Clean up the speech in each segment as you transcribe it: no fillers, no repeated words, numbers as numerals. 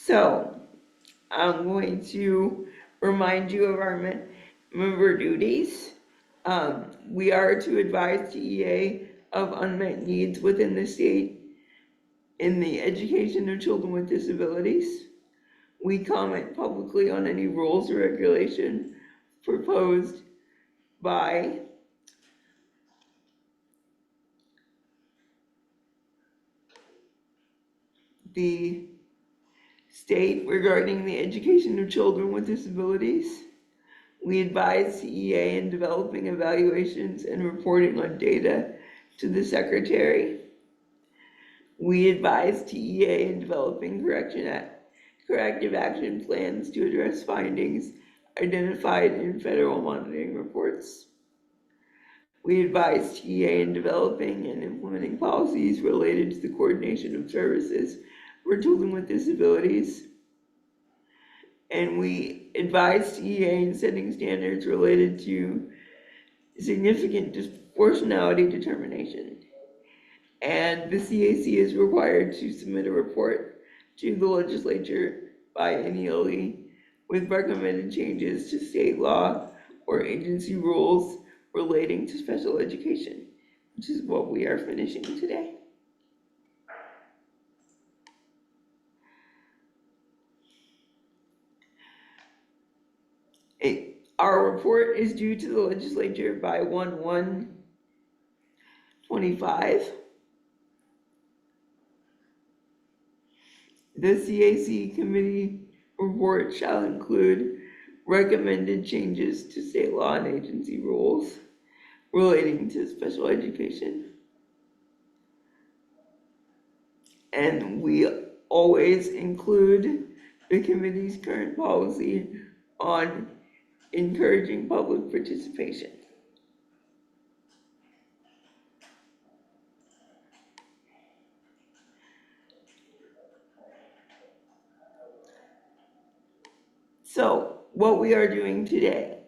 So I'm going to remind you of our member duties. We are to advise TEA of unmet needs within the state in the education of children with disabilities. We comment publicly on any rules or regulation proposed by the state regarding the education of children with disabilities. We advise CEA in developing evaluations and reporting on data to the Secretary. We advise TEA in developing corrective action plans to address findings identified in federal monitoring reports. We advise TEA in developing and implementing policies related to the coordination of services for children with disabilities. And we advise TEA in setting standards related to significant disproportionality determination. And the CAC is required to submit a report to the legislature biennially with recommended changes to state law or agency rules relating to special education, which is what we are finishing today. Our report is due to the legislature by 1/1/25. The CAC committee report shall include recommended changes to state law and agency rules relating to special education. And we always include the committee's current policy on encouraging public participation. So what we are doing today,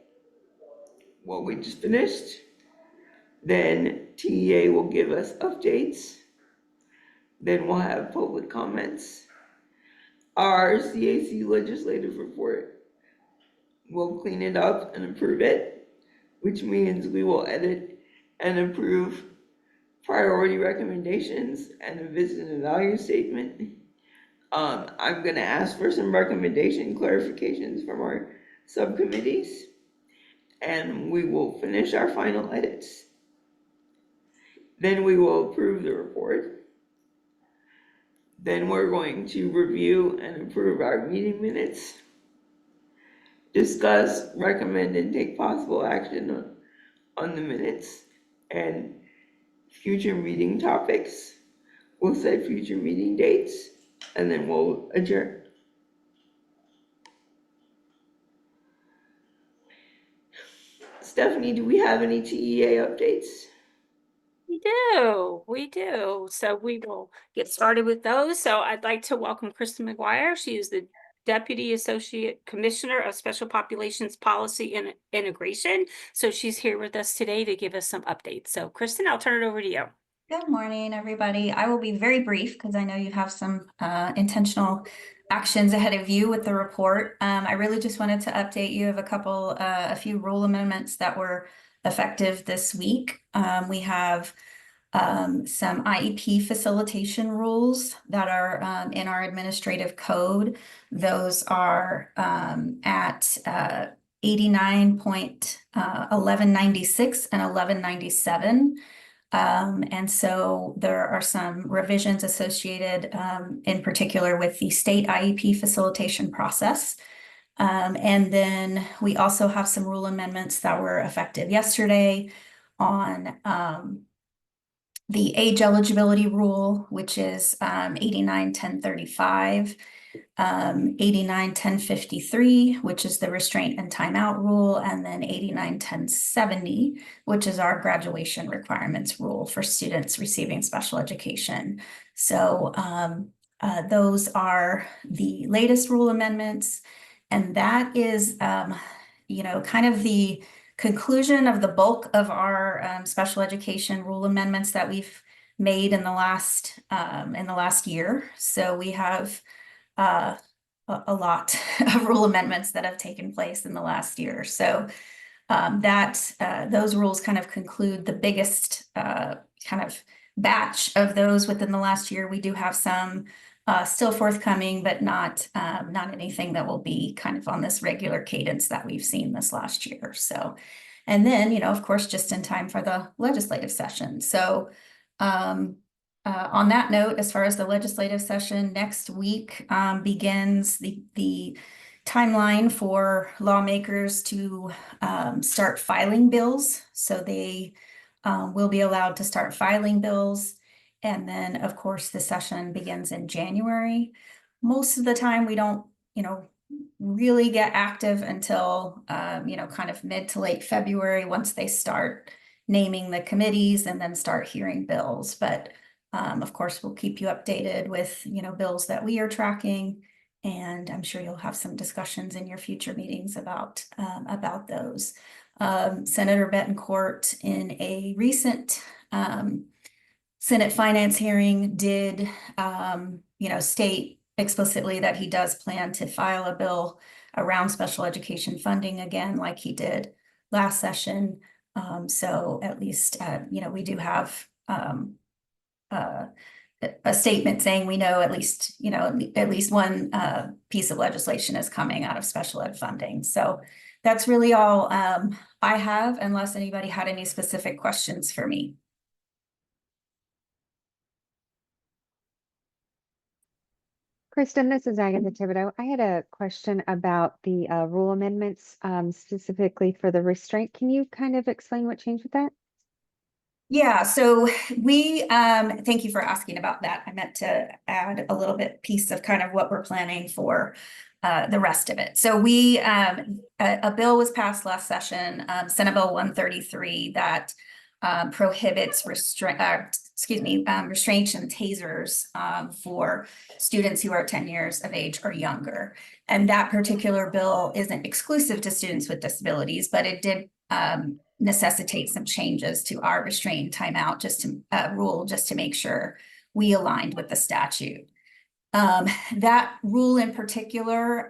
what we just finished, then TEA will give us updates. Then we'll have public comments. Our CAC legislative report, we'll clean it up and approve it, which means we will edit and approve priority recommendations and a visit and value statement. I'm going to ask for some recommendation clarifications from our subcommittees, and we will finish our final edits. Then we will approve the report. Then we're going to review and approve our meeting minutes, discuss, recommend, and take possible action on the minutes and future meeting topics. We'll set future meeting dates, and then we'll adjourn. Stephanie, do we have any TEA updates? We do. So we will get started with those. So I'd like to welcome Kristen McGuire. She is the Deputy Associate Commissioner of Special Populations Policy and Integration. So she's here with us today to give us some updates. So Kristen, I'll turn it over to you. Good morning, everybody. I will be very brief because I know you have some intentional actions ahead of you with the report. I really just wanted to update you of a few rule amendments that were effective this week. We have some IEP facilitation rules that are in our administrative code. Those are at 89.1196 and 1197. And so there are some revisions associated in particular with the state IEP facilitation process. And then we also have some rule amendments that were effective yesterday on the age eligibility rule, which is 89-1035, 89-1053, which is the restraint and timeout rule, and then 89-1070, which is our graduation requirements rule for students receiving special education. So those are the latest rule amendments, and that is, kind of the conclusion of the bulk of our special education rule amendments that we've made in the last year. So we have a lot of rule amendments that have taken place in the last year. So those rules kind of conclude the biggest kind of batch of those within the last year. We do have some still forthcoming, but not anything that will be kind of on this regular cadence that we've seen this last year. So, and then, of course, just in time for the legislative session. So on that note, as far as the legislative session, next week begins the timeline for lawmakers to start filing bills. So they will be allowed to start filing bills. And then, of course, the session begins in January. Most of the time, we don't, really get active until, kind of mid to late February, once they start naming the committees and then start hearing bills. But of course, we'll keep you updated with, bills that we are tracking. And I'm sure you'll have some discussions in your future meetings about those. Senator Betancourt, in a recent Senate finance hearing, did state explicitly that he does plan to file a bill around special education funding again, like he did last session. So at least we do have a statement saying we know at least one piece of legislation is coming out of special ed funding. So that's really all I have, unless anybody had any specific questions for me. Kristen, this is Agatha Thibodeau. I had a question about the rule amendments, specifically for the restraint. Can you kind of explain what changed with that? Yeah, so we thank you for asking about that. I meant to add a little bit piece of kind of what we're planning for the rest of it. So we a bill was passed last session, Senate Bill 133, that prohibits restraints and tasers for students who are 10 years of age or younger. And that particular bill isn't exclusive to students with disabilities, but it did necessitate some changes to our restraint timeout rule, just to make sure we aligned with the statute. That rule in particular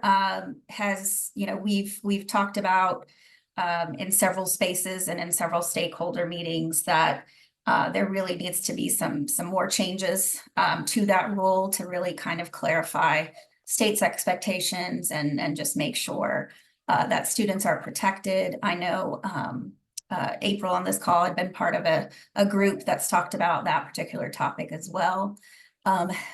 has, we've talked about in several spaces and in several stakeholder meetings that there really needs to be some more changes to that rule to really kind of clarify states' expectations and just make sure that students are protected. I know April on this call had been part of a group that's talked about that particular topic as well.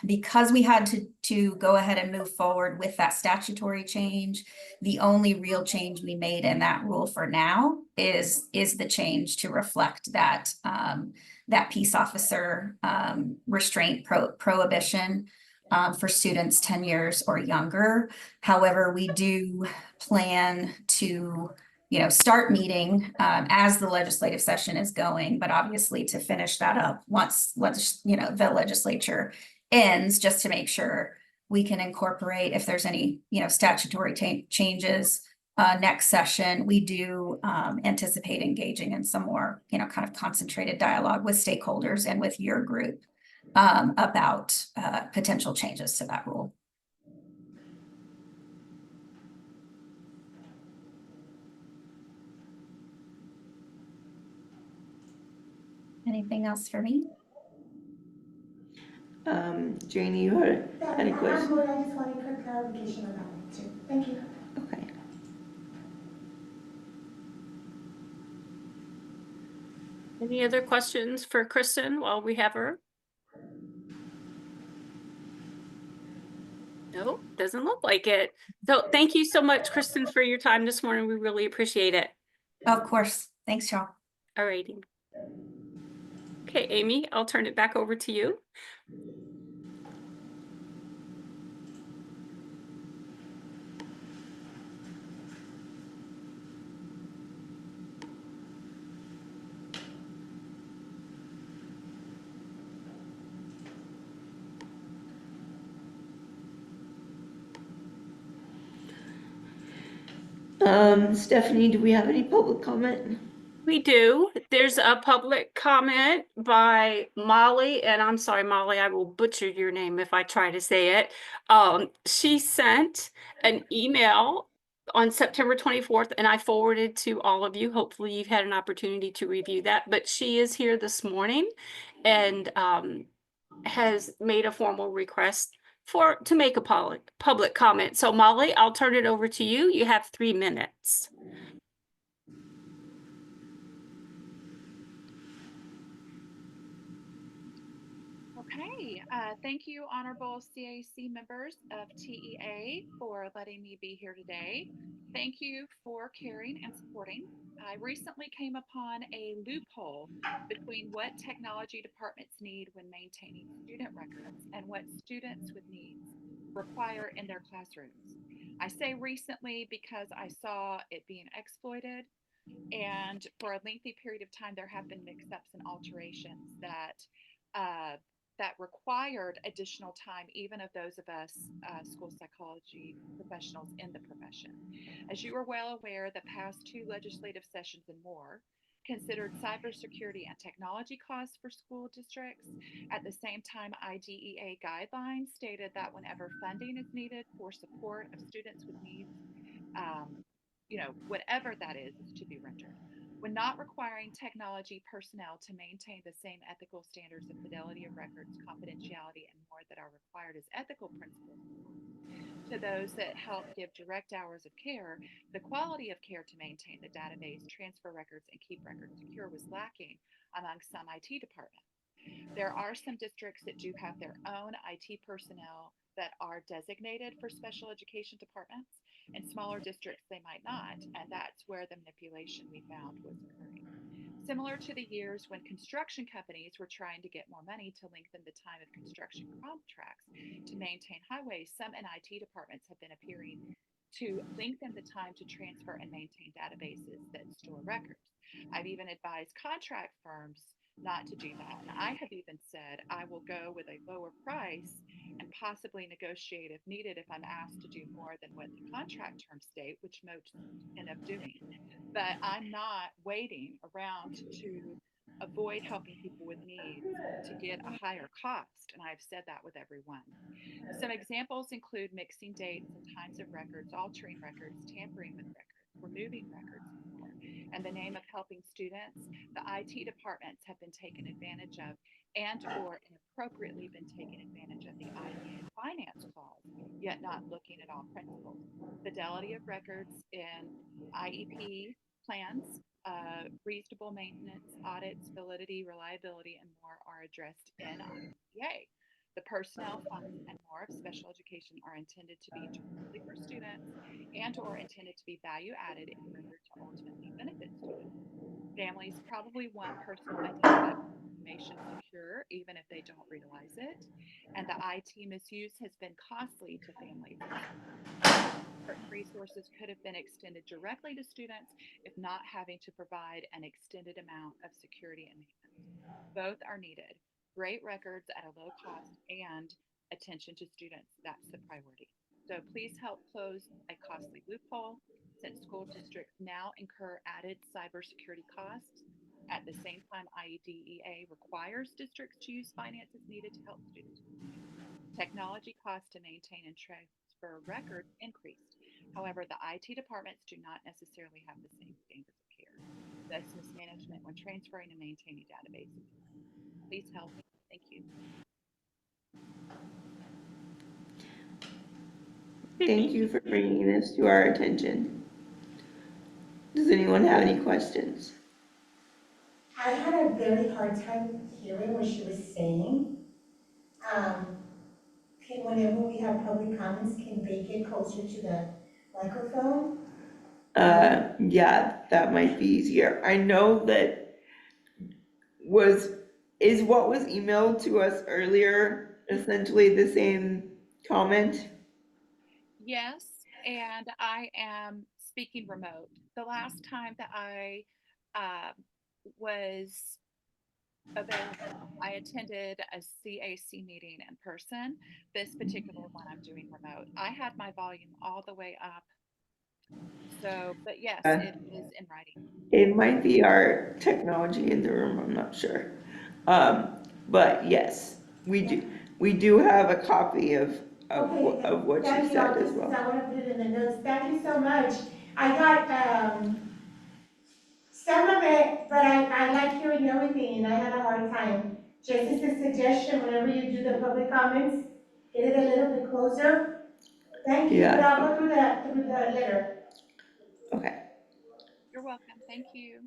Because we had to go ahead and move forward with that statutory change, the only real change we made in that rule for now is the change to reflect that that peace officer restraint prohibition for students 10 years or younger. However, we do plan to start meeting as the legislative session is going, but obviously to finish that up once the legislature ends, just to make sure we can incorporate if there's any statutory changes next session. We do anticipate engaging in some more kind of concentrated dialogue with stakeholders and with your group about potential changes to that rule. Anything else for me? Janie, you had any questions? I just wanted quick clarification on that one too. Thank you. Okay. Any other questions for Kristen while we have her? No, doesn't look like it. So thank you so much, Kristen, for your time this morning. We really appreciate it. Of course. Thanks, y'all. All righty. Okay, Amy, I'll turn it back over to you. Stephanie, do we have any public comment? We do. There's a public comment by Molly, and I'm sorry, Molly, I will butcher your name if I try to say it. She sent an email on September 24th, and I forwarded to all of you. Hopefully, you've had an opportunity to review that. But she is here this morning and has made a formal request to make a public comment. So, Molly, I'll turn it over to you. You have 3 minutes. Okay, thank you, honorable CAC members of TEA, for letting me be here today. Thank you for caring and supporting. I recently came upon a loophole between what technology departments need when maintaining student records and what students with needs require in their classrooms. I say recently because I saw it being exploited, and for a lengthy period of time, there have been mix-ups and alterations uh, that required additional time, even of those of us school psychology professionals in the profession. As you are well aware, the past 2 legislative sessions and more considered cybersecurity and technology costs for school districts. At the same time, IDEA guidelines stated that whenever funding is needed for support of students with needs, um, whatever that is to be rendered. When not requiring technology personnel to maintain the same ethical standards of fidelity of records, confidentiality, and more that are required as ethical principles to those that help give direct hours of care, the quality of care to maintain the database, transfer records, and keep records secure was lacking among some IT departments. There are some districts that do have their own IT personnel that are designated for special education departments. In smaller districts, they might not, and that's where the manipulation we found was occurring. Similar to the years when construction companies were trying to get more money to lengthen the time of construction contracts to maintain highways, some NIT departments have been appearing to lengthen the time to transfer and maintain databases that store records. I've even advised contract firms not to do that. And I have even said I will go with a lower price and possibly negotiate if needed if I'm asked to do more than what the contract terms state, which most end up doing. But I'm not waiting around to avoid helping people with needs to get a higher cost. And I've said that with everyone. Some examples include mixing dates and times of records, altering records, tampering with records, removing records, and more. In the name of helping students, the IT departments have been taken advantage of and or inappropriately been taken advantage of the IDA finance clause, yet not looking at all principles. Fidelity of records in IEP plans, reasonable maintenance, audits, validity, reliability, and more are addressed in IDA. The personnel funds and more of special education are intended to be directly for students and or intended to be value added in order to ultimately benefit students. Families probably want personal identifying information secure even if they don't realize it. And the IT misuse has been costly to families. Certain resources could have been extended directly to students if not having to provide an extended amount of security and maintenance. Both are needed. Great records at a low cost and attention to students. That's the priority. So please help close a costly loophole since school districts now incur added cybersecurity costs. At the same time, IDEA requires districts to use finances needed to help students with needs. Technology costs to maintain and transfer records increased. However, the IT departments do not necessarily have the same standards of care. Thus, mismanagement when transferring and maintaining databases. Please help. Thank you. Thank you for bringing this to our attention. Does anyone have any questions? I had a very hard time hearing what she was saying. Um, whenever we have public comments, can they get closer to the microphone? Yeah, that might be easier. I know that is what was emailed to us earlier essentially the same comment? Yes, and I am speaking remote. The last time that I uh, was available, I attended a CAC meeting in person. This particular one I'm doing remote. I had my volume all the way up So, but yes, Uh, it is in writing. It might be our technology in the room, I'm not sure. But yes, we do have a copy Okay, of what she thank you, said as well. I wanna put it in the notes, thank you so much. I got, some of it, but I like hearing everything, and I had a hard time. Just as a suggestion, whenever you do the public comments, get it a little bit closer. Thank you, but Yeah, I'll go through the letter. okay. You're welcome. Thank you.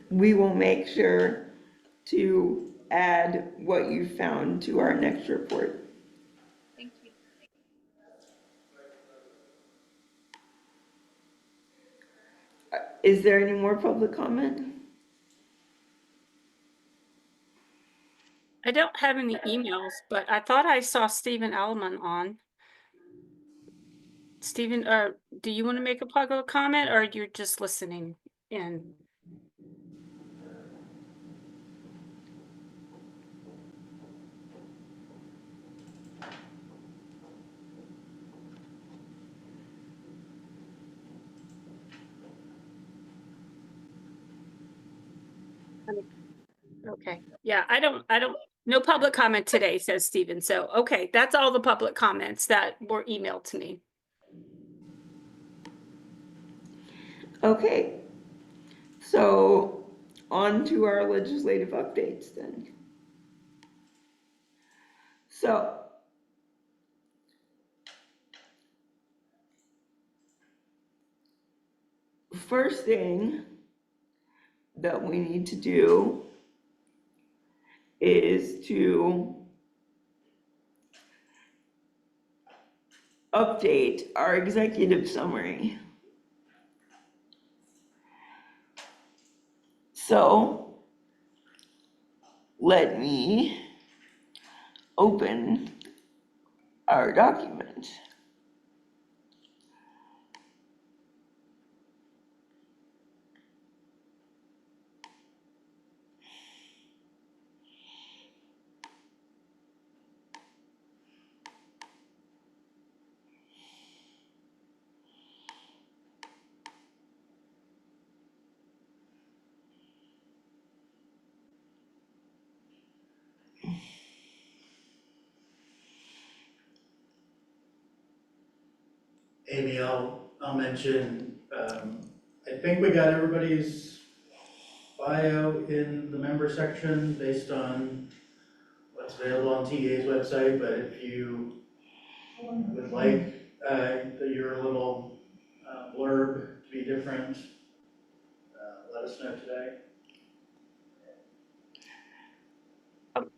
We will make sure to add what you found to our next report. Thank you. Is there any more public comment? I don't have any emails, but I thought I saw Stephen Alman on. Stephen, do you want to make a public comment or you're just listening in? Okay, yeah, I don't, no public comment today, says Stephen. So, okay, that's all the public comments that were emailed to me. Okay, so on to our legislative updates then. So first thing that we need to do is to update our executive summary. So let me open our document. Amy, I'll mention, I think we got everybody's bio in the member section based on what's available on TEA's website, but if you would like, your little blurb to be different, let us know today.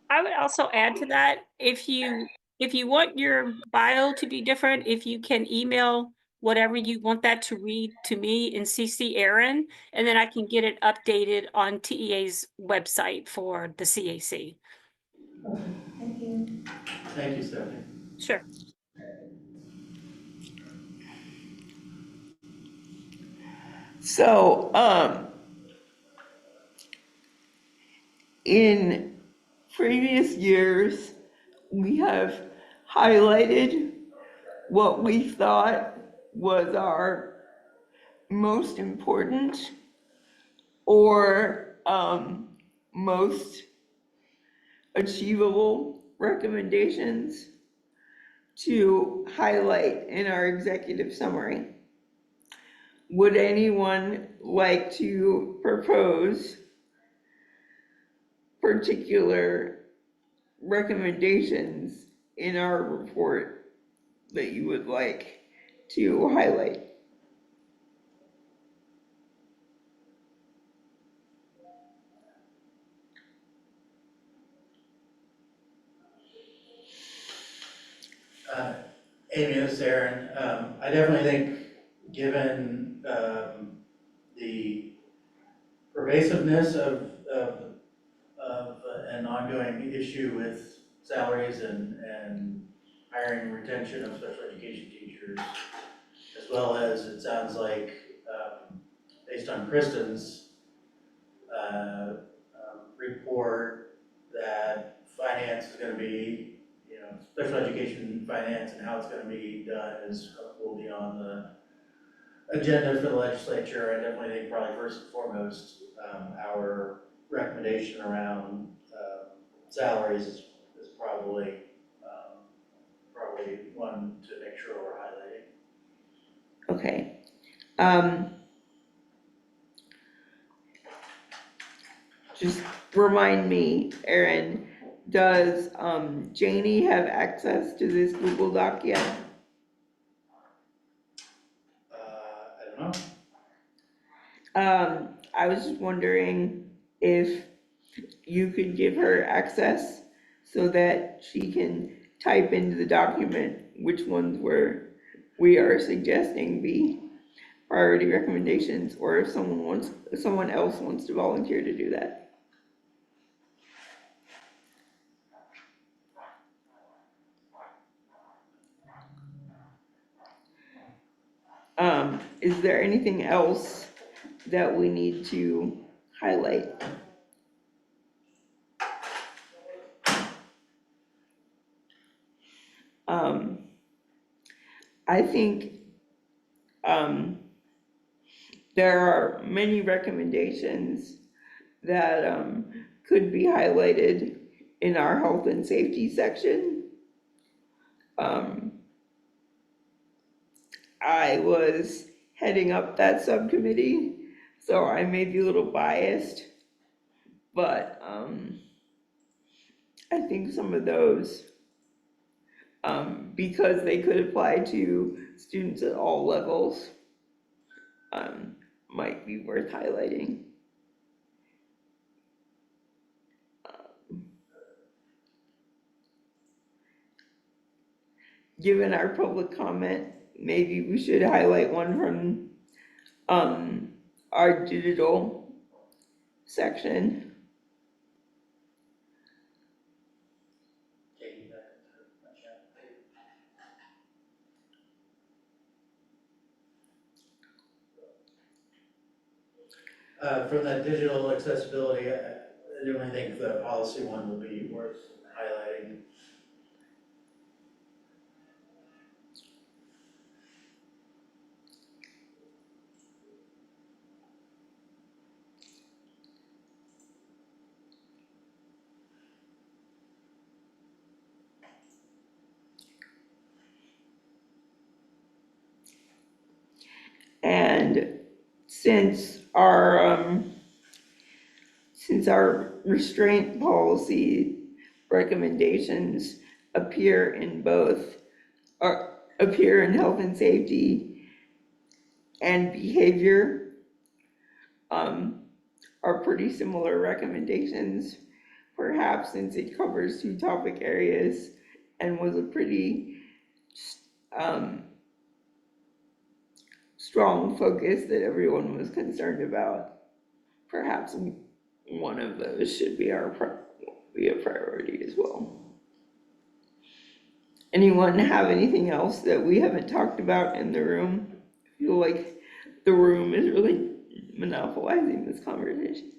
I would also add to that, if you want your bio to be different, if you can email whatever you want that to read to me and CC Aaron, and then I can get it updated on TEA's website for the CAC. Okay, thank you. Thank you, Stephanie. Sure. So, in previous years, we have highlighted what we thought was our most important or most achievable recommendations to highlight in our executive summary. Would anyone like to propose particular recommendations in our report that you would like to highlight? Amy, this is Aaron. I definitely think, given the pervasiveness of an ongoing issue with salaries and hiring and retention of special education teachers, as well as it sounds like, based on Kristen's report, that finance is going to be, special education finance and how it's gonna be done will be on the agenda for the legislature. I definitely think probably first and foremost, our recommendation around, salaries is probably, one to make sure we're highlighting. Okay. Just remind me, Erin, does Janie have access to this Google Doc yet? I don't know. I was just wondering if you could give her access so that she can type into the document which ones we are suggesting be priority recommendations, or if someone else wants to volunteer to do that. Is there anything else that we need to highlight? I think there are many recommendations that could be highlighted in our health and safety section. I was heading up that subcommittee, so I may be a little biased, but I think some of those, because they could apply to students at all levels, might be worth highlighting. Given our public comment, maybe we should highlight one from our digital section. From that digital accessibility, I definitely think the policy one will be worth highlighting. And since our restraint policy recommendations appear in health and safety and behavior, are pretty similar recommendations, perhaps since it covers two topic areas and was a pretty strong focus that everyone was concerned about. Perhaps one of those should be a priority as well. Anyone have anything else that we haven't talked about in the room? I feel like the room is really monopolizing this conversation.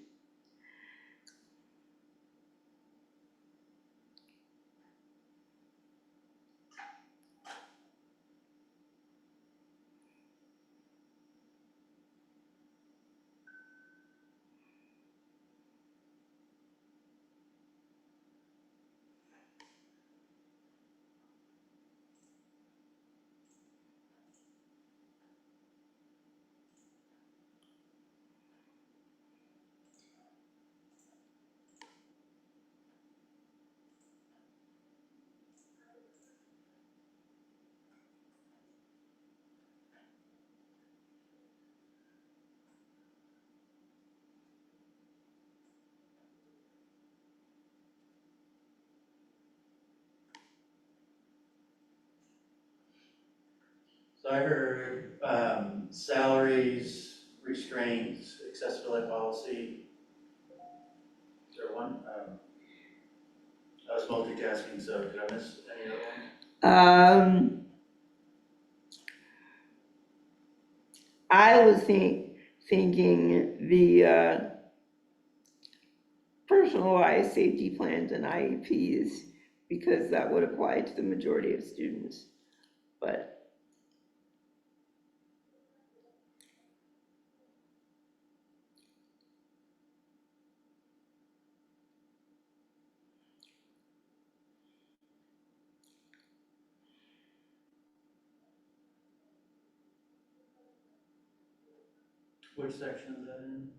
So I heard salaries, restraints, accessibility policy. Is there one? I was multitasking, so did I miss any other ones? I was thinking the personalized safety plans and IEPs because that would apply to the majority of students, but Which section is that in?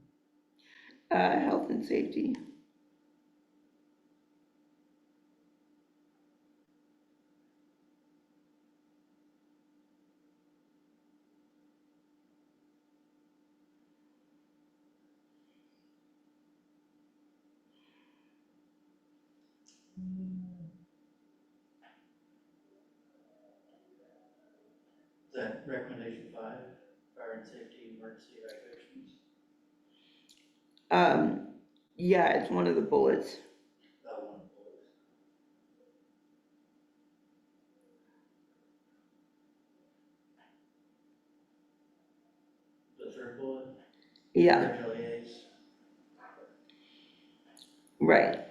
health and safety. Is that recommendation 5, fire and safety, emergency evacuations? Yeah, it's one of the bullets. That one bullet. The third bullet? Yeah, LEAs. right.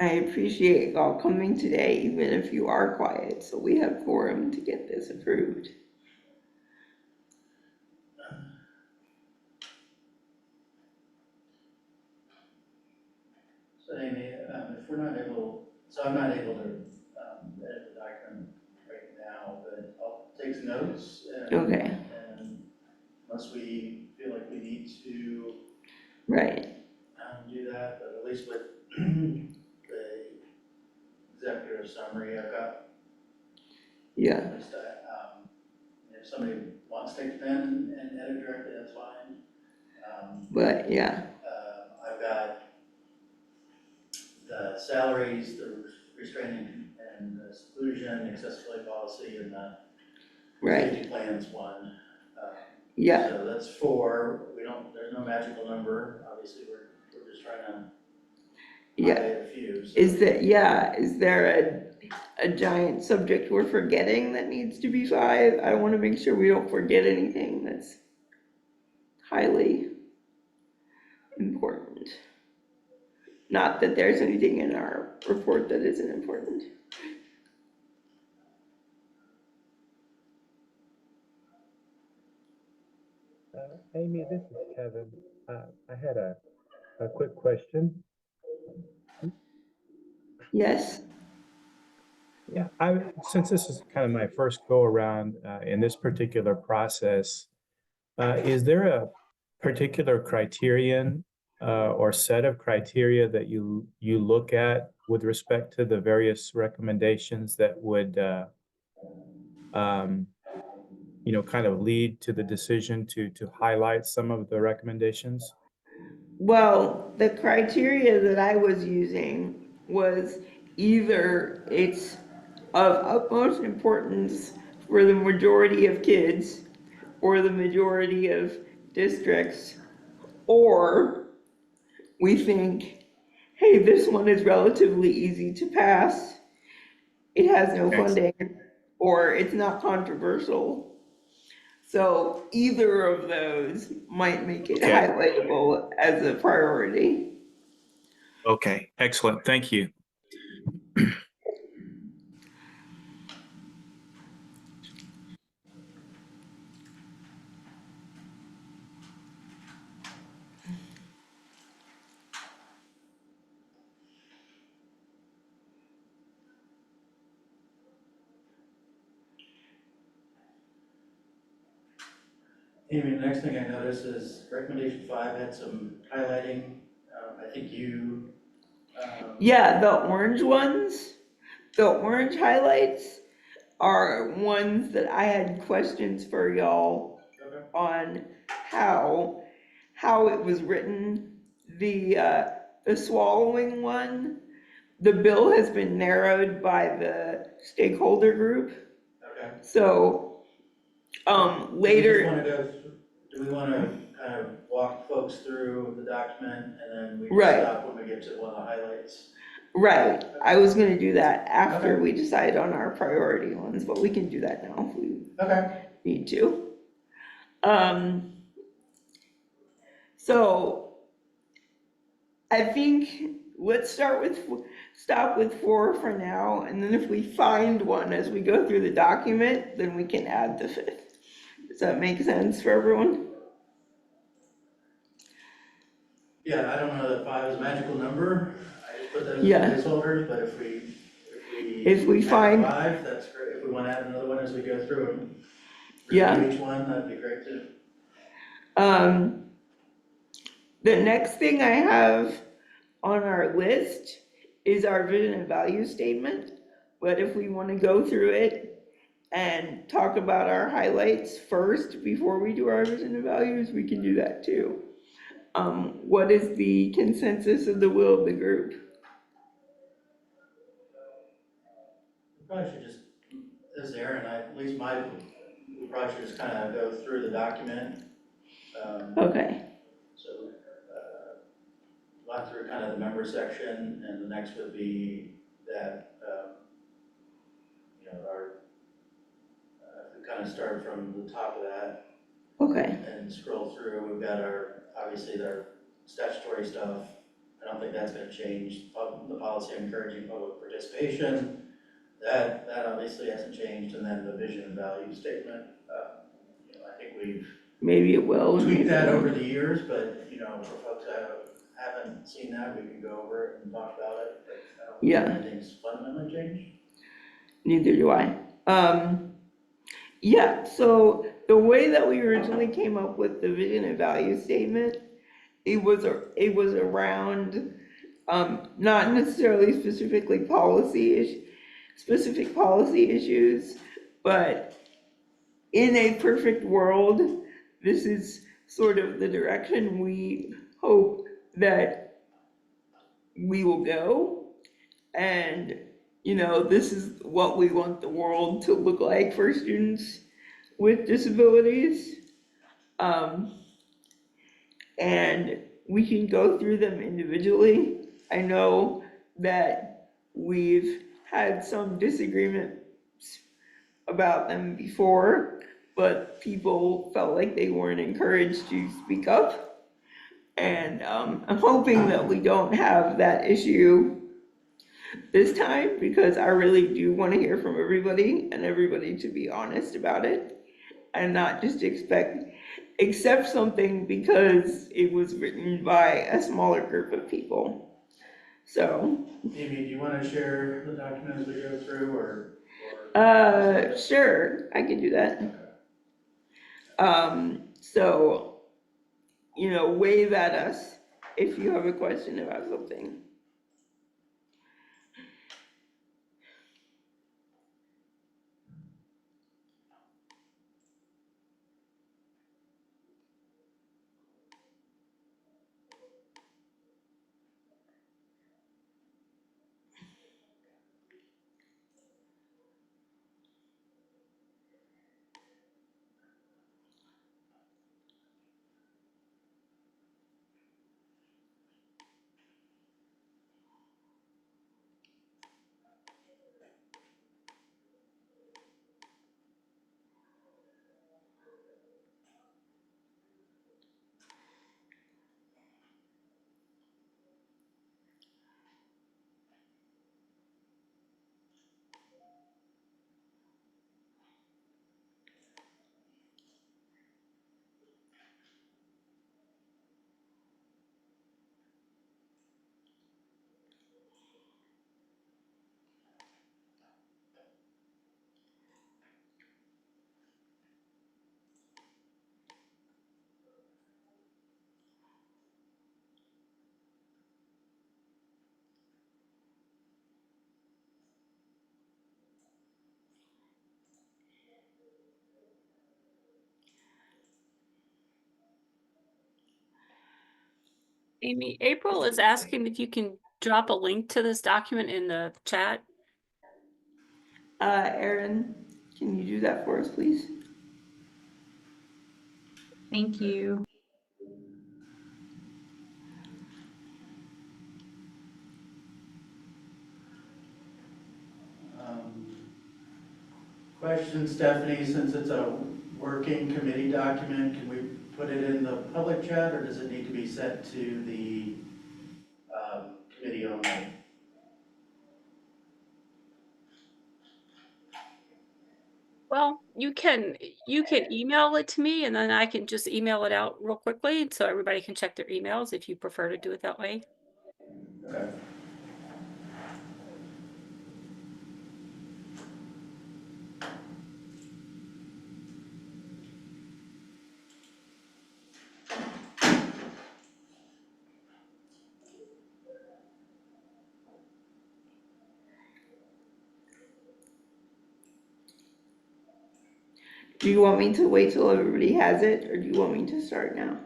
I appreciate y'all coming today, even if you are quiet, so we have quorum to get this approved. So Amy, we're not able, so I'm not able to edit the document right now, but I'll take some notes and. Okay. And unless we feel like we need to Right, do that, but at least with the executive summary, I've got, yeah, at least if somebody wants to take the pen and edit directly, that's fine. but yeah, I've got the salaries, the restraining and the seclusion, accessibility policy, and the right, safety plans one. yeah, So that's 4. There's no magical number. Obviously, we're just trying to yeah. highlight a few. So. Is there a giant subject we're forgetting that needs to be 5? I want to make sure we don't forget anything that's highly important. Not that there's anything in our report that isn't important. Amy, this is Kevin. I had a quick question. Yes, Yeah, since this is kind of my first go around in this particular process, is there a particular criterion or set of criteria that you look at with respect to the various recommendations that would kind of lead to the decision to highlight some of the recommendations? well, the criteria that I was using was either it's of utmost importance for the majority of kids or the majority of districts, or we think, hey, this one is relatively easy to pass, it has no Okay. funding, or it's not controversial. So either of those might make it Okay. highlightable as a priority. Okay, excellent. Thank you. Amy, the next thing I noticed is recommendation 5 had some highlighting. I think you. Yeah, the orange ones, the orange highlights are ones that I had questions for y'all Okay. on how it was written. The swallowing one, the bill has been narrowed by the stakeholder group. Okay. So, later. Do we want to kind of walk folks through the document and then we just Right. stop when we get to one of the highlights? Right, I was gonna do that after Okay. we decide on our priority ones, but we can do that now if we Okay. need to. So I think let's stop with 4 for now, and then if we find one as we go through the document, then we can add the 5th. Does that make sense for everyone? Yeah, I don't know that 5 is a magical number. I just put that as a Yeah. placeholder, but if we If we add find, 5, that's great. If we want to add another one as we go through and Yeah. review each one, that'd be great too. the next thing I have on our list is our vision and value statement. But if we want to go through it and talk about our highlights first before we do our vision and values, we can do that too. What is the consensus of the will of the group? We probably should just, as Aaron, we probably should just kind of go through the document. Okay, So, gone through kind of the member section, and the next would be that, if we kind of start from the top of that okay, and scroll through, we've got obviously our statutory stuff. I don't think that's gonna change. The policy encouraging public participation, that obviously hasn't changed, and then the vision and value statement. I think we've maybe it will. tweaked that over the years, but, for folks that haven't seen that, we can go over it and talk about it. But, don't Yeah. think anything's fundamentally changed. Neither do I. Yeah, so the way that we originally came up with the vision and value statement, it was around, not necessarily specific policy issues, but in a perfect world, this is sort of the direction we hope that we will go. And, this is what we want the world to look like for students with disabilities. Um, and we can go through them individually. I know that we've had some disagreements about them before, but people felt like they weren't encouraged to speak up. And I'm hoping that we don't have that issue this time, because I really do want to hear from everybody and everybody to be honest about it and not just accept something because it was written by a smaller group of people. So, Amy, do you want to share the document as we go through, or? sure, I can do that. So, wave at us if you have a question about something. Amy, April is asking if you can drop a link to this document in the chat. Erin, can you do that for us, please? Thank you. Question, Stephanie, since it's a working committee document, can we put it in the public chat, or does it need to be sent to the committee only? Well, you can email it to me and then I can just email it out real quickly so everybody can check their emails if you prefer to do it that way. Okay. Do you want me to wait till everybody has it, or do you want me to start now?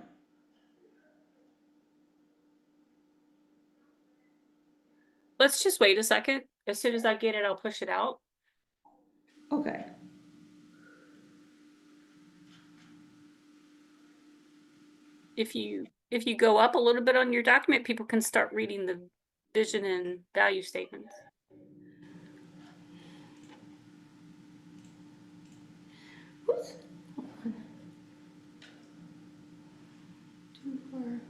Let's just wait a second. As soon as I get it, I'll push it out. Okay. If you go up a little bit on your document, people can start reading the vision and value statements. Oops. Hold on. 2, 4.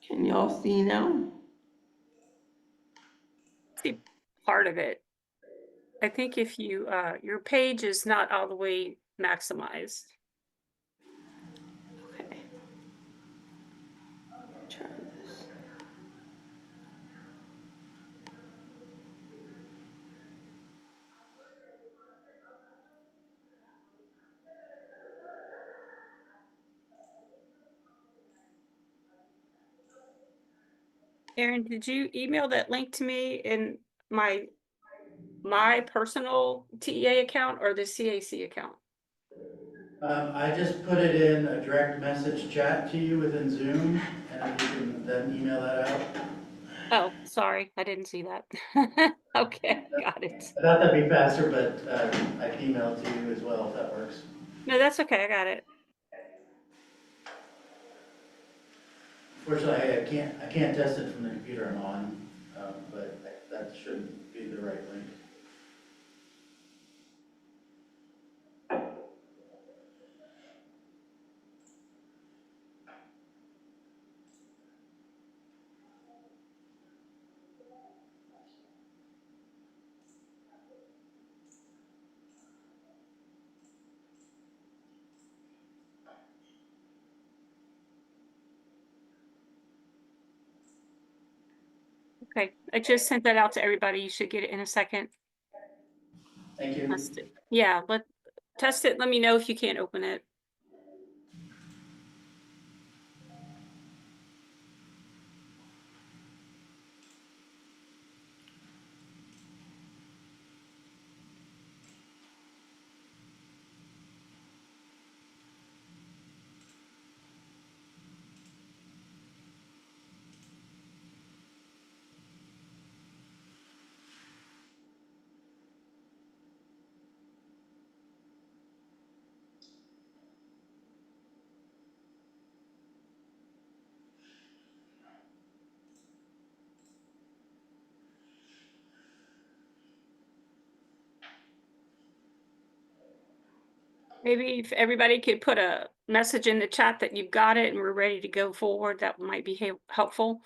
Can y'all see now? See part of it. I think if you, your page is not all the way maximized. Okay. Try this. Erin, did you email that link to me in my personal TEA account or the CAC account? I just put it in a direct message chat to you within Zoom, and you can then email that out. Oh, sorry, I didn't see that. Okay, got it. I thought that'd be faster, but I can email it to you as well if that works. No, that's okay, I got it. Fortunately, I can't test it from the computer I'm on, but that should be the right link. Okay, I just sent that out to everybody. You should get it in a second. Thank you. Test it. Yeah, test it. Let me know if you can't open it. Maybe if everybody could put a message in the chat that you've got it and we're ready to go forward, that might be helpful.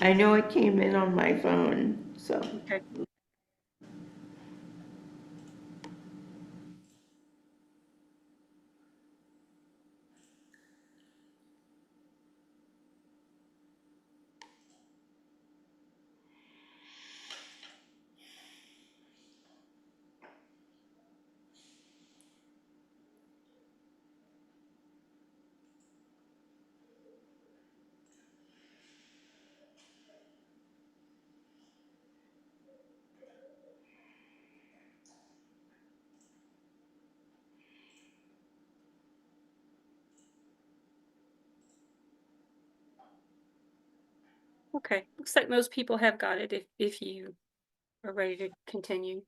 I know it came in on my phone, so. Okay. Okay, looks like most people have got it if you are ready to continue.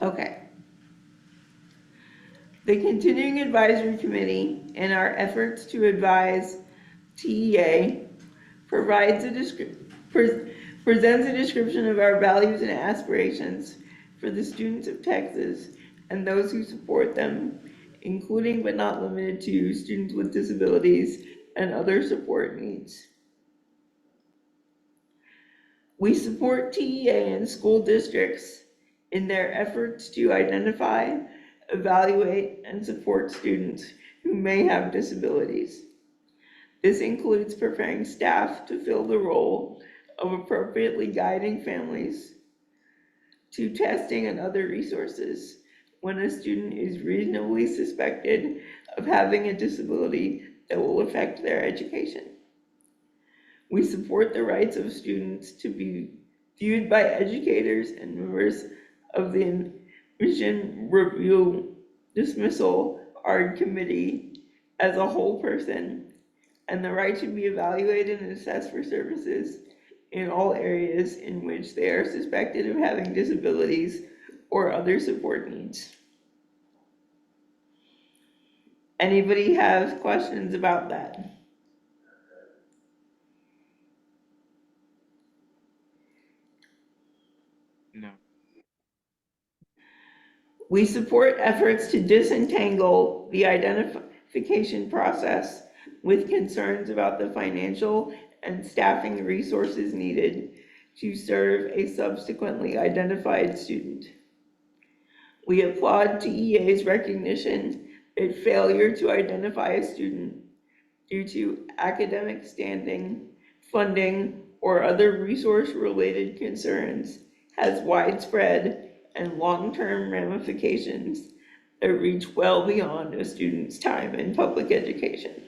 Okay. The Continuing Advisory Committee, in our efforts to advise TEA, presents a description of our values and aspirations for the students of Texas and those who support them, including but not limited to students with disabilities and other support needs. We support TEA and school districts in their efforts to identify, evaluate, and support students who may have disabilities. This includes preparing staff to fill the role of appropriately guiding families to testing and other resources when a student is reasonably suspected of having a disability that will affect their education. We support the rights of students to be viewed by educators and members of the Admission Review Dismissal ARD Committee as a whole person, and the right to be evaluated and assessed for services in all areas in which they are suspected of having disabilities or other support needs. Anybody have questions about that? No. We support efforts to disentangle the identification process with concerns about the financial and staffing resources needed to serve a subsequently identified student. We applaud TEA's recognition that failure to identify a student due to academic standing, funding, or other resource-related concerns has widespread and long-term ramifications that reach well beyond a student's time in public education.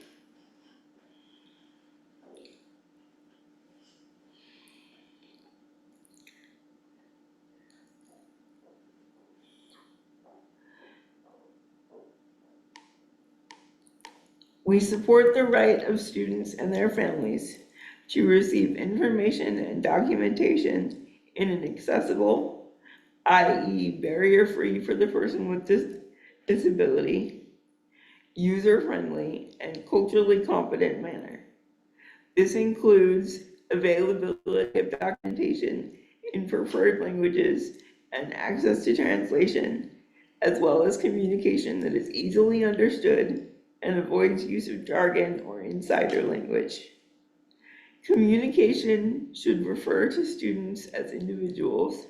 We support the right of students and their families to receive information and documentation in an accessible, i.e. barrier-free for the person with disability, user-friendly, and culturally competent manner. This includes availability of documentation in preferred languages and access to translation, as well as communication that is easily understood and avoids use of jargon or insider language. Communication should refer to students as individuals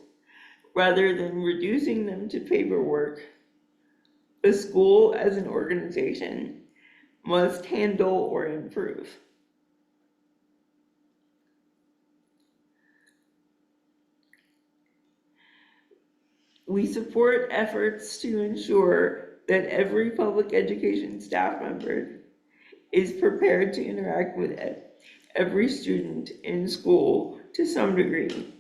rather than reducing them to paperwork. The school as an organization must handle or improve. We support efforts to ensure that every public education staff member is prepared to interact with every student in school to some degree.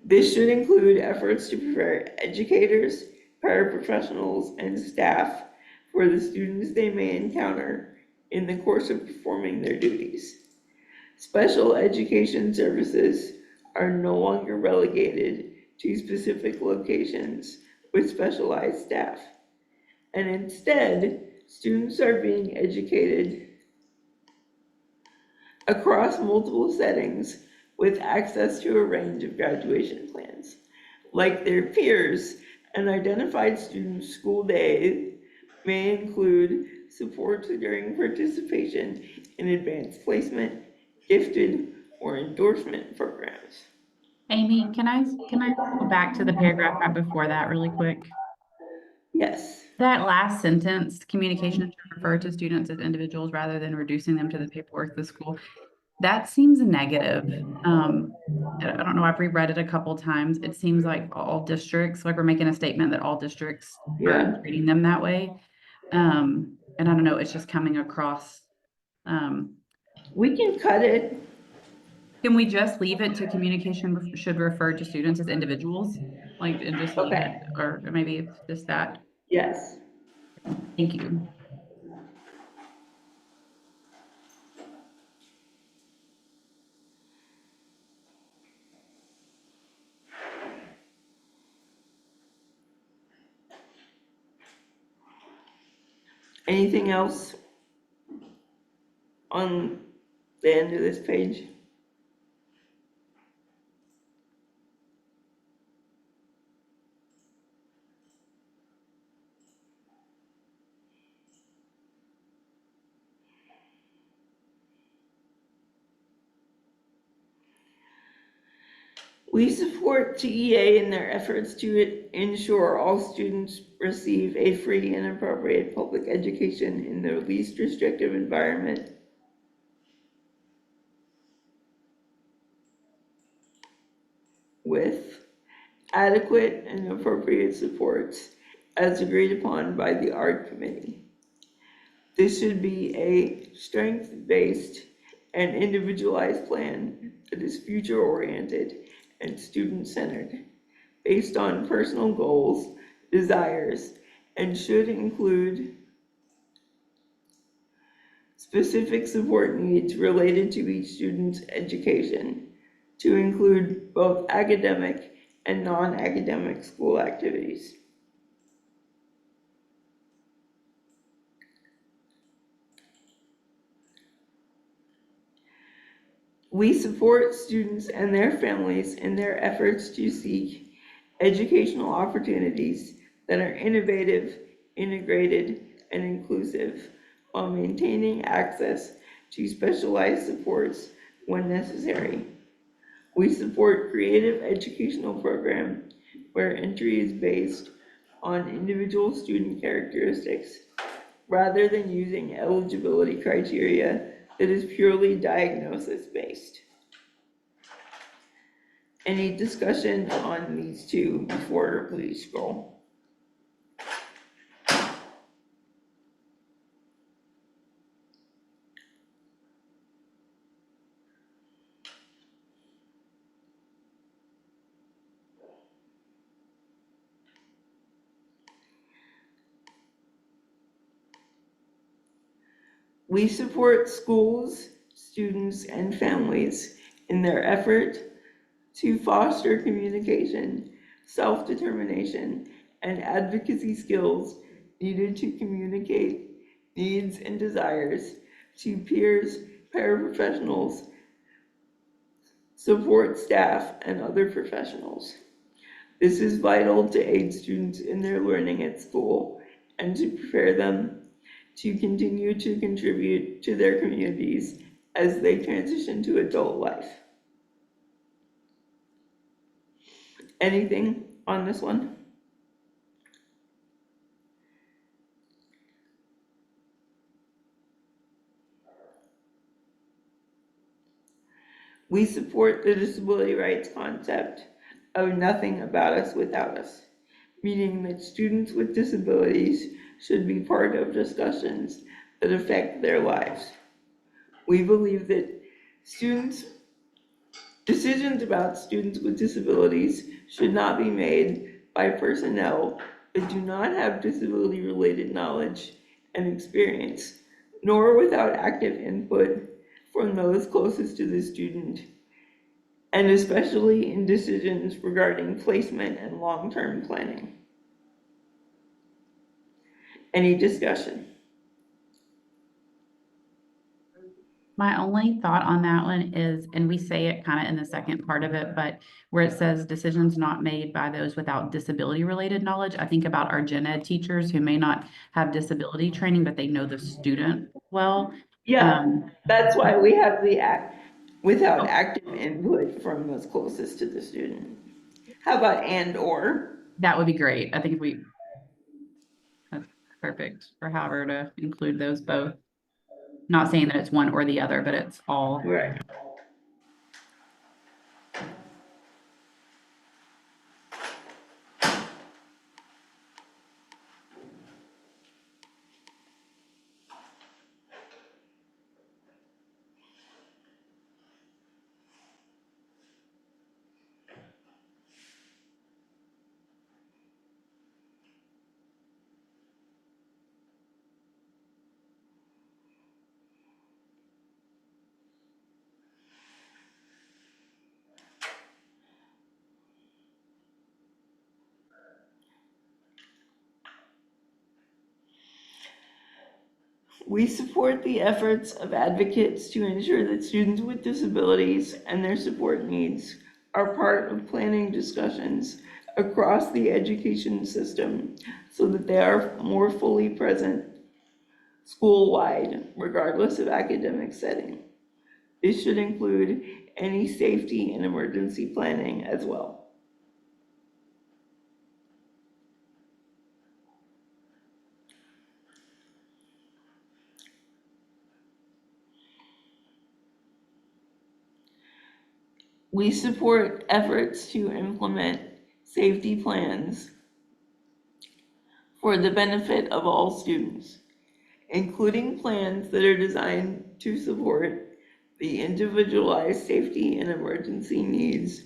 This should include efforts to prepare educators, paraprofessionals, and staff for the students they may encounter in the course of performing their duties. Special education services are no longer relegated to specific locations with specialized staff, and instead, students are being educated across multiple settings with access to a range of graduation plans. Like their peers, an identified student's school day may include support during participation in advanced placement, gifted, or endorsement programs. Amy, can I go back to the paragraph right before that really quick? Yes. That last sentence, communication should refer to students as individuals rather than reducing them to the paperwork of the school. That seems negative. I don't know, I've reread it a couple times. It seems like all districts, like we're making a statement that all districts are treating them that way. And I don't know, it's just coming across. We can cut it. Can we just leave it to communication should refer to students as individuals? Like, and just leave it, or maybe it's just that? Yes. Thank you. Anything else on the end of this page? We support TEA in their efforts to ensure all students receive a free and appropriate public education in the least restrictive environment. With adequate and appropriate supports as agreed upon by the ART committee. This should be a strength-based and individualized plan that is future-oriented and student-centered, based on personal goals, desires, and should include specific support needs related to each student's education, to include both academic and non-academic school activities. We support students and their families in their efforts to seek educational opportunities that are innovative, integrated, and inclusive while maintaining access to specialized supports when necessary. We support creative educational program where entry is based on individual student characteristics rather than using eligibility criteria that is purely diagnosis based. Any discussion on these two before we scroll? We support schools, students, and families in their effort to foster communication, self-determination, and advocacy skills needed to communicate needs and desires to peers, paraprofessionals, support staff, and other professionals. This is vital to aid students in their learning at school and to prepare them to continue to contribute to their communities as they transition to adult life. Anything on this one? We support the disability rights concept of nothing about us without us, meaning that students with disabilities should be part of discussions that affect their lives. We believe that decisions about students with disabilities should not be made by personnel that do not have disability-related knowledge and experience, nor without active input from those closest to the student, and especially in decisions regarding placement and long-term planning. Any discussion? My only thought on that one is, and we say it kind of in the second part of it, but where it says decisions not made by those without disability related knowledge, I think about our gen ed teachers who may not have disability training, but they know the student well. Yeah, that's why we have the act without Oh. active input from those closest to the student. How about and or? That would be great. I think if that's perfect for however to include those both. Not saying that it's one or the other, but it's all. Right. We support the efforts of advocates to ensure that students with disabilities and their support needs are part of planning discussions across the education system so that they are more fully present school-wide, regardless of academic setting. This should include any safety and emergency planning as well. We support efforts to implement safety plans for the benefit of all students, including plans that are designed to support the individualized safety and emergency needs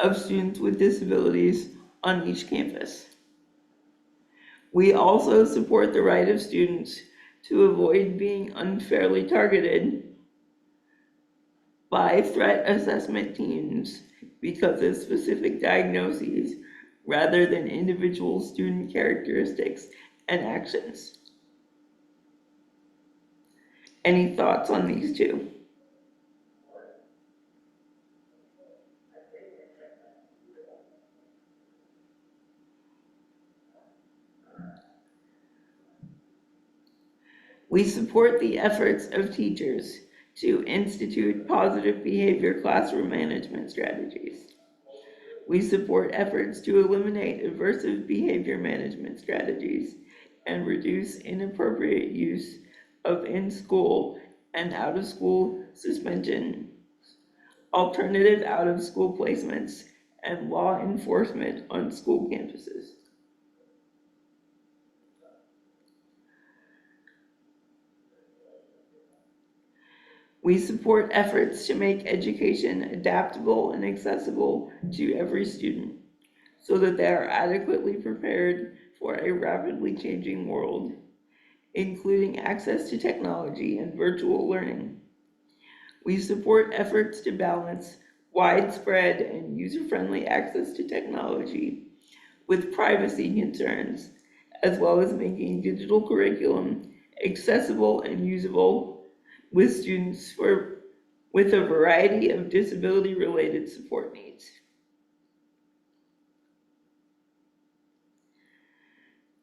of students with disabilities on each campus. We also support the right of students to avoid being unfairly targeted by threat assessment teams because of specific diagnoses rather than individual student characteristics and actions. Any thoughts on these two? We support the efforts of teachers to institute positive behavior classroom management strategies. We support efforts to eliminate aversive behavior management strategies and reduce inappropriate use of in-school and out-of-school suspension, alternative out-of-school placements, and law enforcement on school campuses. We support efforts to make education adaptable and accessible to every student so that they are adequately prepared for a rapidly changing world, including access to technology and virtual learning. We support efforts to balance widespread and user-friendly access to technology with privacy concerns, as well as making digital curriculum accessible and usable with students with a variety of disability-related support needs.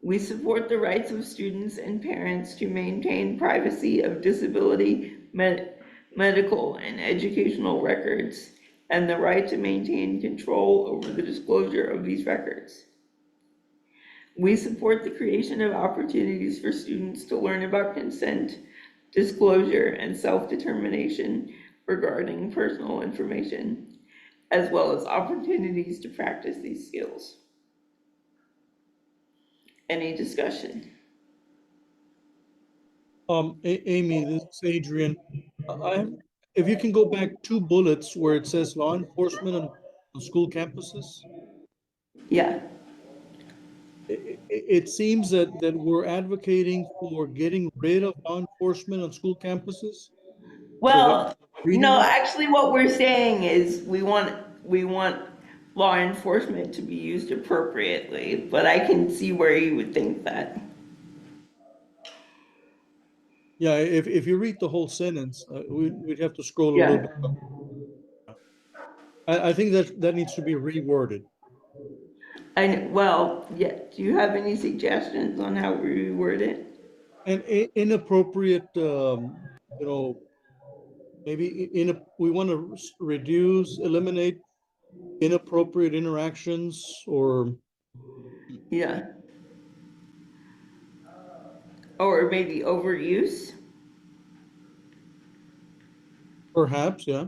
We support the rights of students and parents to maintain privacy of disability, medical, and educational records, and the right to maintain control over the disclosure of these records. We support the creation of opportunities for students to learn about consent, disclosure, and self-determination regarding personal information, as well as opportunities to practice these skills. Any discussion? Amy, this is Adrian. If you can go back 2 bullets where it says law enforcement on school campuses, Yeah. it seems that we're advocating for getting rid of law enforcement on school campuses. Well, Reading no, this? actually what we're saying is we want law enforcement to be used appropriately, but I can see where you would think that. Yeah, if you read the whole sentence, we'd have to scroll a Yeah. little bit up. I think that needs to be reworded. Well, yeah, do you have any suggestions on how we reword it? And inappropriate, maybe we want to reduce, eliminate inappropriate interactions or Yeah. Or maybe overuse? perhaps, yeah.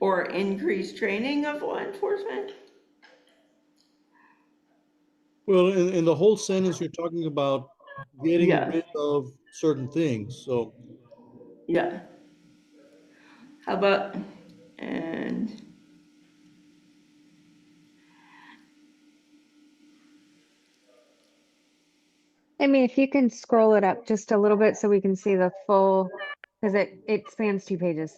Or increased training of law enforcement? Well, in the whole sentence, you're talking about getting Yeah, rid of certain things. So yeah. How about, and I mean, if you can scroll it up just a little bit so we can see the full, because it spans 2 pages.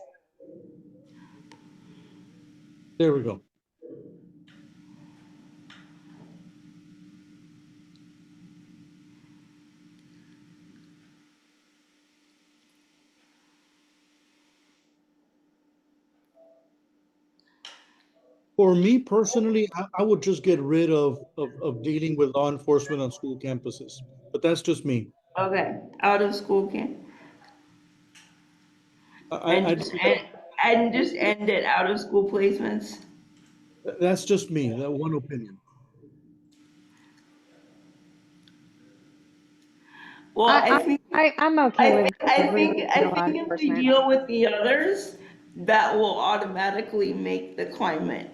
there we go. For me personally, I would just get rid of dealing with law enforcement on school campuses, but that's just me. okay, out of school camp, I and just end it out of school placements. that's just me, that one opinion. Well, I'm okay with removing the law I think if we enforcement. deal with the others, that will automatically make the climate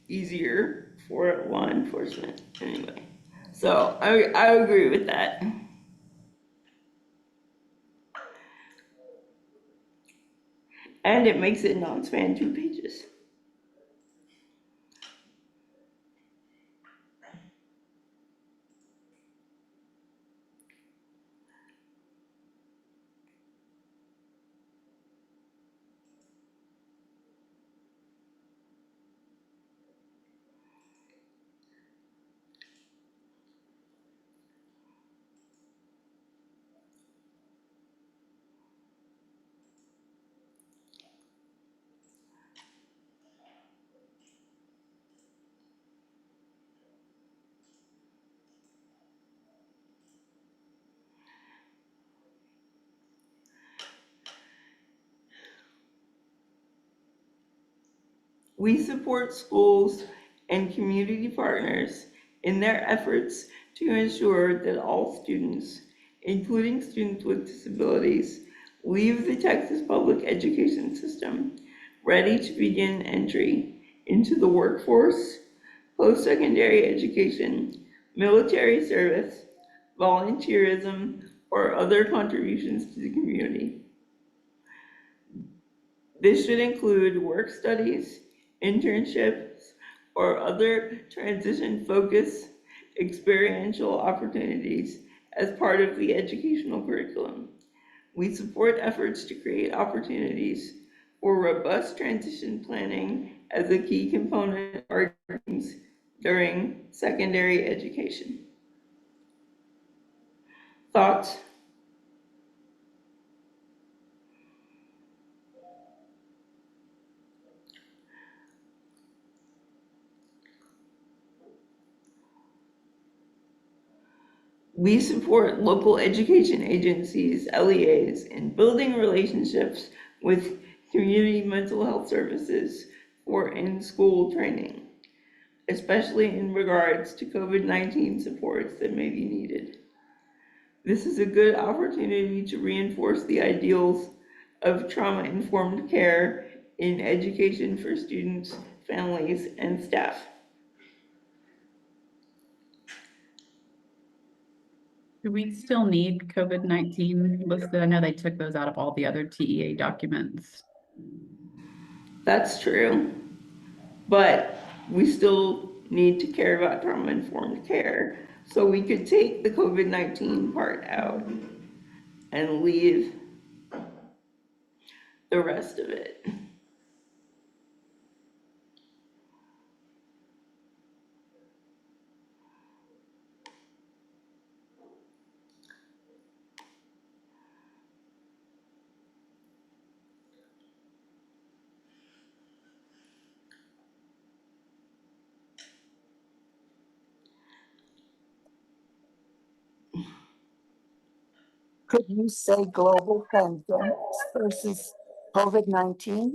easier for law enforcement anyway. So I agree with that. And it makes it non-span 2 pages. We support schools and community partners in their efforts to ensure that all students, including students with disabilities, leave the Texas public education system ready to begin entry into the workforce, post-secondary education, military service, volunteerism, or other contributions to the community. This should include work studies, internships, or other transition-focused experiential opportunities as part of the educational curriculum. We support efforts to create opportunities for robust transition planning as a key component of our teams during secondary education. Thoughts? We support local education agencies, LEAs, in building relationships with community mental health services for in-school training, especially in regards to COVID-19 supports that may be needed. This is a good opportunity to reinforce the ideals of trauma-informed care in education for students, families, and staff. Do we still need COVID-19 listed? I know they took those out of all the other TEA documents. That's true, but we still need to care about trauma-informed care. So we could take the COVID-19 part out and leave the rest of it. Could you say global pandemics versus COVID-19?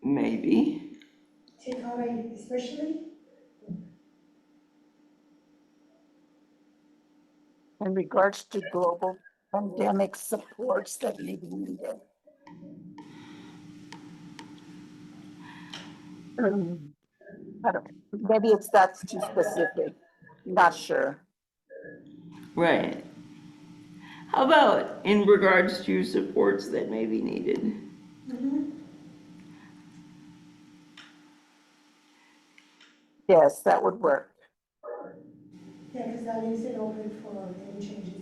Maybe. Take out especially? In regards to global pandemic supports that may be needed. I don't, maybe that's too specific, not sure. Right. How about in regards to supports that may be needed? Yes, that would work. Yeah, because that leaves it open for any changes.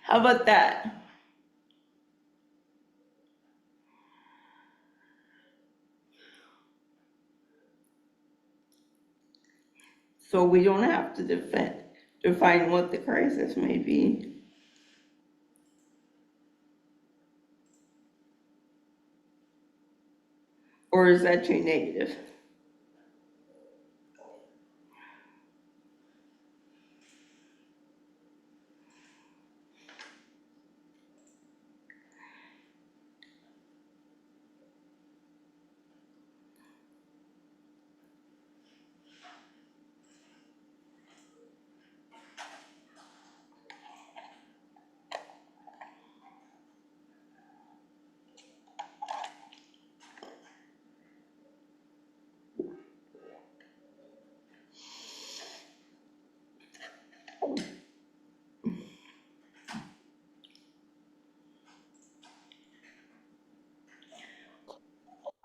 How about that? so we don't have to define what the crisis may be. Or is that too negative?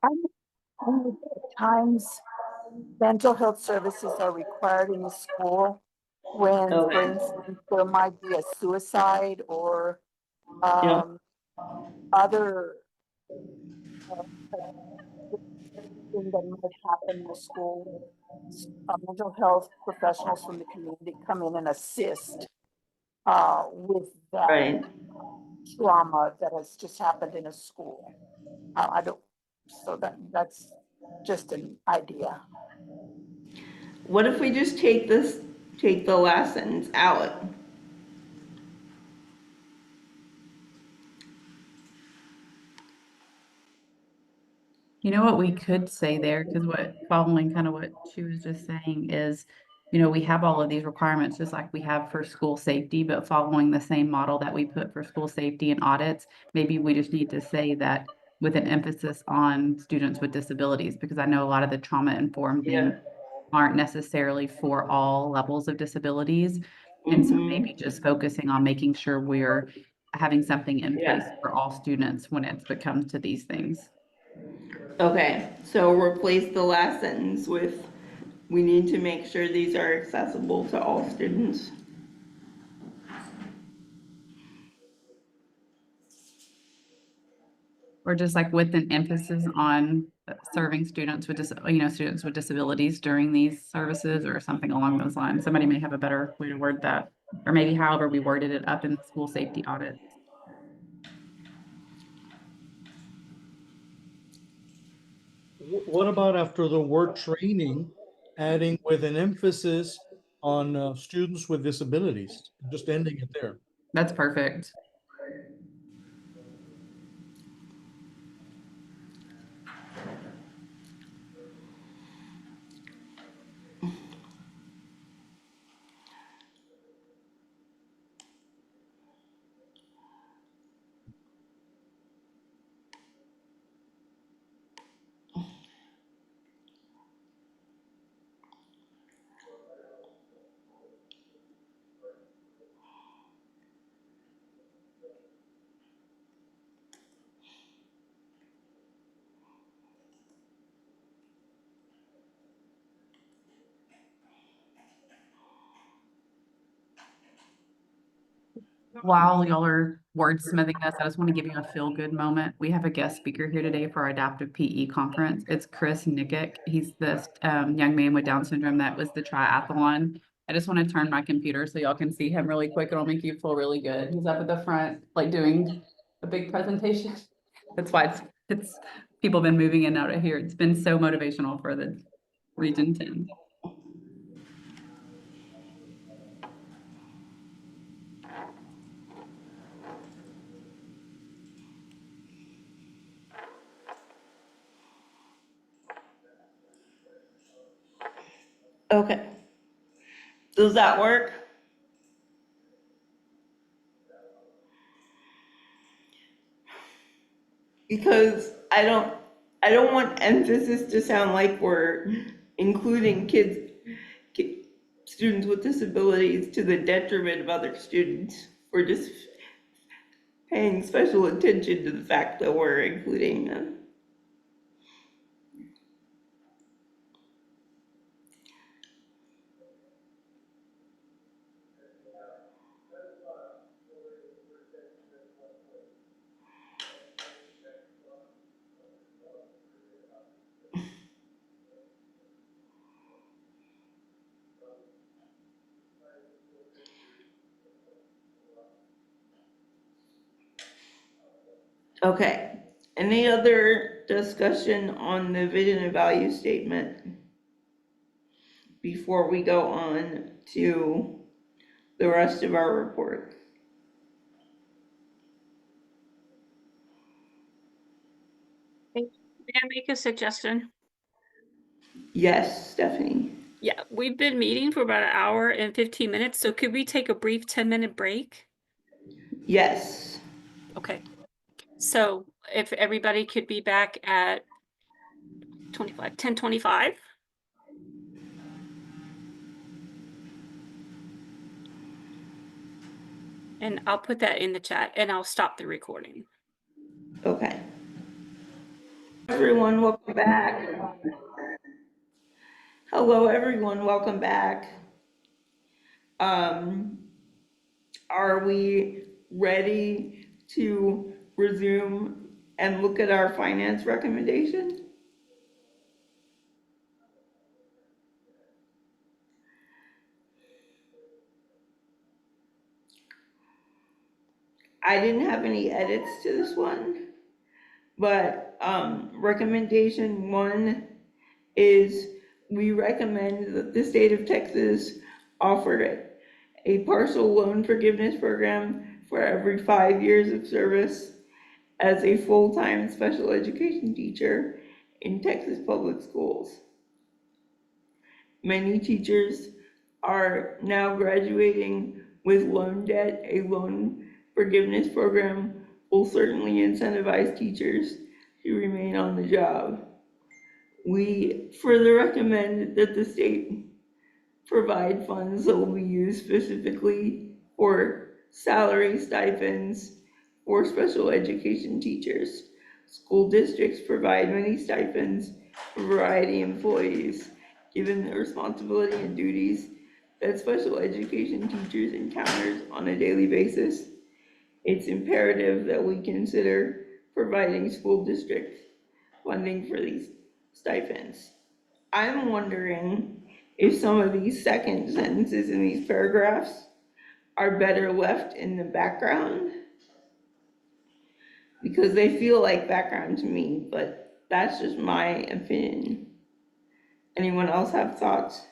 I know at times mental health services are required in a school when, for Okay. instance, there might be a suicide or Yeah. other thing that might happen in a school. Mental health professionals from the community come in and assist with that Right. trauma that has just happened in a school. I don't, so that's just an idea. What if we just take the last sentence out? You know what we could say there, because following kind of what she was just saying is, we have all of these requirements, just like we have for school safety, but following the same model that we put for school safety and audits, maybe we just need to say that with an emphasis on students with disabilities, because I know a lot of the trauma-informed Yeah. things aren't necessarily for all levels of disabilities. And so Mm-hmm. maybe just focusing on making sure we're having something in Yeah. place for all students when it comes to these things. Okay, so replace the last sentence with, we need to make sure these are accessible to all students. Or just like with an emphasis on serving students with students with disabilities during these services or something along those lines. Somebody may have a better way to word that, or maybe however we worded it up in the school safety audit. What about after the word training, adding with an emphasis on students with disabilities, just ending it there? That's perfect. While y'all are wordsmithing this, I just want to give you a feel-good moment. We have a guest speaker here today for our adaptive PE conference. It's Chris Nickick. He's this young man with Down syndrome that was the triathlon. I just want to turn my computer so y'all can see him really quick. It'll make you feel really good. He's up at the front, like doing a big presentation. That's why it's people been moving in and out of here. It's been so motivational for the Region 10. Okay, does that work? Because I don't want emphasis to sound like we're including students with disabilities to the detriment of other students. We're just paying special attention to the fact that we're including them. Okay, any other discussion on the vision and value statement before we go on to the rest of our report? May I make a suggestion? Yes, Stephanie. Yeah, we've been meeting for about an hour and 15 minutes, so could we take a brief 10-minute break? Yes. Okay, so if everybody could be back at 10:25. And I'll put that in the chat and I'll stop the recording. Okay. Everyone, welcome back. Hello, everyone, welcome back. Are we ready to resume and look at our finance recommendation? I didn't have any edits to this one, but recommendation 1 is we recommend that the state of Texas offer a partial loan forgiveness program for every 5 years of service as a full-time special education teacher in Texas public schools. Many teachers are now graduating with loan debt. A loan forgiveness program will certainly incentivize teachers to remain on the job. We further recommend that the state provide funds that will be used specifically for salary stipends for special education teachers. School districts provide many stipends for variety employees, given the responsibility and duties that special education teachers encounter on a daily basis. It's imperative that we consider providing school districts funding for these stipends. I'm wondering if some of these second sentences in these paragraphs are better left in the background, because they feel like background to me, but that's just my opinion. Anyone else have thoughts?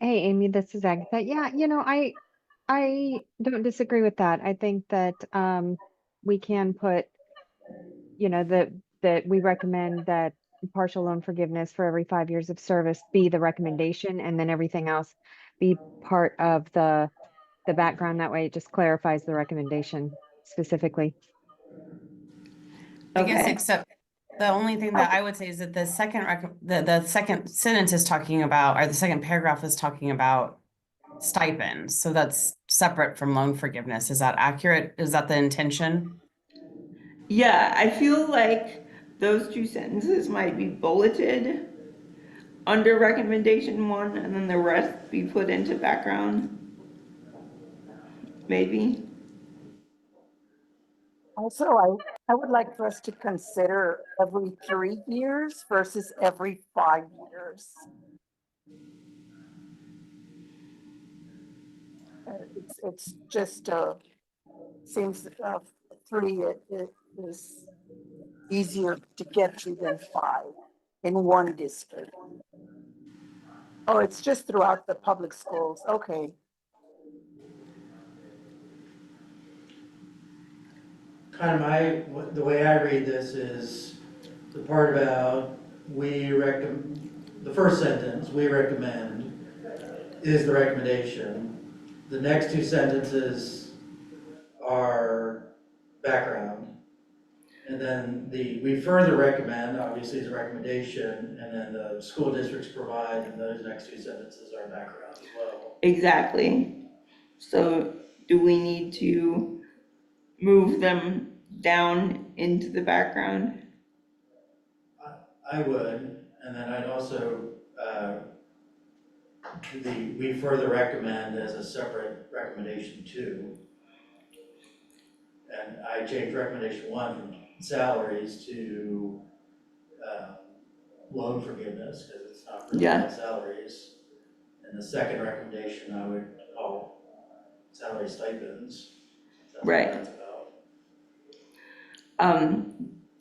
Hey, Amy, this is Agatha. Yeah, I don't disagree with that. I think that we can put, that we recommend that partial loan forgiveness for every 5 years of service be the recommendation, and then everything else be part of the background. That way it just clarifies the recommendation specifically. I guess, Okay. except the only thing that I would say is that the second sentence is talking about, or the second paragraph is talking about stipends. So that's separate from loan forgiveness. Is that accurate? Is that the intention? Yeah, I feel like those two sentences might be bulleted under recommendation 1, and then the rest be put into background, maybe. Also, I would like for us to consider every 3 years versus every 5 years. It's just, seems, 3 it is easier to get to than 5 in one district. Oh, it's just throughout the public schools, okay. Kind of the way I read this is the part about the first sentence, we recommend, is the recommendation. The next 2 sentences are background. And then we further recommend, obviously, is a recommendation, and then the school districts provide, and those next 2 sentences are background as well. Exactly. So do we need to move them down into the background? I would, and then I'd also, we further recommend as a separate recommendation 2. And I changed recommendation 1 from salaries to loan forgiveness, because it's not really Yeah. about salaries. And the second recommendation I would call salary stipends. That's what Right. that's about.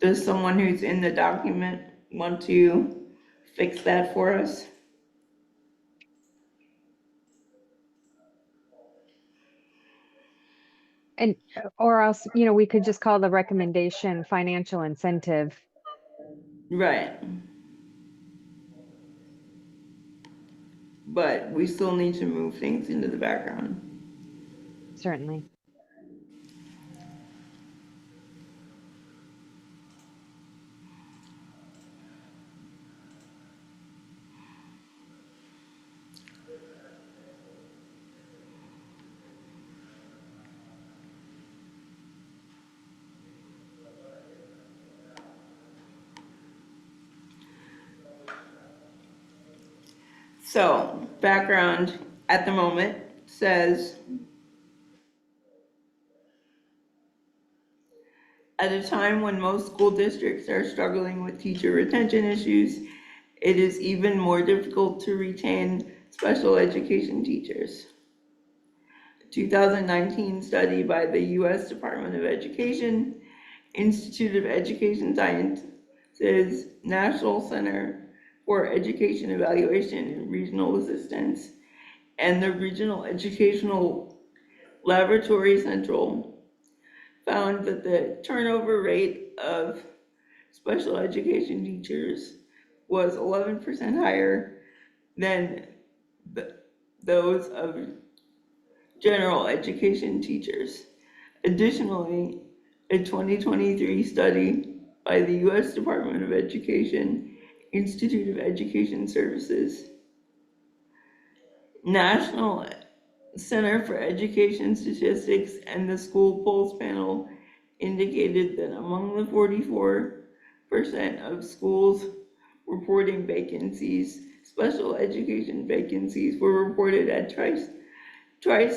Does someone who's in the document want to fix that for us? And, or else, you know, we could just call the recommendation financial incentive. Right. But we still need to move things into the background. Certainly. So, background at the moment says, at a time when most school districts are struggling with teacher retention issues, it is even more difficult to retain special education teachers. A 2019 study by the U.S. Department of Education, Institute of Education Sciences, National Center for Education Evaluation and Regional Assistance, and the Regional Educational Laboratory Central found that the turnover rate of special education teachers was 11% higher than those of general education teachers. Additionally, a 2023 study by the U.S. Department of Education, Institute of Education Services, National Center for Education Statistics, and the School Polls Panel indicated that among the 44% of schools reporting vacancies, special education vacancies were reported at twice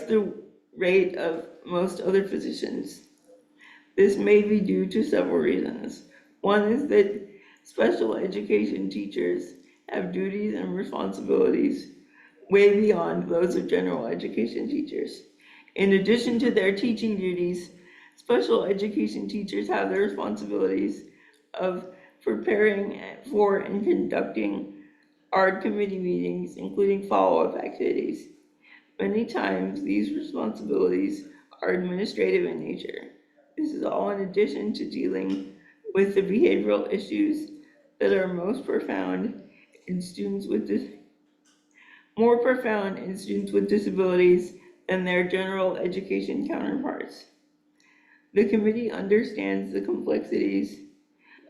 the rate of most other positions. This may be due to several reasons. One is that special education teachers have duties and responsibilities way beyond those of general education teachers. In addition to their teaching duties, special education teachers have the responsibilities of preparing for and conducting ARD committee meetings, including follow-up activities. Many times, these responsibilities are administrative in nature. This is all in addition to dealing with the behavioral issues that are more profound in students with disabilities than their general education counterparts. The committee understands the complexities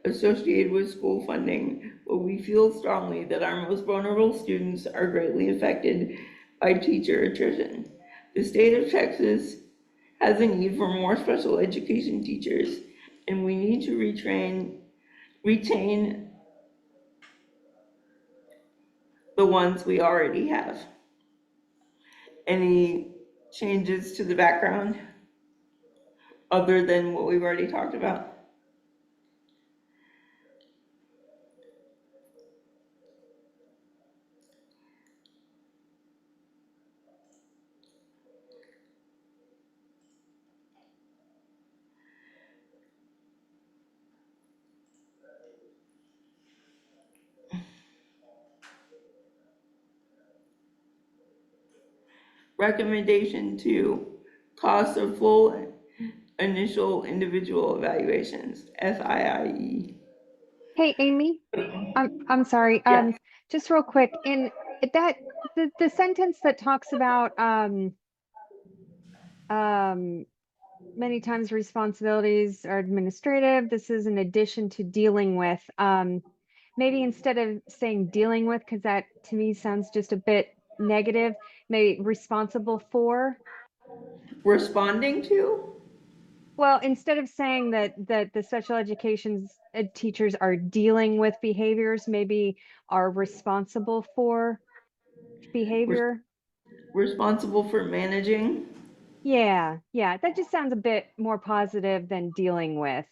associated with school funding, but we feel strongly that our most vulnerable students are greatly affected by teacher attrition. The state of Texas has a need for more special education teachers, and we need to retain the ones we already have. Any changes to the background other than what we've already talked about? Recommendation 2, cost of full initial individual evaluations, FIIE. Hey, Amy, I'm sorry. Yeah. Just real quick, in that the sentence that talks about many times responsibilities are administrative, this is in addition to dealing with, maybe instead of saying dealing with, because that to me sounds just a bit negative, maybe responsible for. Responding to? Well, instead of saying that the special education teachers are dealing with behaviors, maybe are responsible for behavior. Responsible for managing? Yeah, yeah, that just sounds a bit more positive than dealing with,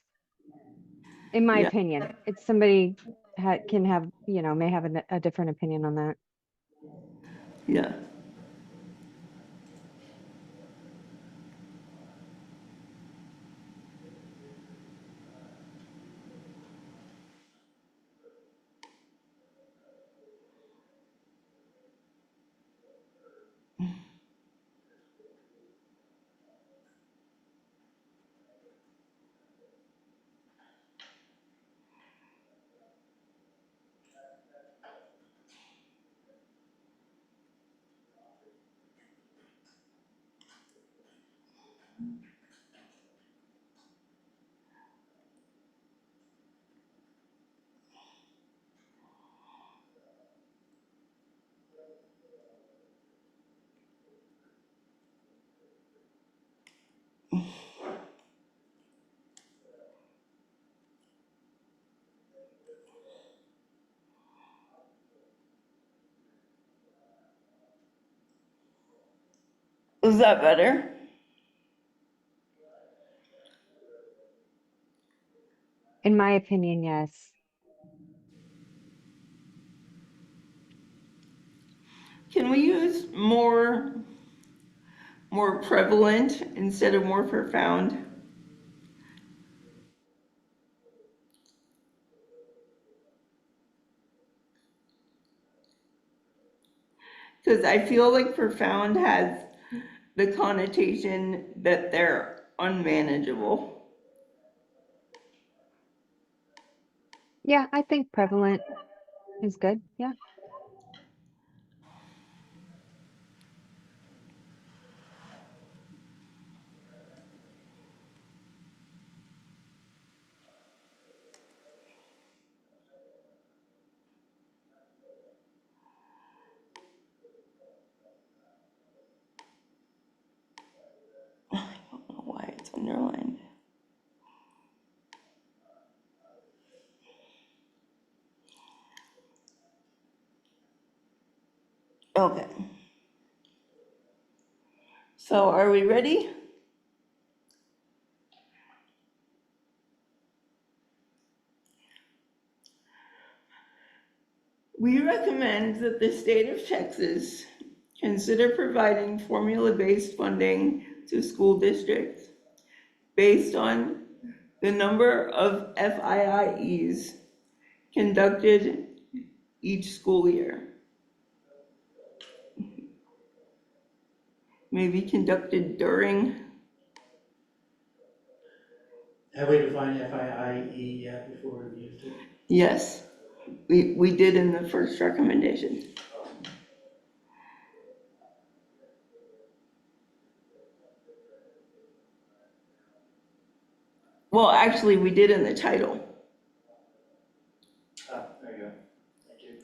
in my Yeah. opinion. It's somebody can have, may have a different opinion on that. Yeah. Is that better? In my opinion, yes. Can we use more prevalent instead of more profound? Because I feel like profound has the connotation that they're unmanageable. Yeah, I think prevalent is good. Yeah. I don't know why it's underlined. Okay. So are we ready? We recommend that the state of Texas consider providing formula-based funding to school districts based on the number of FIIEs conducted each school year. Maybe conducted during. Have we defined FIIE yet before we've used it? Yes, we did in the first recommendation. Well, actually, we did in the title. Ah, there you go. Thank you.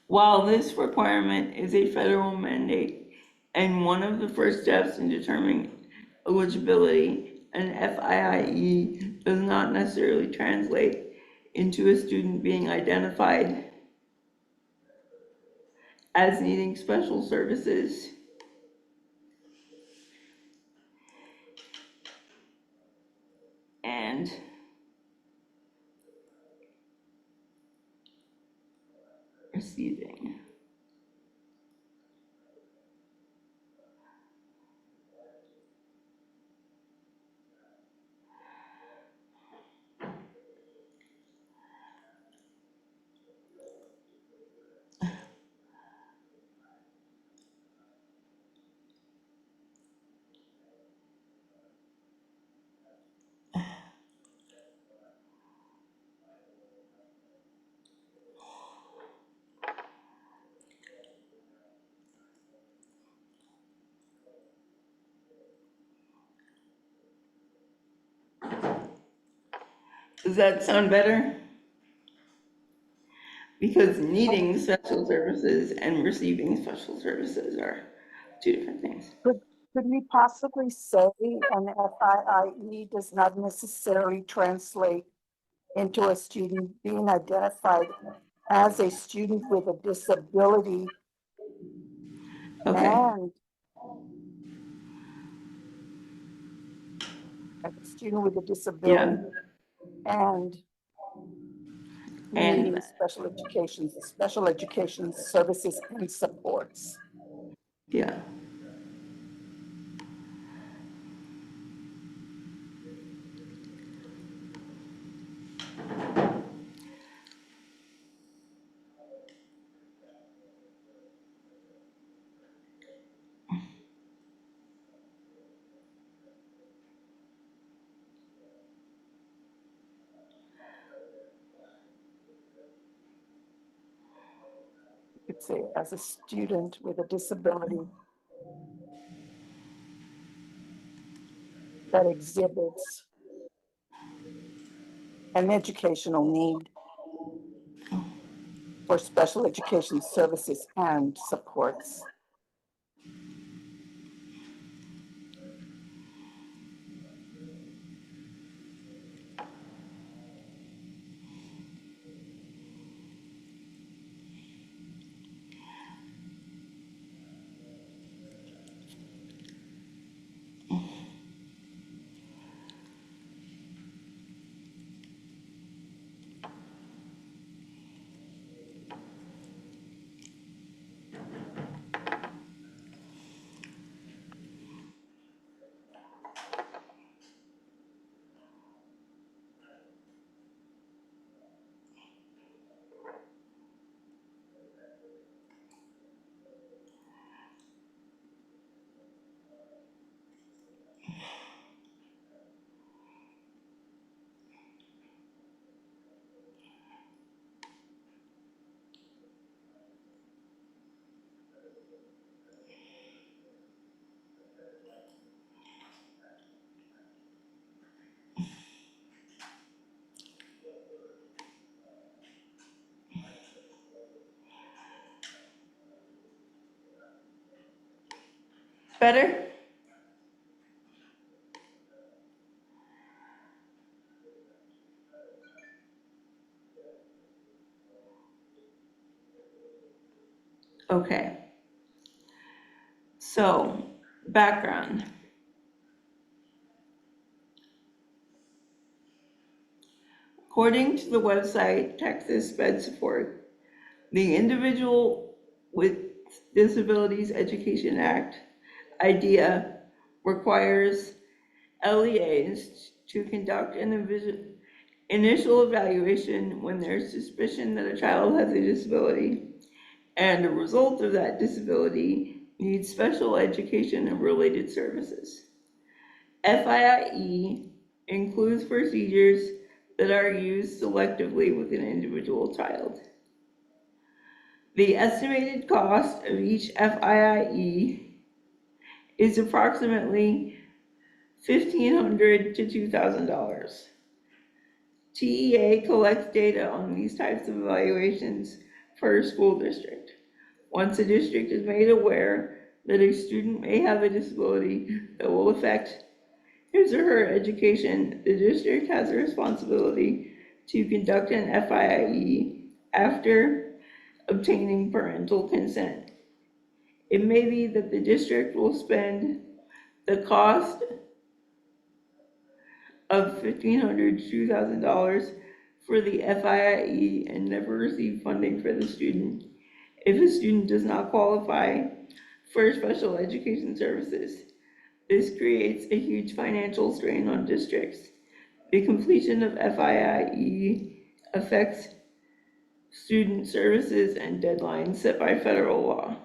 While this requirement is a federal mandate and one of the first steps in determining eligibility, an FIIE does not necessarily translate into a student being identified as needing special services. And receiving. Does that sound better? Because needing special services and receiving special services are two different things. Could we possibly say an FIIE does not necessarily translate into a student being identified as a student with a disability Okay, and a student with a yeah, disability and and needing special education services and supports. yeah. You could say as a student with a disability that exhibits an educational need for special education services and supports. Better? Okay. So, background. According to the website Texas Sped Support, the Individual with Disabilities Education Act, IDEA, requires LEAs to conduct an initial evaluation when there's suspicion that a child has a disability and a result of that disability needs special education and related services. FIIE includes procedures that are used selectively with an individual child. The estimated cost of each FIIE is approximately $1,500 to $2,000. TEA collects data on these types of evaluations per school district. Once a district is made aware that a student may have a disability that will affect his or her education, the district has a responsibility to conduct an FIIE after obtaining parental consent. It may be that the district will spend the cost of $1,500 to $2,000 for the FIIE and never receive funding for the student if a student does not qualify for special education services. This creates a huge financial strain on districts. The completion of FIIE affects student services and deadlines set by federal law.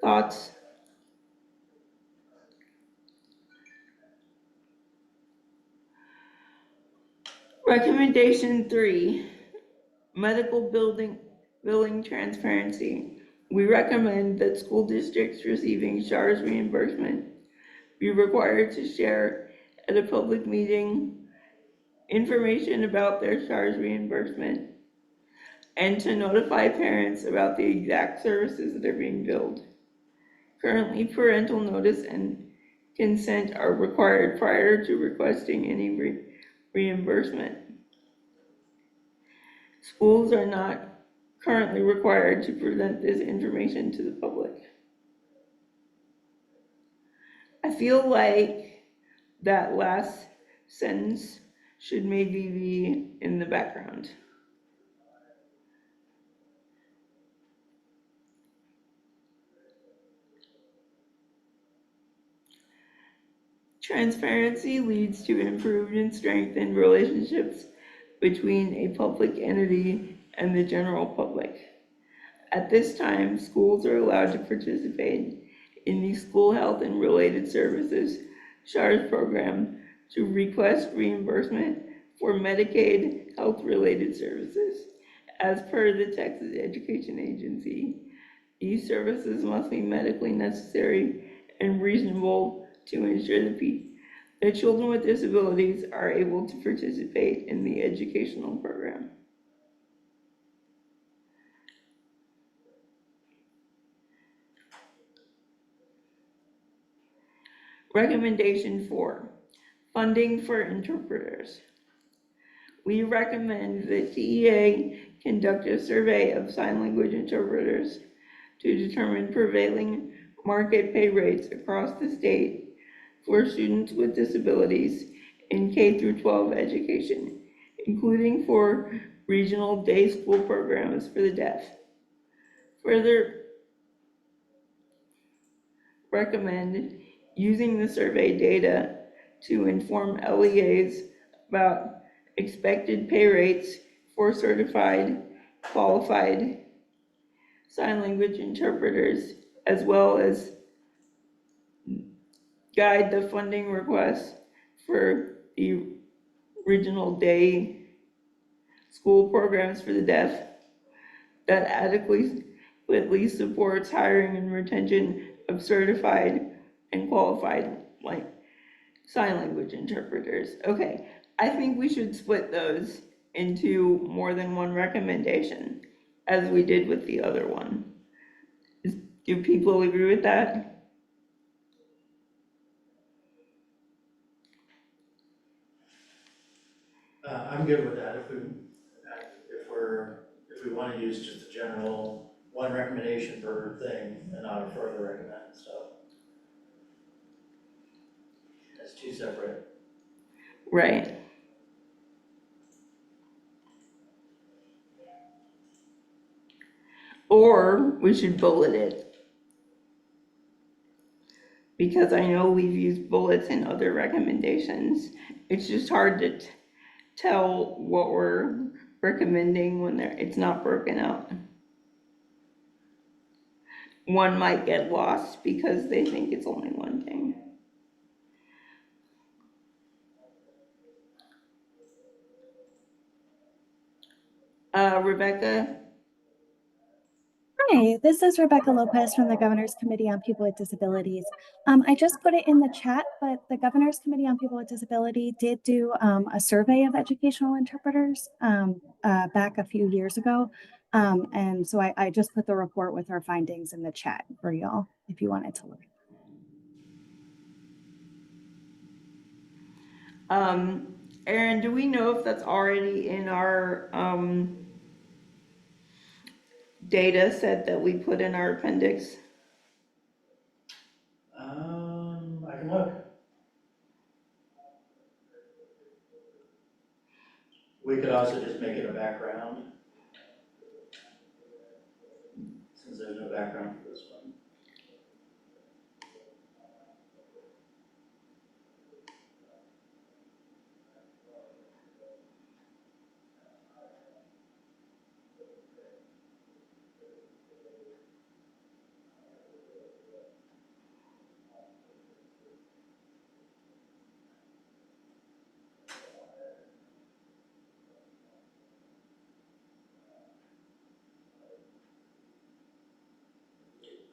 Thoughts? Recommendation 3, medical billing transparency. We recommend that school districts receiving SHARS reimbursement be required to share at a public meeting information about their SHARS reimbursement, and to notify parents about the exact services that are being billed. Currently, parental notice and consent are required prior to requesting any reimbursement. Schools are not currently required to present this information to the public. I feel like that last sentence should maybe be in the background. Transparency leads to improved and strengthened relationships between a public entity and the general public. At this time, schools are allowed to participate in the School Health and Related Services SHARS program to request reimbursement for Medicaid health-related services. As per the Texas Education Agency, these services must be medically necessary and reasonable to ensure that children with disabilities are able to participate in the educational program. Recommendation 4, funding for interpreters. We recommend that TEA conduct a survey of sign language interpreters to determine prevailing market pay rates across the state for students with disabilities in K through 12 education, including for regional day school programs for the deaf. Further, recommend using the survey data to inform LEAs about expected pay rates for certified, qualified sign language interpreters, as well as guide the funding requests for the regional day school programs for the deaf that adequately supports hiring and retention of certified and qualified sign language interpreters. Okay, I think we should split those into more than one recommendation, as we did with the other one. Do people agree with that? I'm good with that. If we want to use just a general one recommendation per thing and not a further recommend, so. That's two separate. Right. Or we should bullet it. Because I know we've used bullets in other recommendations. It's just hard to tell what we're recommending when it's not broken out. One might get lost because they think it's only one thing. Rebecca? Hi, this is Rebecca Lopez from the Governor's Committee on People with Disabilities. I just put it in the chat, but the Governor's Committee on People with Disability did do a survey of educational interpreters back a few years ago. And so I just put the report with our findings in the chat for y'all if you wanted to look. Erin, do we know if that's already in our data set that we put in our appendix? I can look. We could also just make it a background, since there's no background for this one.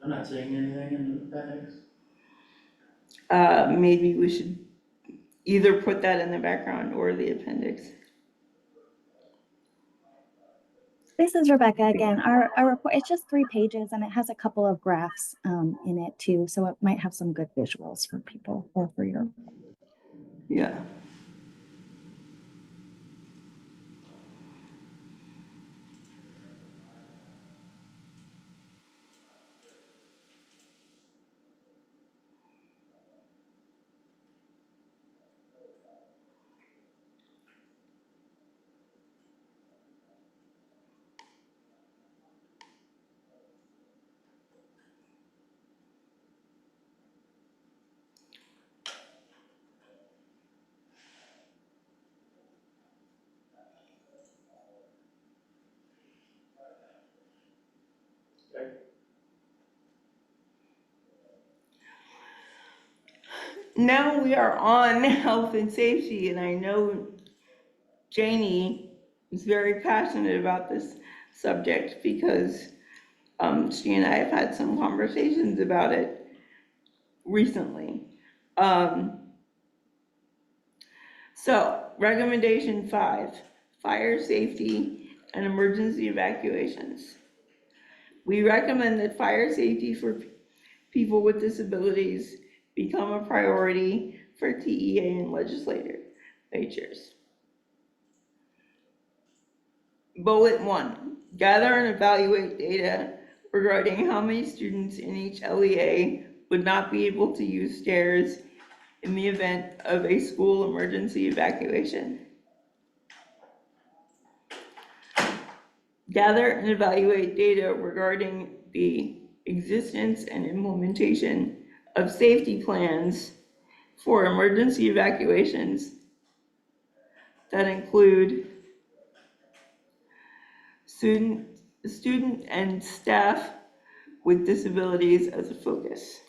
I'm not seeing anything in the appendix. Maybe we should either put that in the background or the appendix. This is Rebecca again. Our report, it's just 3 pages and it has a couple of graphs in it too. So it might have some good visuals for people or for your. Yeah. Now we are on health and safety, and I know Janie is very passionate about this subject because she and I have had some conversations about it recently. So, recommendation 5, fire safety and emergency evacuations. We recommend that fire safety for people with disabilities become a priority for TEA and legislatures. Bullet 1, gather and evaluate data regarding how many students in each LEA would not be able to use stairs in the event of a school emergency evacuation. Gather and evaluate data regarding the existence and implementation of safety plans for emergency evacuations that include student and staff with disabilities as a focus.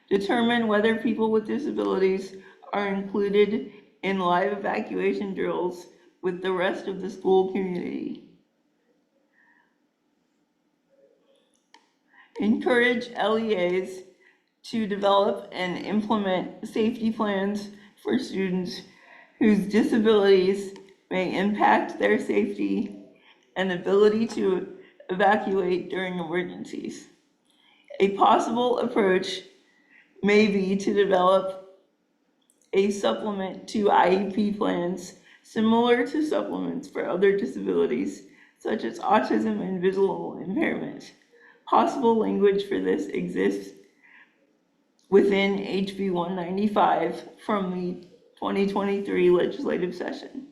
Determine whether people with disabilities are included in live evacuation drills with the rest of the school community. Encourage LEAs to develop and implement safety plans for students whose disabilities may impact their safety and ability to evacuate during emergencies. A possible approach may be to develop a supplement to IEP plans similar to supplements for other disabilities, such as autism and visual impairment. Possible language for this exists within HB 195 from the 2023 legislative session.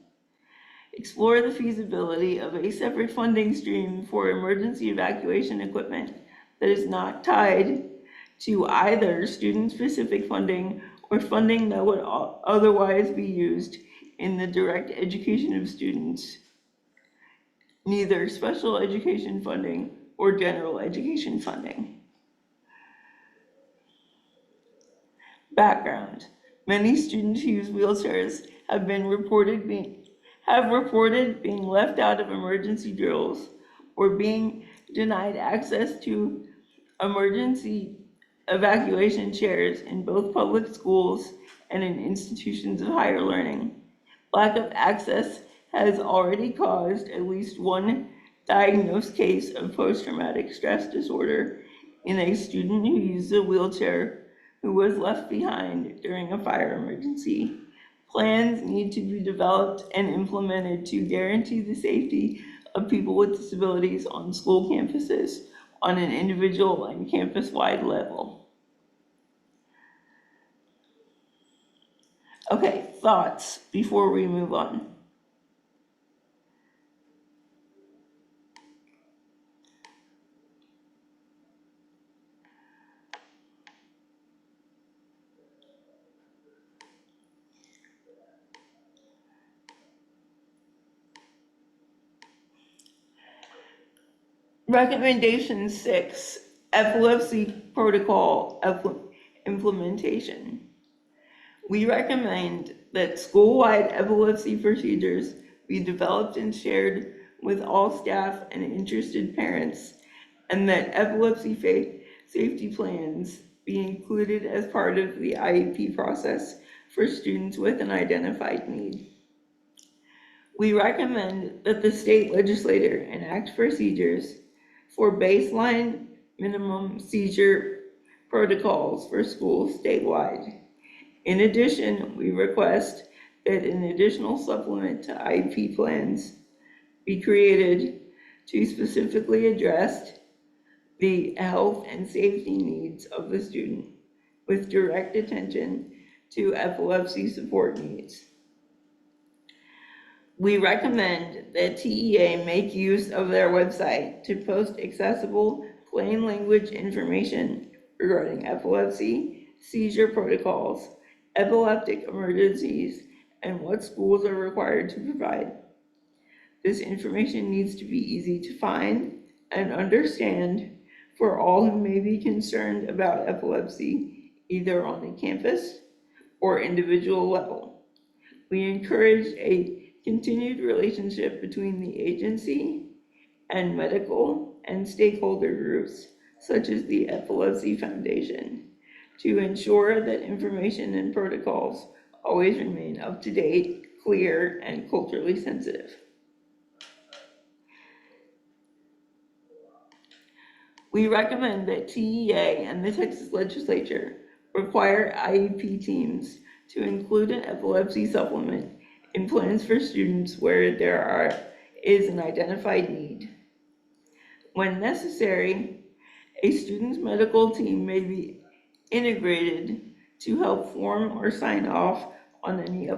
Explore the feasibility of a separate funding stream for emergency evacuation equipment that is not tied to either student-specific funding or funding that would otherwise be used in the direct education of students, neither special education funding or general education funding. Background. Many students who use wheelchairs have reported being left out of emergency drills or being denied access to emergency evacuation chairs in both public schools and in institutions of higher learning. Lack of access has already caused at least one diagnosed case of post-traumatic stress disorder in a student who used a wheelchair who was left behind during a fire emergency. Plans need to be developed and implemented to guarantee the safety of people with disabilities on school campuses on an individual and campus-wide level. Okay, thoughts before we move on? Recommendation 6, epilepsy protocol implementation. We recommend that school-wide epilepsy procedures be developed and shared with all staff and interested parents and that epilepsy safety plans be included as part of the IEP process for students with an identified need. We recommend that the state legislature enact procedures for baseline minimum seizure protocols for schools statewide. In addition, we request that an additional supplement to IEP plans be created to specifically address the health and safety needs of the student with direct attention to epilepsy support needs. We recommend that TEA make use of their website to post accessible, plain language information regarding epilepsy, seizure protocols, epileptic emergencies, and what schools are required to provide. This information needs to be easy to find and understand for all who may be concerned about epilepsy, either on a campus or individual level. We encourage a continued relationship between the agency and medical and stakeholder groups, such as the Epilepsy Foundation, to ensure that information and protocols always remain up to date, clear, and culturally sensitive. We recommend that TEA and the Texas legislature require IEP teams to include an epilepsy supplement in plans for students where there is an identified need. When necessary, a student's medical team may be integrated to help form or sign off on any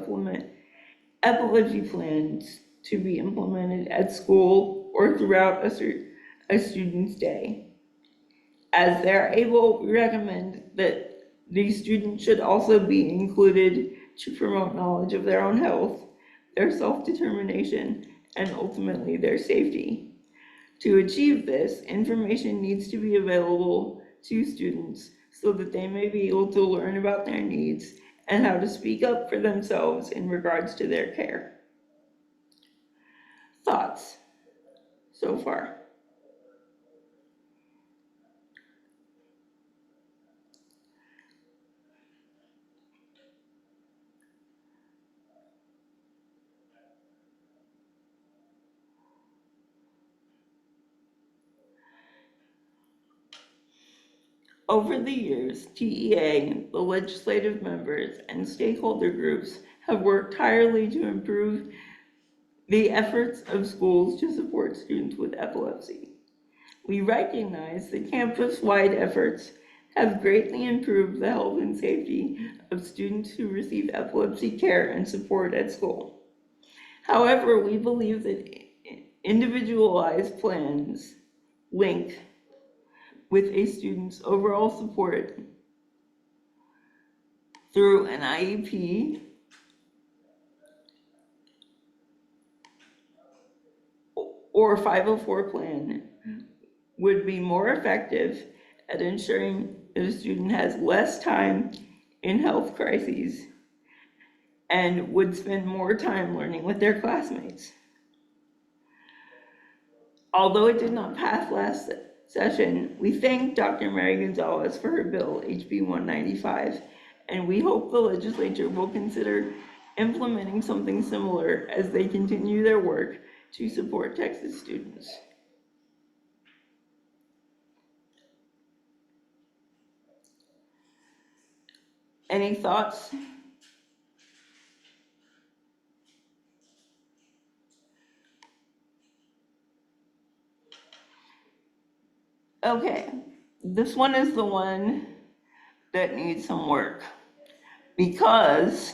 epilepsy plans to be implemented at school or throughout a student's day. As they're able, we recommend that these students should also be included to promote knowledge of their own health, their self-determination, and ultimately their safety. To achieve this, information needs to be available to students so that they may be able to learn about their needs and how to speak up for themselves in regards to their care. Thoughts so far? Over the years, TEA, the legislative members, and stakeholder groups have worked tirelessly to improve the efforts of schools to support students with epilepsy. We recognize that campus-wide efforts have greatly improved the health and safety of students who receive epilepsy care and support at school. However, we believe that individualized plans link with a student's overall support through an IEP or 504 plan would be more effective at ensuring that a student has less time in health crises and would spend more time learning with their classmates. Although it did not pass last session, we thank Dr. Mary Gonzalez for her bill, HB 195, and we hope the legislature will consider implementing something similar as they continue their work to support Texas students. Any thoughts? Okay, this one is the one that needs some work because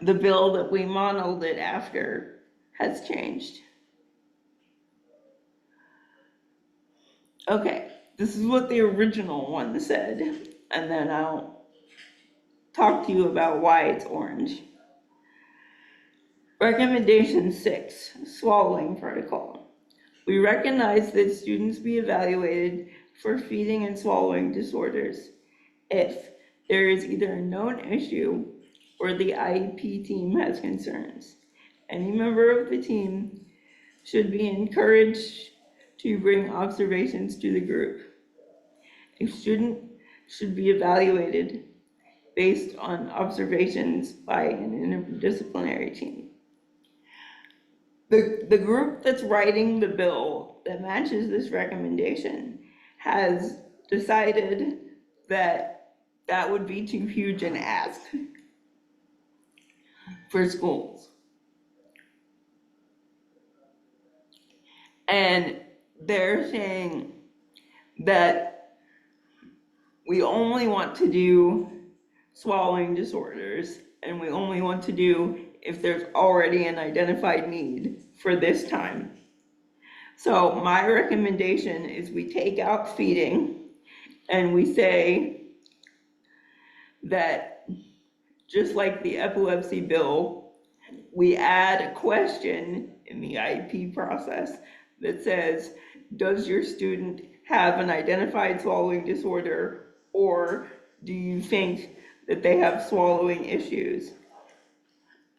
the bill that we modeled it after has changed. Okay, this is what the original one said, and then I'll talk to you about why it's orange. Recommendation 6, swallowing protocol. We recognize that students be evaluated for feeding and swallowing disorders if there is either a known issue or the IEP team has concerns. Any member of the team should be encouraged to bring observations to the group. A student should be evaluated based on observations by an interdisciplinary team. The group that's writing the bill that matches this recommendation has decided that that would be too huge an ask for schools. And they're saying that we only want to do swallowing disorders, and we only want to do if there's already an identified need for this time. So my recommendation is we take out feeding and we say that just like the epilepsy bill, we add a question in the IEP process that says, does your student have an identified swallowing disorder, or do you think that they have swallowing issues?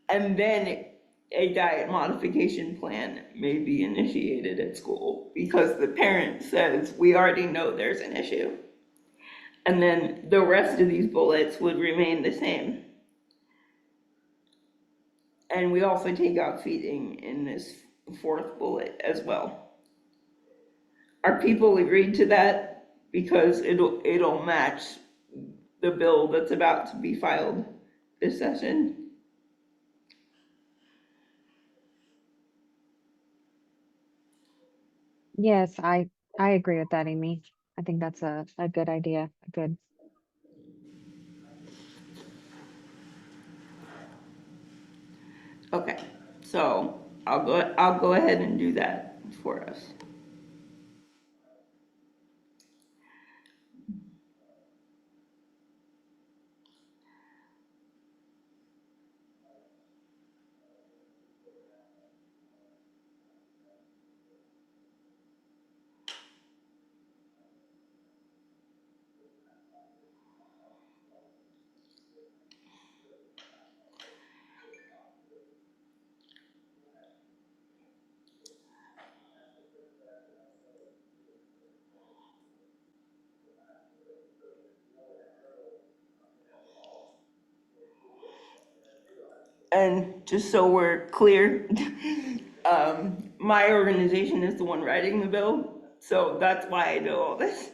And then a diet modification plan may be initiated at school because the parent says, we already know there's an issue. And then the rest of these bullets would remain the same. And we also take out feeding in this fourth bullet as well. Are people agreed to that? Because it'll match the bill that's about to be filed this session. Yes, I agree with that, Amy. I think that's a good idea, a good. Okay, so I'll go ahead and do that for us. And just so we're clear, my organization is the one writing the bill, so that's why I know all this.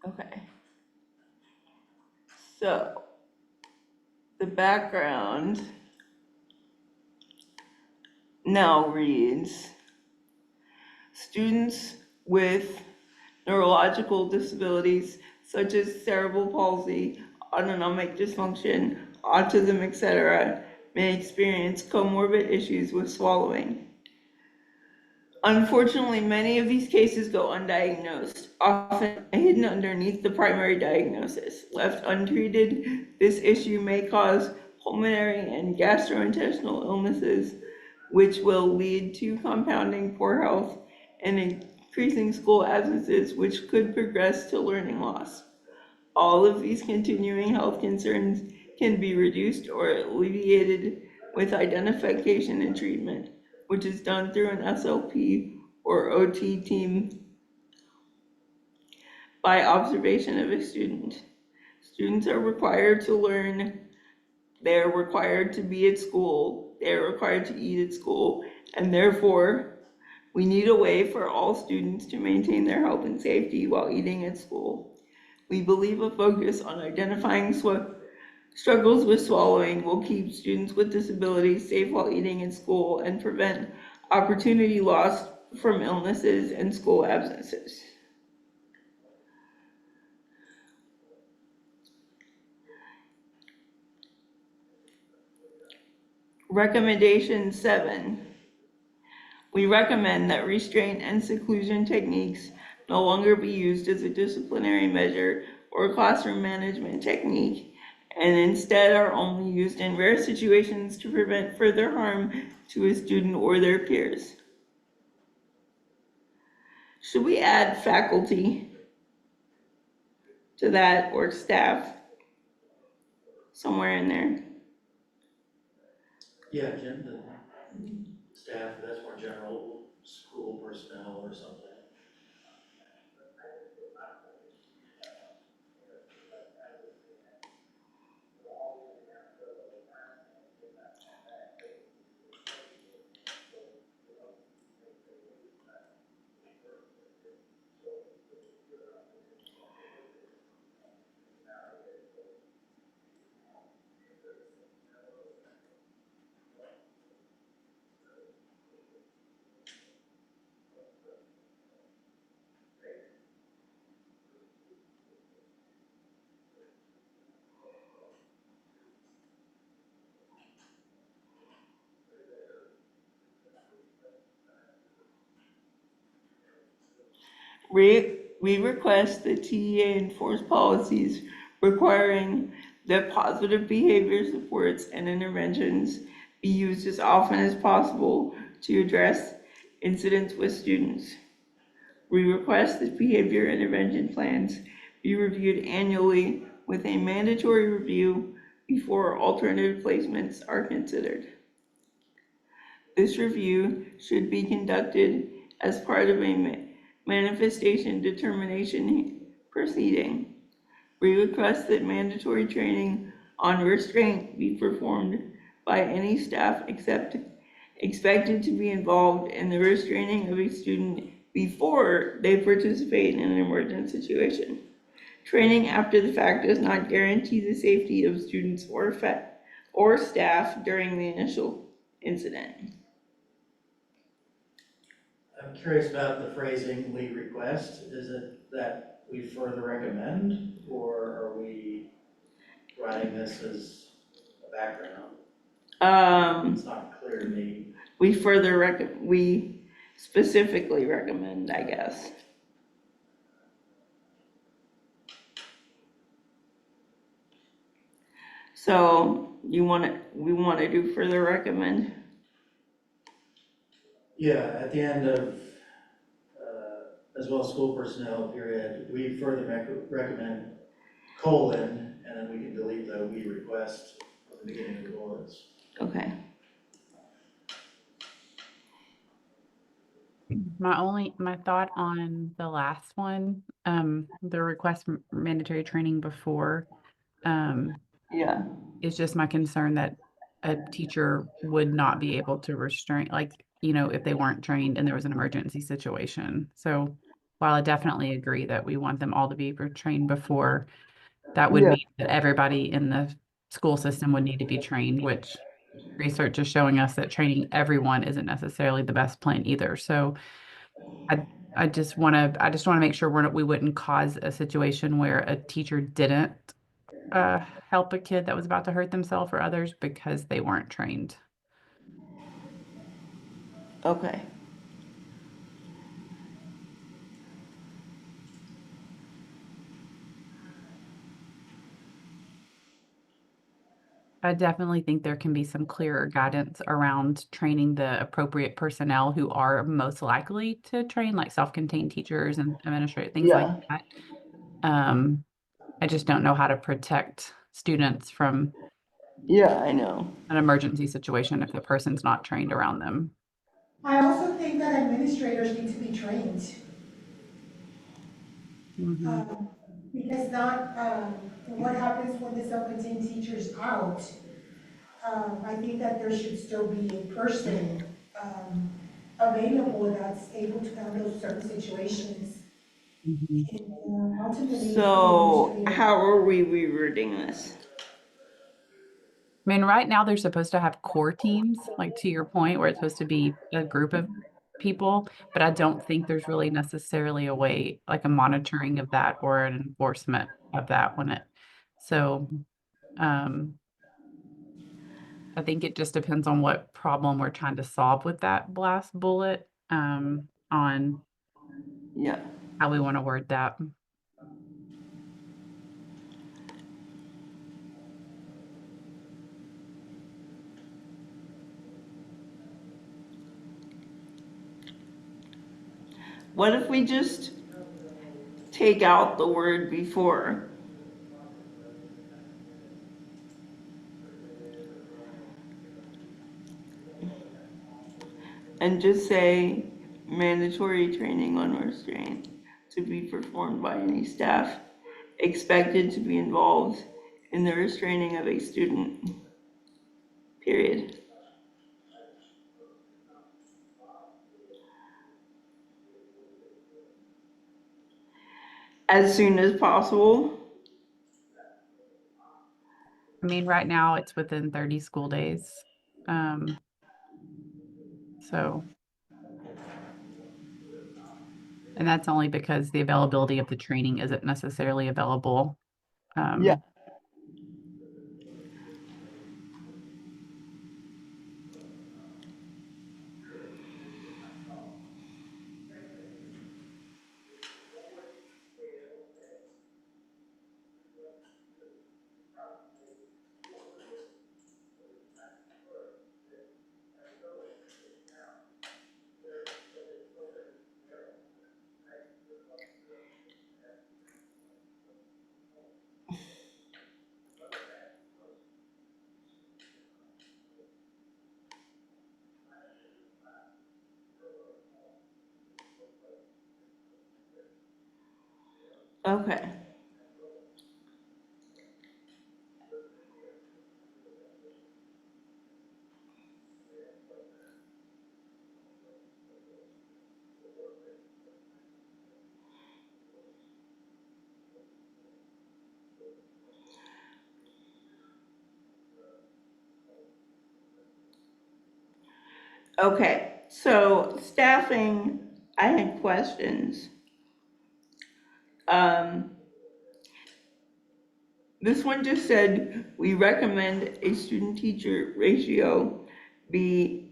Okay. So the background now reads, students with neurological disabilities such as cerebral palsy, autonomic dysfunction, autism, etc., may experience comorbid issues with swallowing. Unfortunately, many of these cases go undiagnosed, often hidden underneath the primary diagnosis. Left untreated, this issue may cause pulmonary and gastrointestinal illnesses, which will lead to compounding poor health and increasing school absences, which could progress to learning loss. All of these continuing health concerns can be reduced or alleviated with identification and treatment, which is done through an SLP or OT team by observation of a student. Students are required to learn, they are required to be at school, they are required to eat at school, and therefore we need a way for all students to maintain their health and safety while eating at school. We believe a focus on identifying struggles with swallowing will keep students with disabilities safe while eating in school and prevent opportunity lost from illnesses and school absences. Recommendation 7. We recommend that restraint and seclusion techniques no longer be used as a disciplinary measure or classroom management technique, and instead are only used in rare situations to prevent further harm to a student or their peers. Should we add faculty to that, or staff somewhere in there? Yeah, Jim, the staff, that's more general, school personnel or something. We request that TEA enforce policies requiring that positive behavior supports and interventions be used as often as possible to address incidents with students. We request that behavior intervention plans be reviewed annually with a mandatory review before alternative placements are considered. This review should be conducted as part of a manifestation determination proceeding. We request that mandatory training on restraint be performed by any staff expected to be involved in the restraining of a student before they participate in an emergent situation. Training after the fact does not guarantee the safety of students or staff during the initial incident. I'm curious about the phrasing, we request. Is it that we further recommend, or are we writing this as a background? It's not clear to me. We specifically recommend, I guess. So we want to do further recommend? Yeah, at the end of, as well as school personnel, period, we further recommend colon, and then we can delete the we request at the beginning of the bullets. Okay. My thought on the last one, the request mandatory training before, Yeah. is just my concern that a teacher would not be able to restrain, like, if they weren't trained and there was an emergency situation. So while I definitely agree that we want them all to be trained before, that would Yeah. mean that everybody in the school system would need to be trained, which research is showing us that training everyone isn't necessarily the best plan either. So I just want to make sure we wouldn't cause a situation where a teacher didn't help a kid that was about to hurt themselves or others because they weren't trained. Okay. I definitely think there can be some clearer guidance around training the appropriate personnel who are most likely to train, like self-contained teachers and administrative things like Yeah. that. I just don't know how to protect students from Yeah, I know. an emergency situation if the person's not trained around them. I also think that administrators need to be trained. Mhm. Because not, what happens when the self-contained teacher's out? I think that there should still be a person, available that's able to handle certain situations. Mhm. And, ultimately, it's the So administrator. how are we rewording this? I mean, right now they're supposed to have core teams, like to your point, where it's supposed to be a group of people, but I don't think there's really necessarily a way, like a monitoring of that or an enforcement of that so um I think it just depends on what problem we're trying to solve with that blast bullet, on Yeah. how we want to word that. What if we just take out the word before? And just say mandatory training on restraint to be performed by any staff expected to be involved in the restraining of a student, period. As soon as possible. I mean, right now it's within 30 school days. So, and that's only because the availability of the training isn't necessarily available. Yeah. Okay. Okay, so staffing, I had questions. Um, this one just said, we recommend a student-teacher ratio be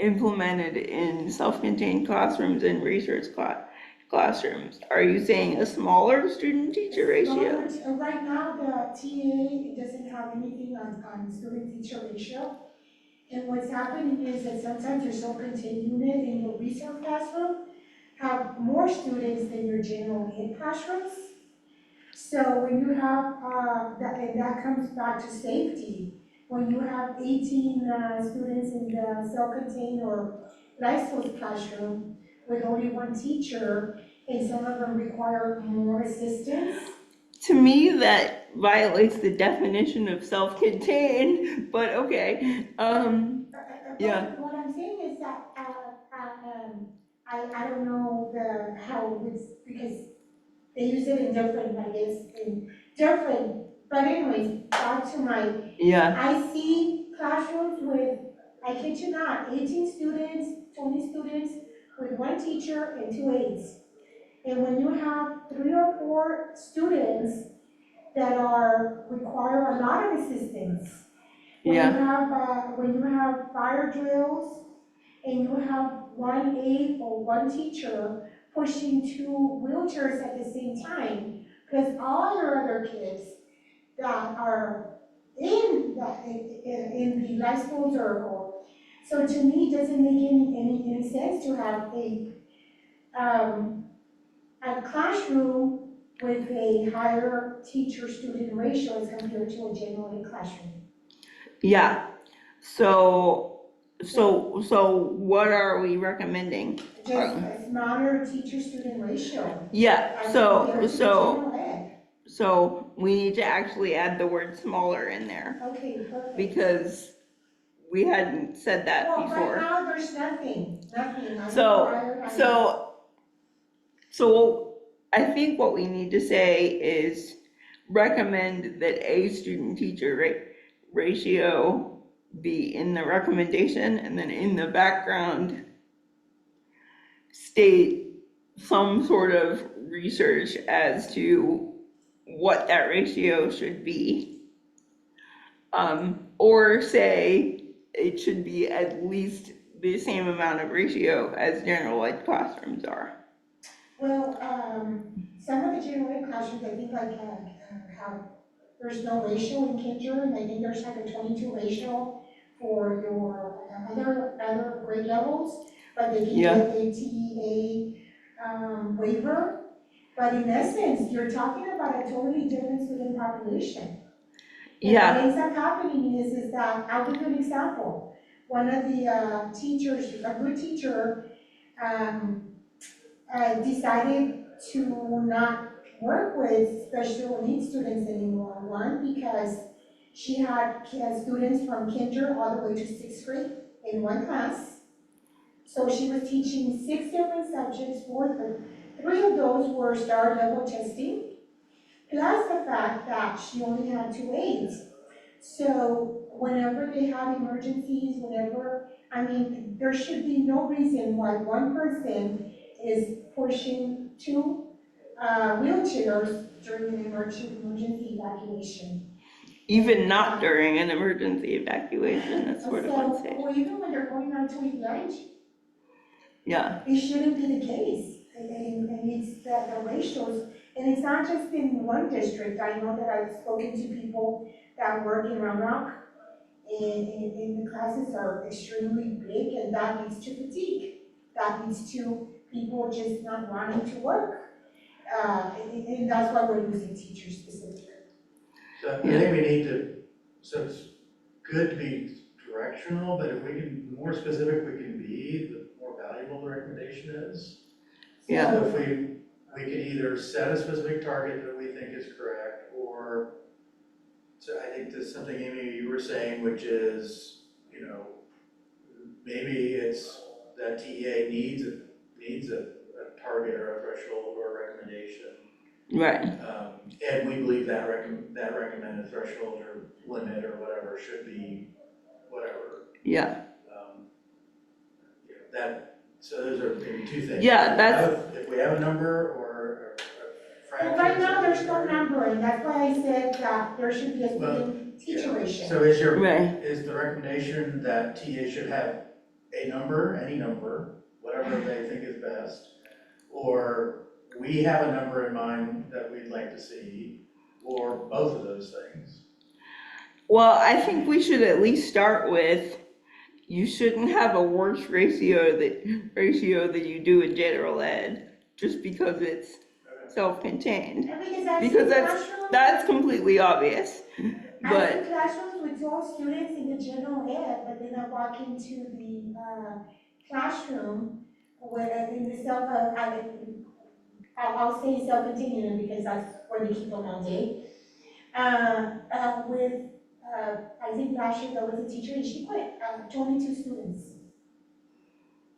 implemented in self-contained classrooms and research classrooms. Are you saying a smaller student-teacher ratio? Right now, the TA doesn't have anything on student-teacher ratio. And what's happening is that sometimes your self-contained unit in your research classroom have more students than your general ed classrooms. So when you have, and that comes back to safety. When you have 18 students in the self-contained or licensed classroom with only one teacher, and some of them require more assistance. To me, that violates the definition of self-contained, but okay. Yeah. What I'm saying is that, I don't know how it's, because they use it in different, I guess, in different, but anyways, back to my, Yeah. I see classrooms with, I kid you not, 18 students, 20 students with one teacher and two aides. And when you have 3 or 4 students that require a lot of assistance, when you have fire drills and you have one aide or one teacher pushing 2 wheelchairs at the same time, plus all your other kids that are in the life schools so to me, it doesn't make any sense to have a classroom with a higher teacher-student ratio as compared to a general ed classroom. Yeah, so what are we recommending? Just a smaller teacher-student ratio. Yeah, as compared to general ed. so we need to actually add the word smaller in there, Okay, perfect. because we hadn't said that Well, before. right now, there's nothing. So I think what we need to say is recommend that a student-teacher ratio be in the recommendation, and then in the background state some sort of research as to what that ratio should be. Or say it should be at least the same amount of ratio as general ed classrooms are. Well, some of the general ed classrooms, I think there's no ratio in kinder, and I think there's like a 22 ratio for your other grade levels, but they can get a TEA waiver. But in essence, you're talking about a totally different student population. And what ends up happening is that, I'll give you an example. One of the teachers, a good teacher, decided to not work with special needs students anymore. One, because she had students from kinder all the way to 6th grade in one class. So she was teaching 6 different subjects, 3 of those were star level testing, plus the fact that she only had 2 aides. So whenever they have emergencies, there should be no reason why one person is pushing 2 wheelchairs during an emergency evacuation. Even not during an emergency evacuation, that's sort of unsafe. Or even when they're going out to eat lunch. Yeah. It shouldn't be the case. And it's the ratios, and it's not just in one district. I know that I've spoken to people that work in Round Rock, and the classes are extremely big, and that leads to fatigue. That leads to people just not wanting to work. And that's why we're losing teachers specifically. So I think we need to, so it's good to be directional, but if we can, the more specific we can be, the more valuable the recommendation is. Yeah. So if we can either set a specific target that we think is correct, or, so I think there's something, Amy, you were saying, which is, maybe it's that TEA needs a target or a threshold or a recommendation. Right. And we believe that recommended threshold or limit or whatever should be whatever. Yeah. So those are maybe 2 things. Yeah, if we have a number or a fraction. Well, right now, there's no number, and that's why I said that there should be a student teacher ratio. So is the recommendation that TA should have a number, any number, whatever they think is best, or we have a number in mind that we'd like to see, or both of those things? Well, I think we should at least start with, you shouldn't have a worse ratio that you do in general ed, just because it's self-contained. Because that's completely obvious. I see classrooms with 12 students in the general ed, but then I walk into the classroom where in the I'll say self-contained because that's where they keep them all day. I think last year there was a teacher and she put 22 students.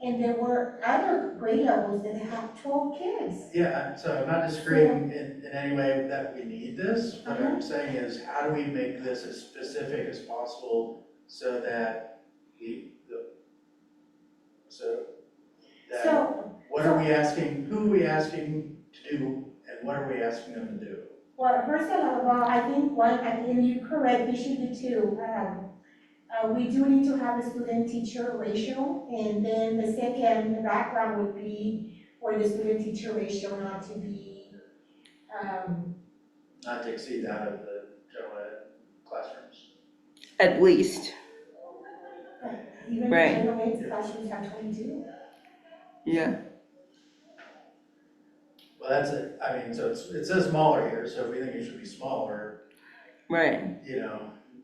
And there were other grade levels that have 12 kids. Yeah, so I'm not disagreeing in any way that we need this. What I'm saying is, how do we make this as specific as possible so that Then So, what are we asking, who are we asking to do, and what are we asking them to do? well, first of all, I think and you're correct, there should be two. We do need to have a student-teacher ratio, and then the second, the background would be for the student-teacher ratio not to be, Not to exceed that of the general ed classrooms. At least, even Right. general ed classrooms have 22. yeah, Well, that's it, I mean, so it says smaller here, so if we think it should be smaller, right,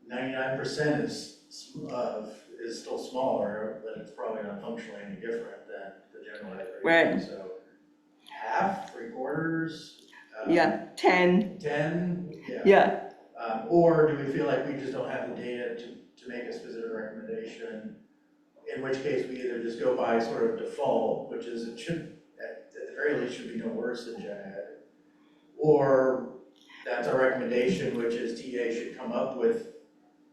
99% is still smaller, but it's probably not functionally any different than the general ed ratio. Right. So half, 3/4, yeah, 10, 10, yeah, or do we feel like we just don't have the data to make a specific recommendation? In which case we either just go by sort of default, which is it should, at the very least, should be no worse than gen ed. Or that's our recommendation, which is TA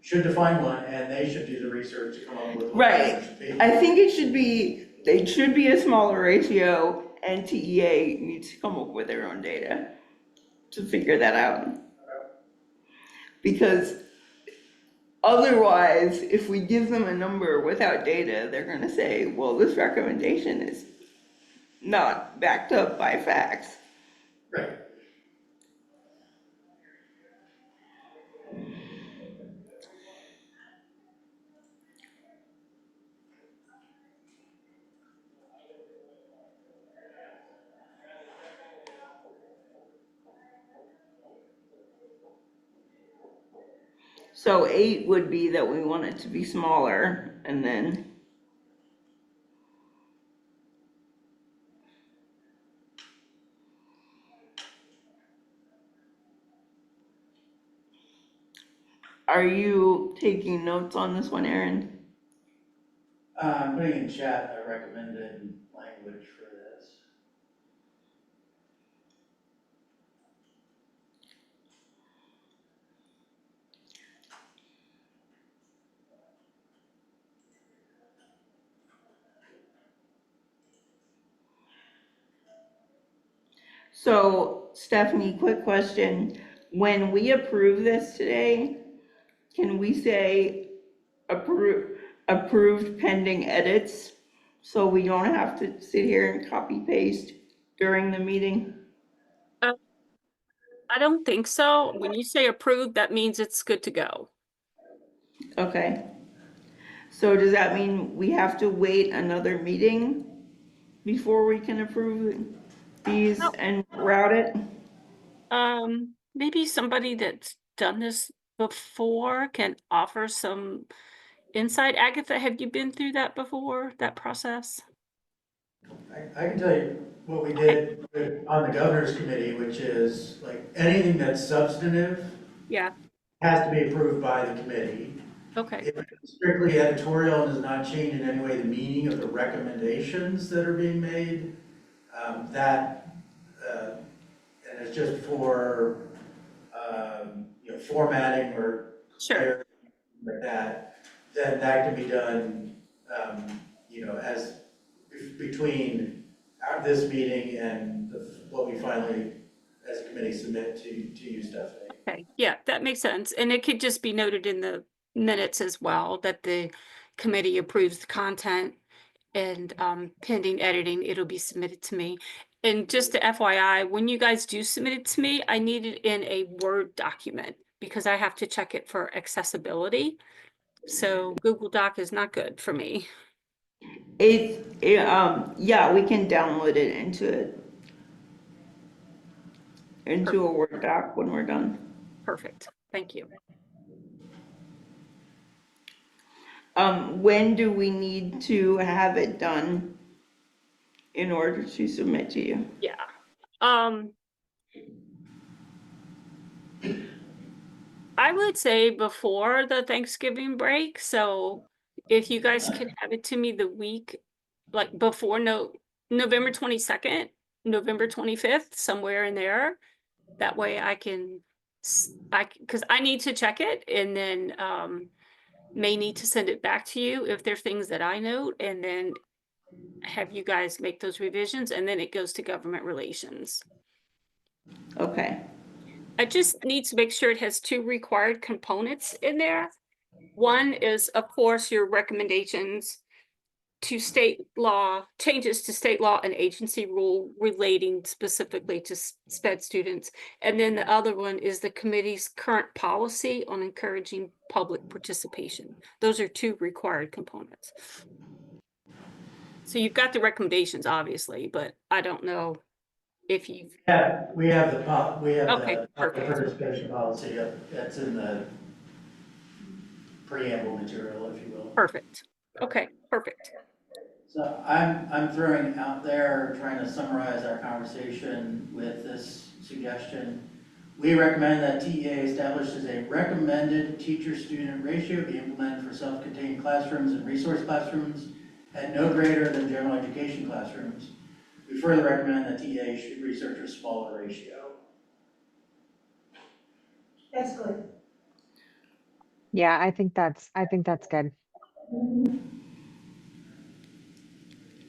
should define one, and they should do the research to come up with what Right. it should be. I think they should be a smaller ratio, and TEA needs to come up with their own data to figure that out. Because otherwise, if we give them a number without data, they're gonna say, well, this recommendation is not backed up by facts. Right. So 8 would be that we want it to be smaller, and then are you taking notes on this one, Erin? I'm putting in chat a recommended language for this. So Stephanie, quick question. When we approve this today, can we say approved pending edits? So we don't have to sit here and copy paste during the meeting? I don't think so. When you say approved, that means it's good to go. Okay. So does that mean we have to wait another meeting before we can approve these No. and route it? Maybe somebody that's done this before can offer some insight. Agatha, have you been through that before, that process? I can tell you what we did on the governor's committee, which is like anything that's substantive Yeah, has to be approved by the committee. okay, If it's strictly editorial and does not change in any way the meaning of the recommendations that are being made, and it's just for, formatting or sure. clarity like that, then that can be done, as between this meeting and what we finally, as a committee, submit to you, Stephanie. Okay, yeah, that makes sense. And it could just be noted in the minutes as well that the committee approves the content and pending editing, it'll be submitted to me. And just to FYI, when you guys do submit it to me, I need it in a Word document because I have to check it for accessibility. So Google Doc is not good for me. Yeah, we can download it into a Word doc when we're done. Perfect, thank you. When do we need to have it done in order to submit to you? Yeah. I would say before the Thanksgiving break. So if you guys could have it to me the week, like before November 22nd, November 25th, somewhere in there. That way I can, because I need to check it and then may need to send it back to you if there's things that I note. And then have you guys make those revisions, and then it goes to government relations. Okay, I just need to make sure it has two required components in there. One is, of course, your recommendations to state law, changes to state law and agency rule relating specifically to SPED students. And then the other one is the committee's current policy on encouraging public participation. Those are two required components. So you've got the recommendations, obviously, but I don't know if you've. Yeah, we have the Okay, public perfect. participation policy, that's in the preamble material, if you will. Perfect. Okay, perfect. So I'm throwing out there, trying to summarize our conversation with this suggestion. We recommend that TEA establishes a recommended teacher-student ratio be implemented for self-contained classrooms and resource classrooms at no greater than general education classrooms. We further recommend that TEA should research a smaller ratio. That's good. Yeah, I think that's good.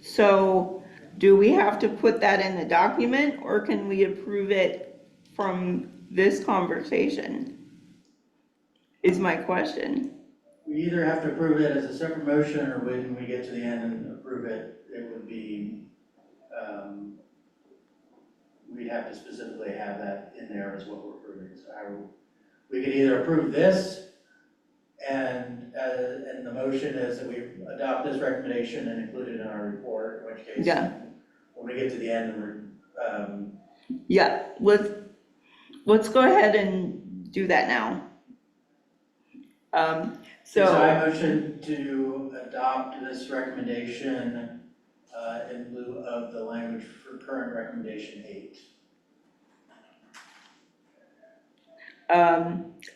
so do we have to put that in the document, or can we approve it from this conversation? Is my question. We either have to approve it as a separate motion, or when we get to the end and approve it, it would be, we'd have to specifically have that in there as what we're approving. So we could either approve this, and the motion is that we adopt this recommendation and include it in our report, in which case, Yeah. when we get to the end, Yeah, let's go ahead and do that now. so I So, motion to adopt this recommendation in lieu of the language for current recommendation 8.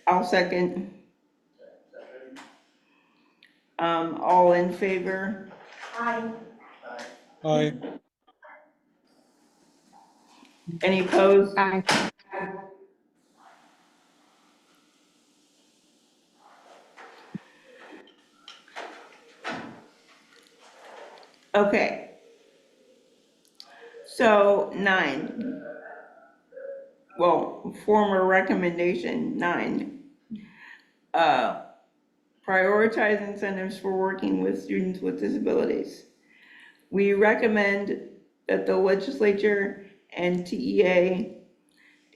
I'll second. All in favor? Aye. Aye. Any opposed? Aye. Okay. So 9. Well, former recommendation 9. Prioritize incentives for working with students with disabilities. We recommend that the legislature and TEA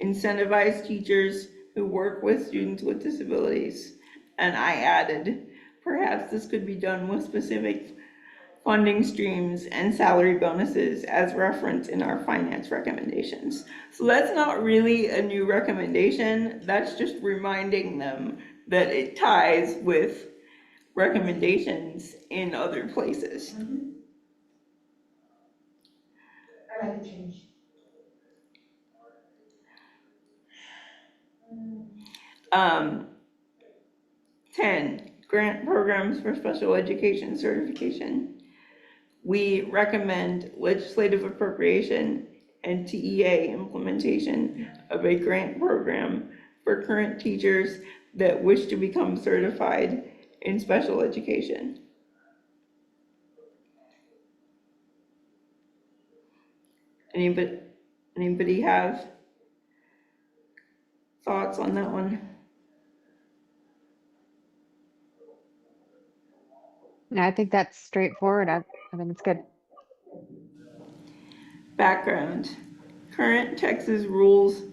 incentivize teachers who work with students with disabilities. And I added, perhaps this could be done with specific funding streams and salary bonuses as referenced in our finance recommendations. So that's not really a new recommendation. That's just reminding them that it ties with recommendations in other places. I like the change. Um, 10, grant programs for special education certification. We recommend legislative appropriation and TEA implementation of a grant program for current teachers that wish to become certified in special education. Anybody have thoughts on that one? I think that's straightforward. I think it's good. Background. Current Texas rules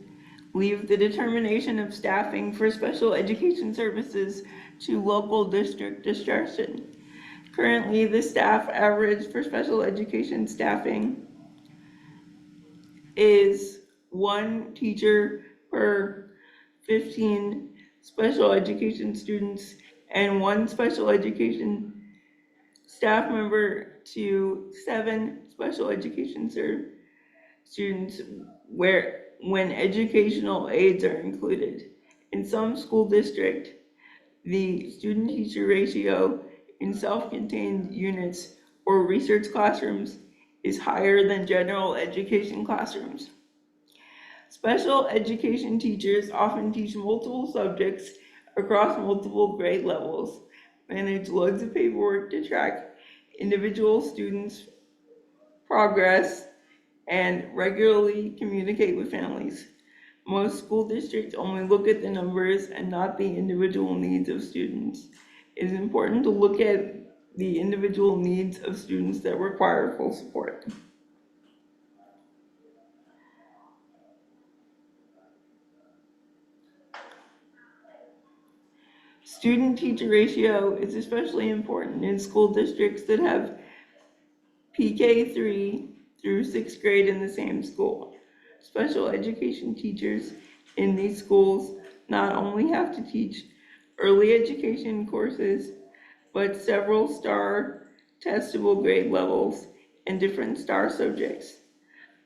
leave the determination of staffing for special education services to local district discretion. Currently, the staff average for special education staffing is 1 teacher per 15 special education students and 1 special education staff member to 7 special education students when educational aides are included. In some school district, the student-teacher ratio in self-contained units or research classrooms is higher than general education classrooms. Special education teachers often teach multiple subjects across multiple grade levels, manage loads of paperwork to track individual students' progress, and regularly communicate with families. Most school districts only look at the numbers and not the individual needs of students. It is important to look at the individual needs of students that require full support. Student-teacher ratio is especially important in school districts that have PK3 through 6th grade in the same school. Special education teachers in these schools not only have to teach early education courses, but several STAR testable grade levels and different STAR subjects.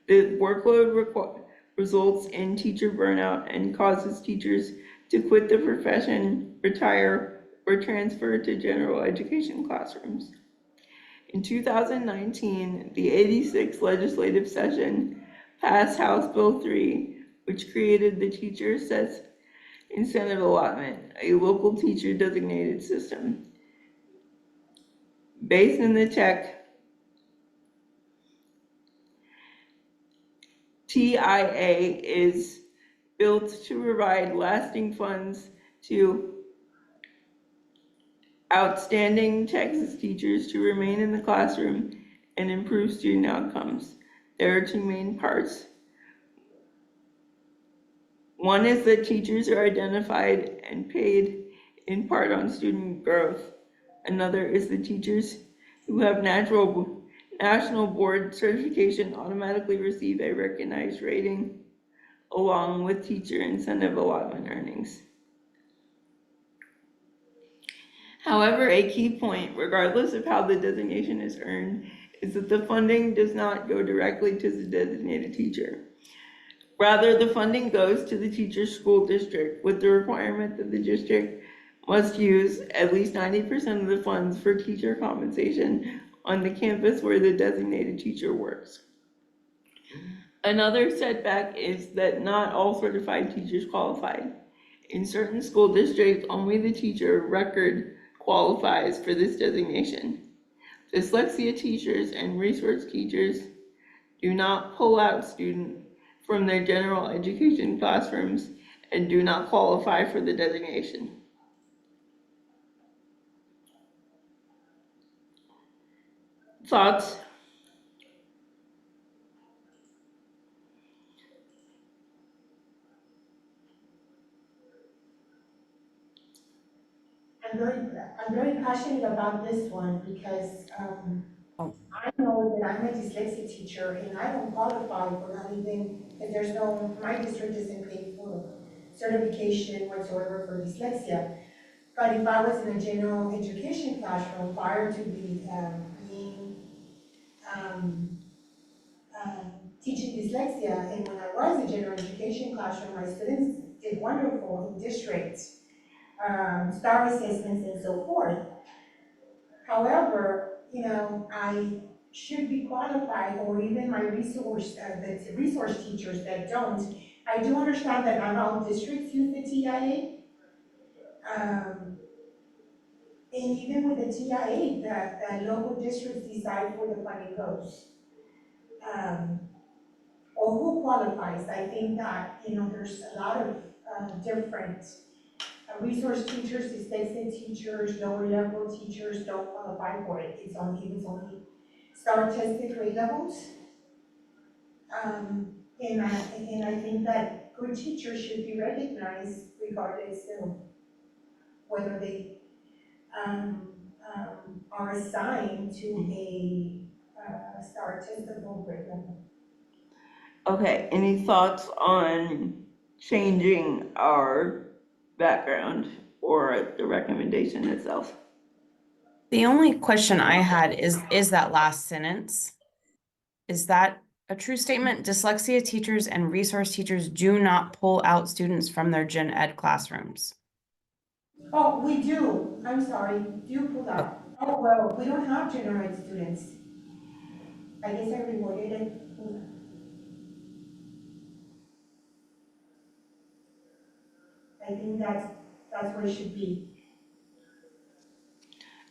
The workload results in teacher burnout and causes teachers to quit the profession, retire, or transfer to general education classrooms. In 2019, the 86th legislative session passed House Bill 3, which created the Teacher Assessed Incentive Allotment, a local teacher designated system. Based in the tech, TIA is built to provide lasting funds to outstanding Texas teachers to remain in the classroom and improve student outcomes. There are two main parts. One is that teachers are identified and paid in part on student growth. Another is the teachers who have national board certification automatically receive a recognized rating along with teacher incentive allotment earnings. However, a key point, regardless of how the designation is earned, is that the funding does not go directly to the designated teacher. Rather, the funding goes to the teacher's school district with the requirement that the district must use at least 90% of the funds for teacher compensation on the campus where the designated teacher works. Another setback is that not all certified teachers qualify. In certain school districts, only the teacher of record qualifies for this designation. Dyslexia teachers and resource teachers do not pull out students from their general education classrooms and do not qualify for the designation. Thoughts? I'm very passionate about this one because I know that I'm a dyslexia teacher and I don't qualify for not even, if there's no, my district doesn't pay for certification whatsoever for dyslexia. But if I was in a general education classroom prior to being teaching dyslexia, and when I was in general education classroom, my students did wonderful in district, STAR assessments and so forth. However, I should be qualified, or even my the resource teachers that don't. I do understand that not all districts use the TIA. And even with the TIA, the local districts decide where the funding goes. Or who qualifies. I think that, there's a lot of different resource teachers, dyslexia teachers, lower level teachers don't qualify for it. It's only STAR tested grade levels. And I think that good teachers should be recognized regardless of whether they are assigned to a STAR testable grade level. Okay, any thoughts on changing our background or the recommendation itself? The only question I had is that last sentence. Is that a true statement? Dyslexia teachers and resource teachers do not pull out students from their gen ed classrooms. Oh, we do. I'm sorry. Do pull out. Oh, well, we don't have general ed students. I guess I reworded it. I think that's where it should be.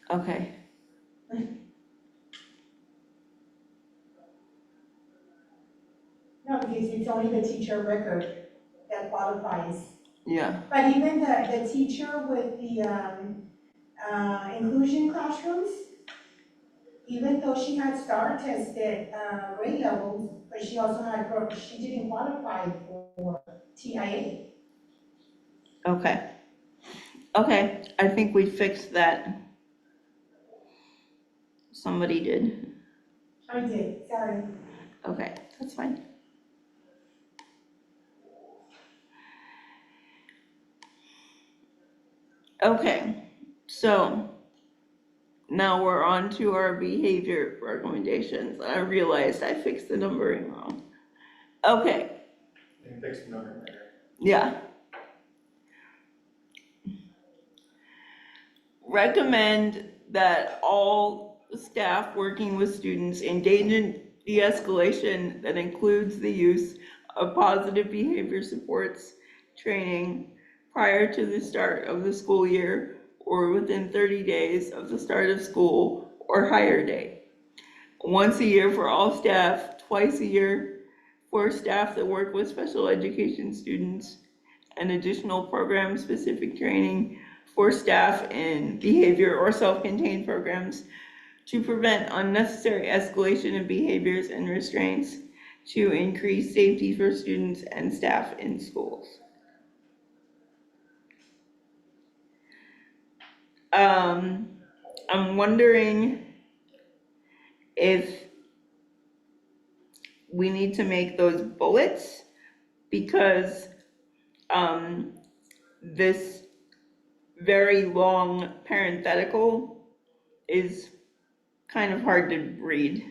Okay. is it's only the teacher record that qualifies. Yeah, But even the teacher with the inclusion classrooms, even though she had STAR tested grade levels, but she also had, she didn't qualify for TIA. okay. Okay, I think we fixed that. Somebody did. I did, sorry. Okay, that's fine. Okay, so now we're on to our behavior recommendations. I realized I fixed the numbering wrong. Okay, You can fix the number later. yeah. Recommend that all staff working with students engage in de-escalation that includes the use of positive behavior supports training prior to the start of the school year or within 30 days of the start of school or hire day. Once a year for all staff, twice a year for staff that work with special education students, and additional program-specific training for staff in behavior or self-contained programs to prevent unnecessary escalation of behaviors and restraints to increase safety for students and staff in schools. I'm wondering if we need to make those bullets because this very long parenthetical is kind of hard to read.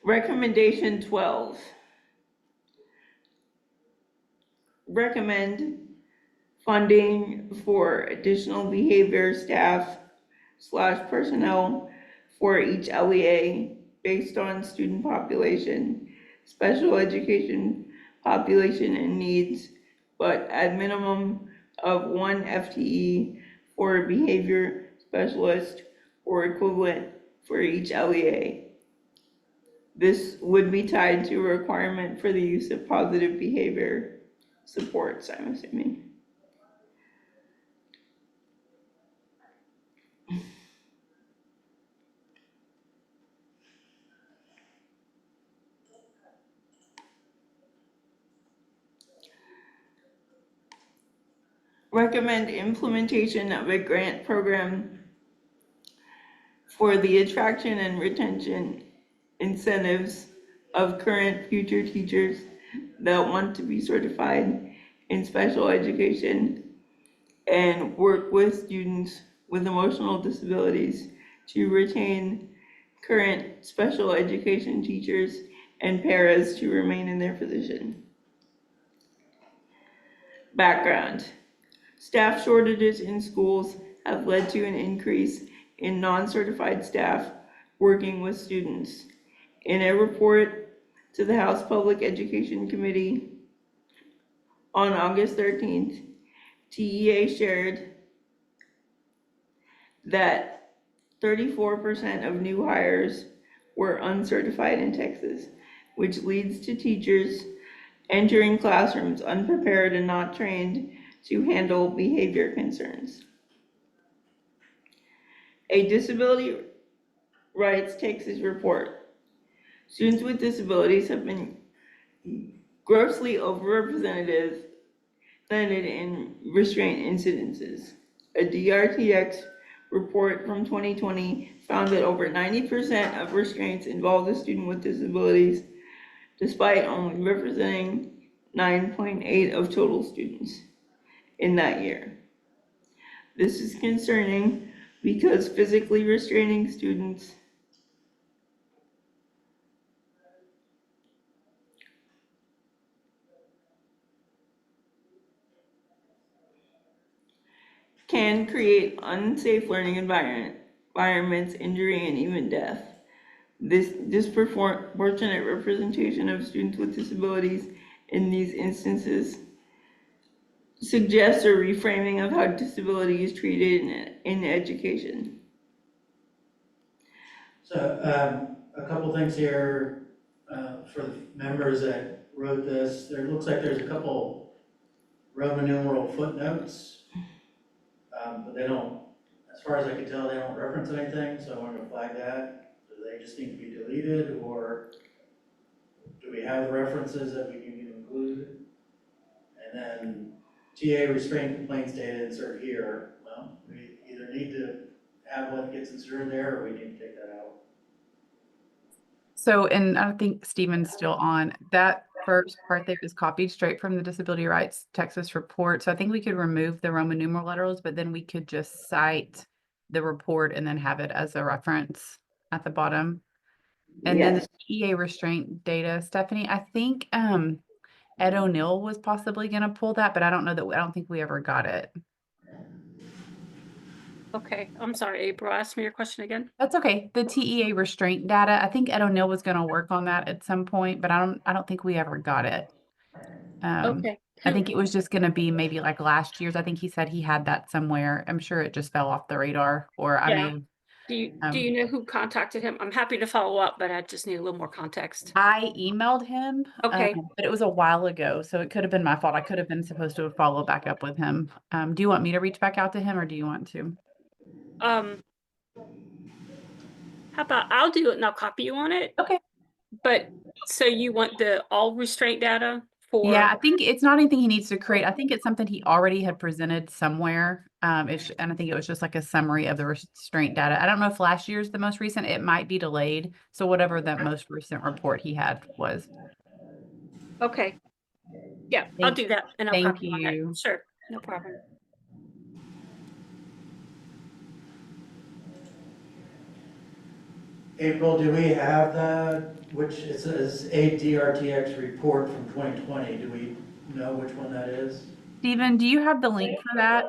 Recommendation 12. Recommend funding for additional behavior staff / personnel for each LEA based on student population, special education population and needs, but at minimum of 1 FTE for a behavior specialist or equivalent for each LEA. This would be tied to a requirement for the use of positive behavior supports, I'm assuming. Recommend implementation of a grant program for the attraction and retention incentives of current future teachers that want to be certified in special education and work with students with emotional disabilities to retain current special education teachers and paras to remain in their position. Background. Staff shortages in schools have led to an increase in non-certified staff working with students. In a report to the House Public Education Committee on August 13th, TEA shared that 34% of new hires were uncertified in Texas, which leads to teachers entering classrooms unprepared and not trained to handle behavior concerns. A disability rights Texas report. Students with disabilities have been grossly overrepresented in restraint incidences. A DRTX report from 2020 found that over 90% of restraints involved a student with disabilities, despite only representing 9.8% of total students in that year. This is concerning because physically restraining students can create unsafe learning environments, injury, and even death. This disproportionate representation of students with disabilities in these instances suggests a reframing of how disability is treated in education. So, a couple things here, for the members that wrote this. There looks like there's a couple Roman numeral footnotes. But they don't, as far as I can tell, they don't reference anything, so I wanted to flag that. Do they just need to be deleted, or do we have references that we need to include? And then TA restraint complaints data insert here. Well, we either need to have what gets inserted there, or we need to take that out. So, and I think Stephen's still on, that first part there is copied straight from the Disability Rights Texas report. So I think we could remove the Roman numeral letters, but then we could just cite the report and then have it as a reference at the bottom. And then Yes. the EA restraint data, Stephanie, I think Ed O'Neill was possibly going to pull that, but I don't know that, I don't think we ever got it. Okay, I'm sorry, April, ask me your question again. That's okay. The TEA restraint data, I think Ed O'Neill was going to work on that at some point, but I don't think we ever got it. Okay. I think it was just going to be maybe like last year's. I think he said he had that somewhere. I'm sure it just fell off the radar, or I may Yeah. have. Do you know who contacted him? I'm happy to follow up, but I just need a little more context. I emailed him, Okay. but it was a while ago, so it could have been my fault. I could have been supposed to follow back up with him. Do you want me to reach back out to him, or do you want to? How about I'll do it and I'll copy you on it. Okay. But so you want the all restraint data for? Yeah, I think it's not anything he needs to create. I think it's something he already had presented somewhere. And I think it was just like a summary of the restraint data. I don't know if last year's the most recent. It might be delayed. So whatever that most recent report he had was. Okay. Yeah, I'll do that and I'll Thank copy you on you. that. Sure, no problem. April, do we have that, which it says a DRTX report from 2020? Do we know which one that is? Stephen, do you have the link for that?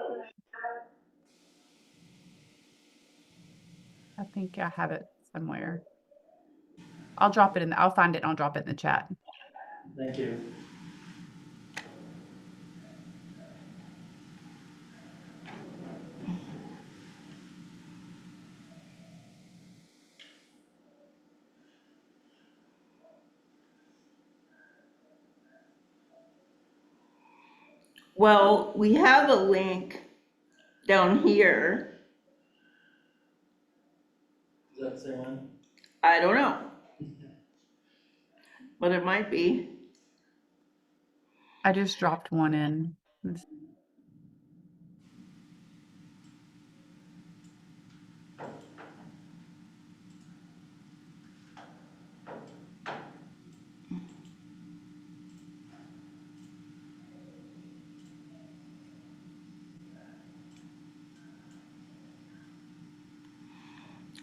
I think I have it somewhere. I'll drop it in. I'll find it and I'll drop it in the chat. Thank you. Well, we have a link down here. Is that the same one? I don't know. But it might be. I just dropped one in.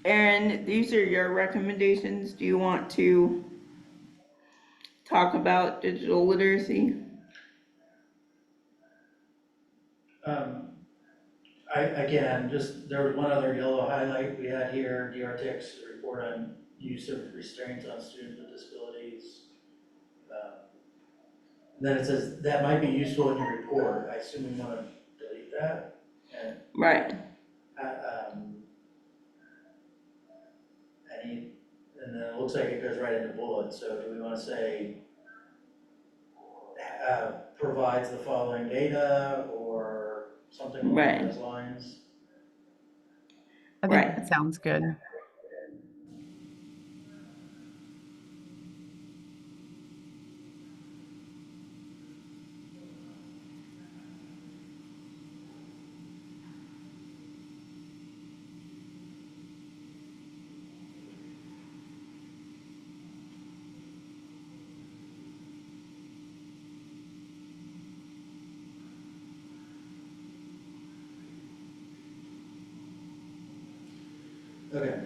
Erin, these are your recommendations. Do you want to talk about digital literacy? Again, there was one other yellow highlight we had here, DRTX report on use of restraints on students with disabilities. Then it says that might be useful in your report. I assume we want to delete that. And, Right. and then it looks like it goes right into bullets. So do we want to say provides the following data or something along Right. those lines? I think that sounds good. Okay.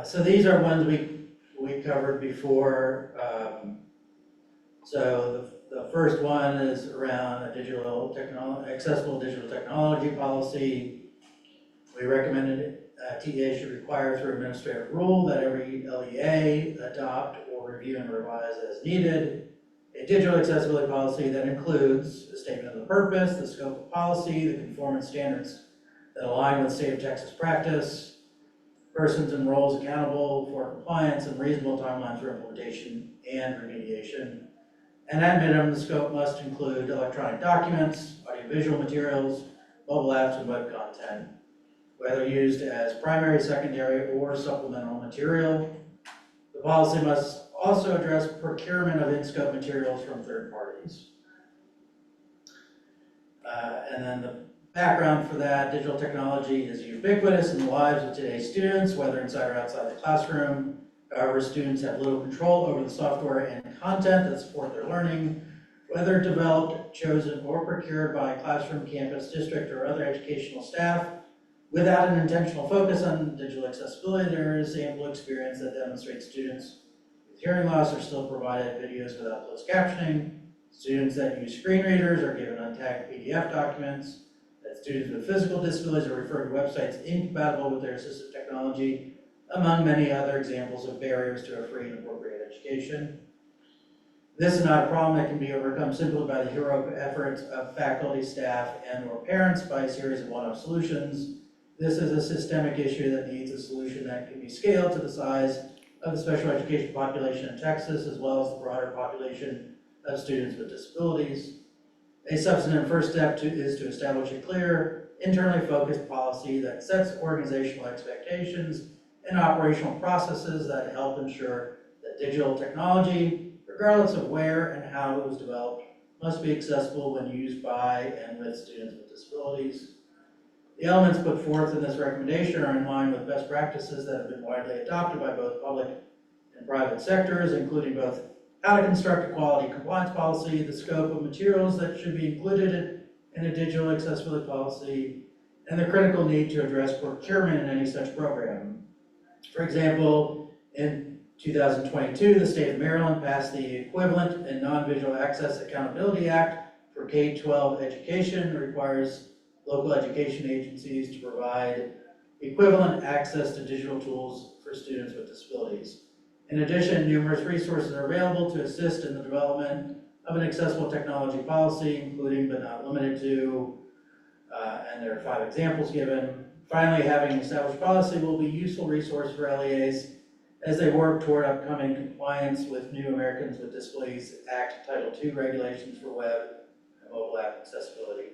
So these are ones we covered before. So the first one is around a accessible digital technology policy. We recommended TA should require through administrative rule that every LEA adopt or review and revise as needed a digital accessibility policy that includes a statement of the purpose, the scope of policy, the conformance standards that align with state of Texas practice, persons and roles accountable for compliance and reasonable timelines for implementation and remediation. And at minimum, the scope must include electronic documents, audiovisual materials, mobile apps, and web content, whether used as primary, secondary, or supplemental material. The policy must also address procurement of in-scope materials from third parties. And then the background for that, digital technology is ubiquitous in the lives of today's students, whether inside or outside the classroom. However, students have little control over the software and content that support their learning, whether developed, chosen, or procured by classroom, campus, district, or other educational staff. Without an intentional focus on digital accessibility, there is ample experience that demonstrates students with hearing loss are still provided videos without closed captioning. Students that use screen readers are given untagged PDF documents. That students with physical disabilities are referred to websites incompatible with their assistive technology, among many other examples of barriers to a free and appropriate education. This is not a problem that can be overcome simply by the heroic efforts of faculty, staff, and/or parents by a series of one-off solutions. This is a systemic issue that needs a solution that can be scaled to the size of the special education population in Texas, as well as the broader population of students with disabilities. A substantive first step is to establish a clear, internally focused policy that sets organizational expectations and operational processes that help ensure that digital technology, regardless of where and how it was developed, must be accessible when used by and with students with disabilities. The elements put forth in this recommendation are in line with best practices that have been widely adopted by both public and private sectors, including both how to construct a quality compliance policy, the scope of materials that should be included in a digital accessibility policy, and the critical need to address procurement in any such program. For example, in 2022, the state of Maryland passed the Equivalent and Non-Visual Access Accountability Act for K-12 education. It requires local education agencies to provide equivalent access to digital tools for students with disabilities. In addition, numerous resources are available to assist in the development of an accessible technology policy, including but not limited to, and there are 5 examples given. Finally, having an established policy will be a useful resource for LEAs as they work toward upcoming compliance with New Americans with Disabilities Act Title II regulations for web and mobile app accessibility.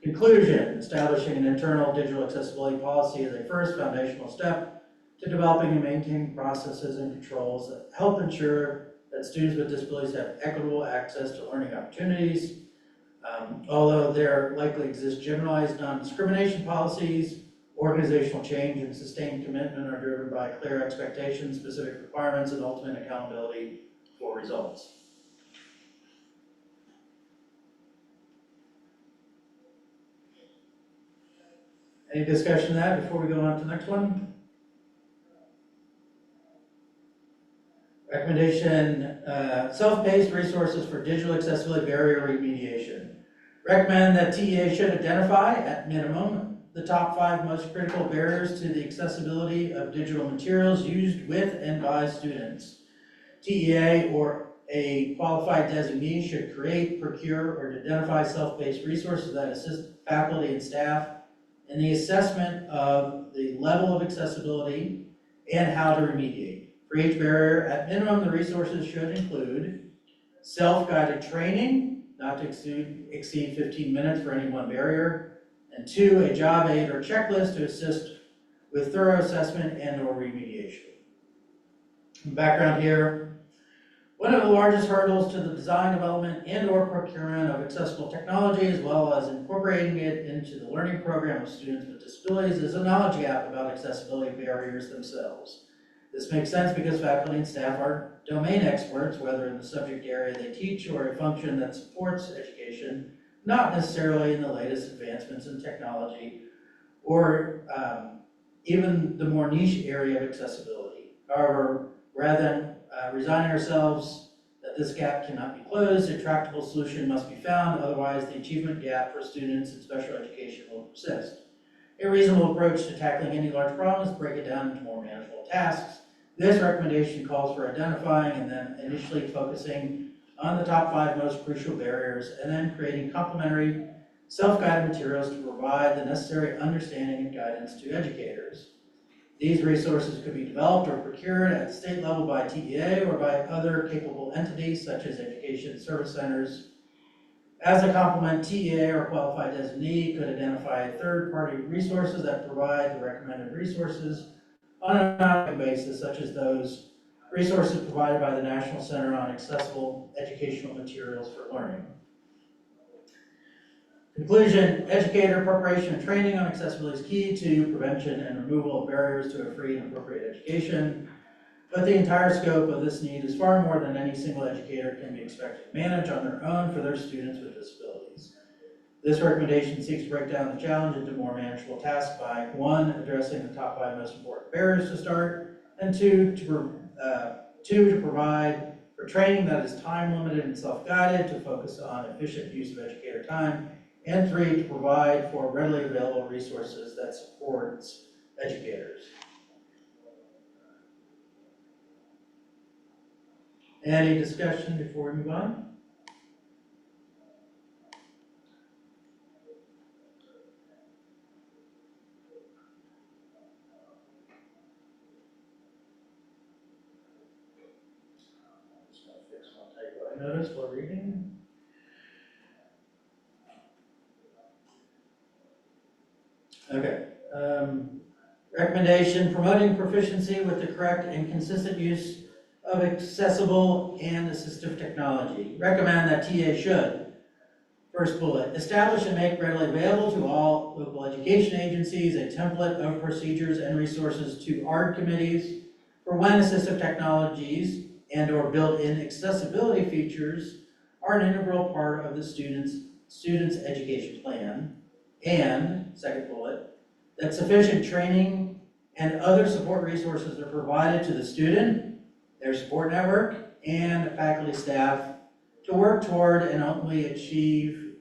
Conclusion, establishing an internal digital accessibility policy is a first foundational step to developing and maintaining processes and controls that help ensure that students with disabilities have equitable access to learning opportunities. Although there likely exist generalized non-discrimination policies, organizational change and sustained commitment are driven by clear expectations, specific requirements, and ultimate accountability for results. Any discussion of that before we go on to the next one? Recommendation, self-paced resources for digital accessibility barrier remediation. Recommend that TEA should identify, at minimum, the top 5 most critical barriers to the accessibility of digital materials used with and by students. TEA or a qualified designee should create, procure, or identify self-paced resources that assist faculty and staff in the assessment of the level of accessibility and how to remediate. For each barrier, at minimum, the resources should include self-guided training, not to exceed 15 minutes for any one barrier, and 2, a job aid or checklist to assist with thorough assessment and or remediation. Background here, one of the largest hurdles to the design, development, and or procurement of accessible technology, as well as incorporating it into the learning program of students with disabilities, is a knowledge gap about accessibility barriers themselves. This makes sense because faculty and staff are domain experts, whether in the subject area they teach or a function that supports education, not necessarily in the latest advancements in technology or even the more niche area of accessibility. However, rather than resigning ourselves that this gap cannot be closed, a tractable solution must be found, otherwise the achievement gap for students in special education will persist. A reasonable approach to tackling any large problem is to break it down into more manageable tasks. This recommendation calls for identifying and then initially focusing on the top 5 most crucial barriers and then creating complementary self-guided materials to provide the necessary understanding and guidance to educators. These resources could be developed or procured at the state level by TEA or by other capable entities such as education service centers. As a complement, TEA or qualified designee could identify third-party resources that provide the recommended resources on an ongoing basis, such as those resources provided by the National Center on Accessible Educational Materials for Learning. Conclusion, educator preparation and training on accessibility is key to prevention and removal of barriers to a free and appropriate education. But the entire scope of this need is far more than any single educator can be expected to manage on their own for their students with disabilities. This recommendation seeks to break down the challenge into more manageable tasks by 1, addressing the top 5 most important barriers to start, and 2, to provide for training that is time limited and self-guided to focus on efficient use of educator time, and 3, to provide for readily available resources that supports educators. Any discussion before we move on? Just gonna fix one typo I noticed while reading. Okay. Recommendation, promoting proficiency with the correct and consistent use of accessible and assistive technology. Recommend that TA should, first bullet, establish and make readily available to all local education agencies a template of procedures and resources to ARD committees for when assistive technologies and or built-in accessibility features are an integral part of the student's education plan. And, second bullet, that sufficient training and other support resources are provided to the student, their support network, and faculty staff to work toward and ultimately achieve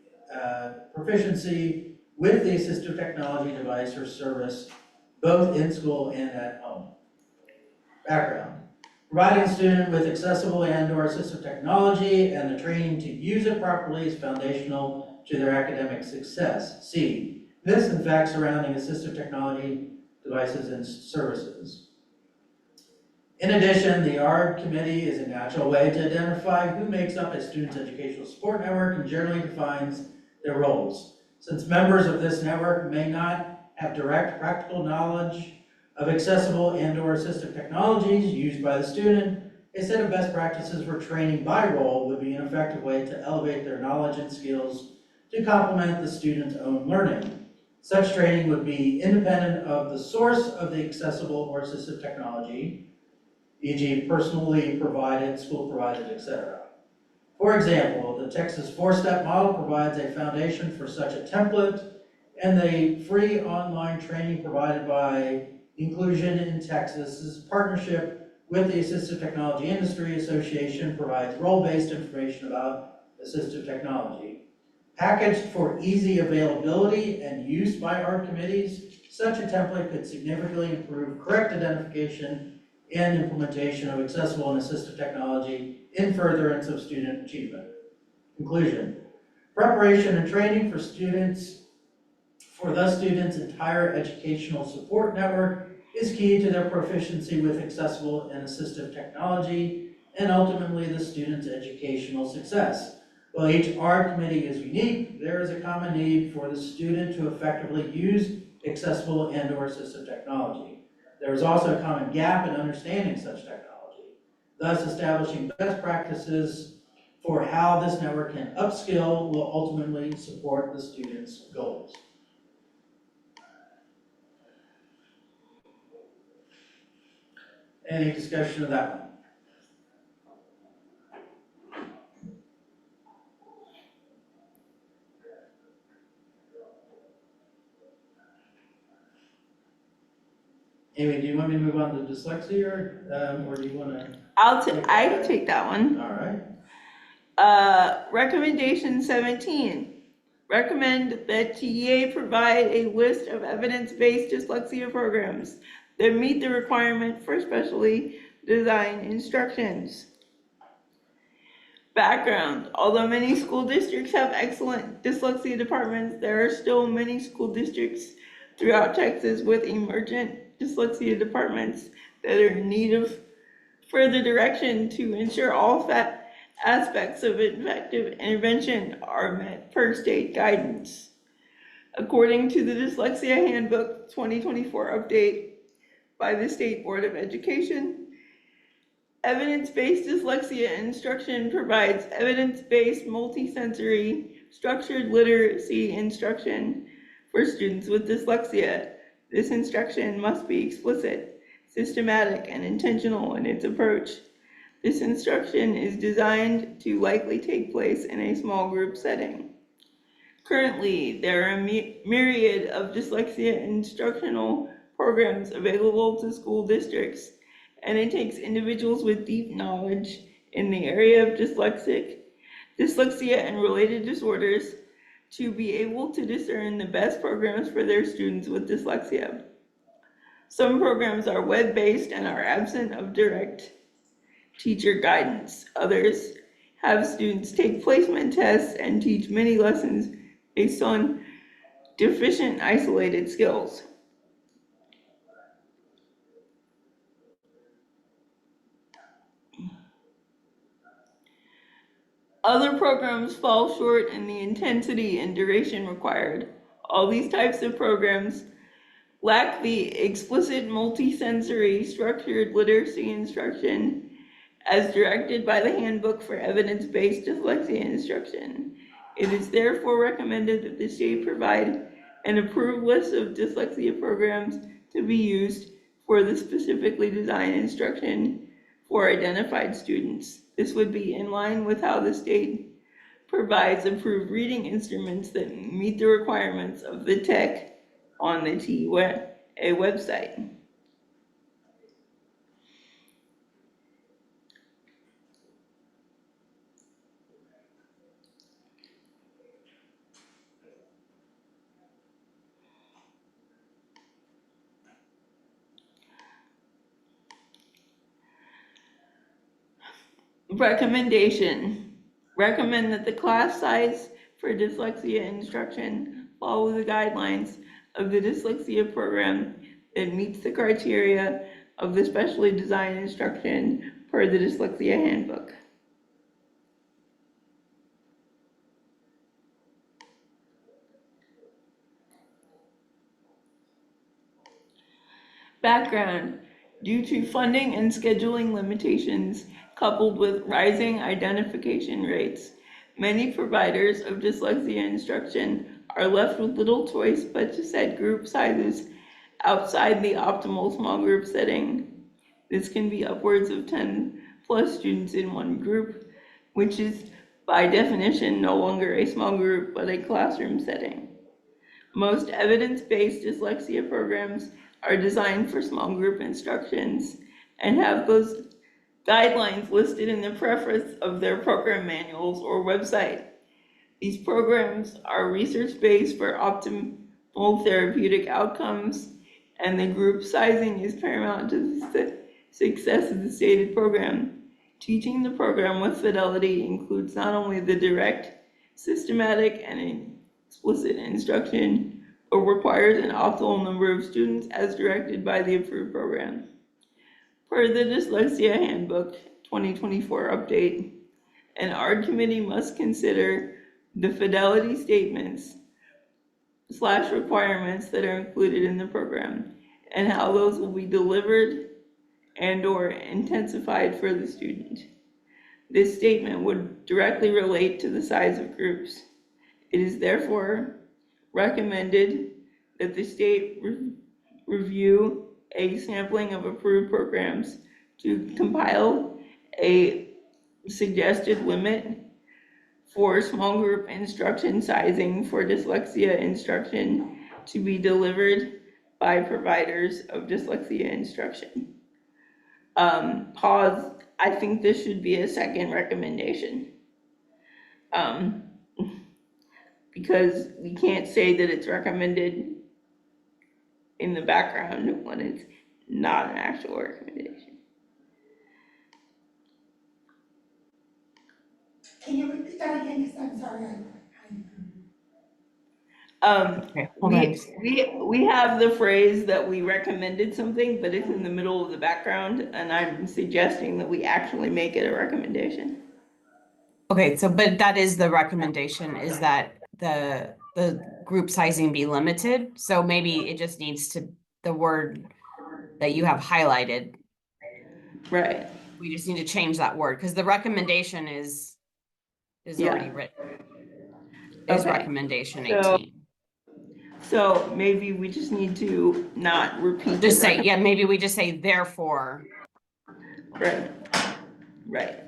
proficiency with the assistive technology device or service, both in school and at home. Background. Providing a student with accessible and or assistive technology and the training to use it properly is foundational to their academic success. C. This and facts surrounding assistive technology devices and services. In addition, the ARD committee is a natural way to identify who makes up a student's educational support network and generally defines their roles. Since members of this network may not have direct practical knowledge of accessible and or assistive technologies used by the student, a set of best practices for training by role would be an effective way to elevate their knowledge and skills to complement the student's own learning. Such training would be independent of the source of the accessible or assistive technology, e.g. personally provided, school provided, etc. For example, the Texas 4-step model provides a foundation for such a template, and the free online training provided by Inclusion in Texas's partnership with the Assistive Technology Industry Association provides role-based information about assistive technology. Packaged for easy availability and use by ARD committees, such a template could significantly improve correct identification and implementation of accessible and assistive technology in furtherance of student achievement. Conclusion. Preparation and training for the student's entire educational support network is key to their proficiency with accessible and assistive technology and ultimately the student's educational success. While each ARD committee is unique, there is a common need for the student to effectively use accessible and or assistive technology. There is also a common gap in understanding such technology, thus establishing best practices for how this network can upskill will ultimately support the student's goals. Any discussion of that one? Amy, do you want me to move on to dyslexia or do you want to? I can take that one. All right. Recommendation 17. Recommend that TEA provide a list of evidence-based dyslexia programs that meet the requirement for specially designed instructions. Background: although many school districts have excellent dyslexia departments, there are still many school districts throughout Texas with emergent dyslexia departments that are in need of further direction to ensure all aspects of effective intervention are met per state guidance. According to the Dyslexia Handbook 2024 update by the State Board of Education, evidence-based dyslexia instruction provides evidence-based multisensory structured literacy instruction for students with dyslexia. This instruction must be explicit, systematic, and intentional in its approach. This instruction is designed to likely take place in a small group setting. Currently, there are a myriad of dyslexia instructional programs available to school districts, and it takes individuals with deep knowledge in the area of dyslexia and related disorders to be able to discern the best programs for their students with dyslexia. Some programs are web-based and are absent of direct teacher guidance. Others have students take placement tests and teach many lessons based on deficient isolated skills. Other programs fall short in the intensity and duration required. All these types of programs lack the explicit multisensory structured literacy instruction as directed by the Handbook for Evidence-Based Dyslexia Instruction. It is therefore recommended that the state provide an approved list of dyslexia programs to be used for the specifically designed instruction for identified students. This would be in line with how the state provides approved reading instruments that meet the requirements of the tech on the TEA website. Recommendation: recommend that the class size for dyslexia instruction follow the guidelines of the dyslexia program that meets the criteria of the specially designed instruction per the Dyslexia Handbook. Background: due to funding and scheduling limitations coupled with rising identification rates, many providers of dyslexia instruction are left with little choice but to set group sizes outside the optimal small group setting. This can be upwards of 10 plus students in one group, which is by definition no longer a small group but a classroom setting. Most evidence-based dyslexia programs are designed for small group instructions and have those guidelines listed in the preface of their program manuals or website. These programs are research-based for optimal therapeutic outcomes, and the group sizing is paramount to the success of the stated program. Teaching the program with fidelity includes not only the direct, systematic, and explicit instruction, but requires an optimal number of students as directed by the approved program. Per the Dyslexia Handbook 2024 update, an ARD committee must consider the fidelity statements / requirements that are included in the program and how those will be delivered and or intensified for the student. This statement would directly relate to the size of groups. It is therefore recommended that the state review a sampling of approved programs to compile a suggested limit for small group instruction sizing for dyslexia instruction to be delivered by providers of dyslexia instruction. Pause. I think this should be a second recommendation. Because we can't say that it's recommended in the background when it's not an actual recommendation. Can you repeat that again? Because I'm sorry, Okay, hold on. We have the phrase that we recommended something, but it's in the middle of the background, and I'm suggesting that we actually make it a recommendation. Okay, so but that is the recommendation, is that the group sizing be limited. So maybe it just needs to, the word that you have highlighted, Right, we just need to change that word, because the recommendation is Yeah. already written. Is Okay. recommendation So- 18. so maybe we just need to not repeat. Just the say, yeah, maybe we just say therefore. Right, right.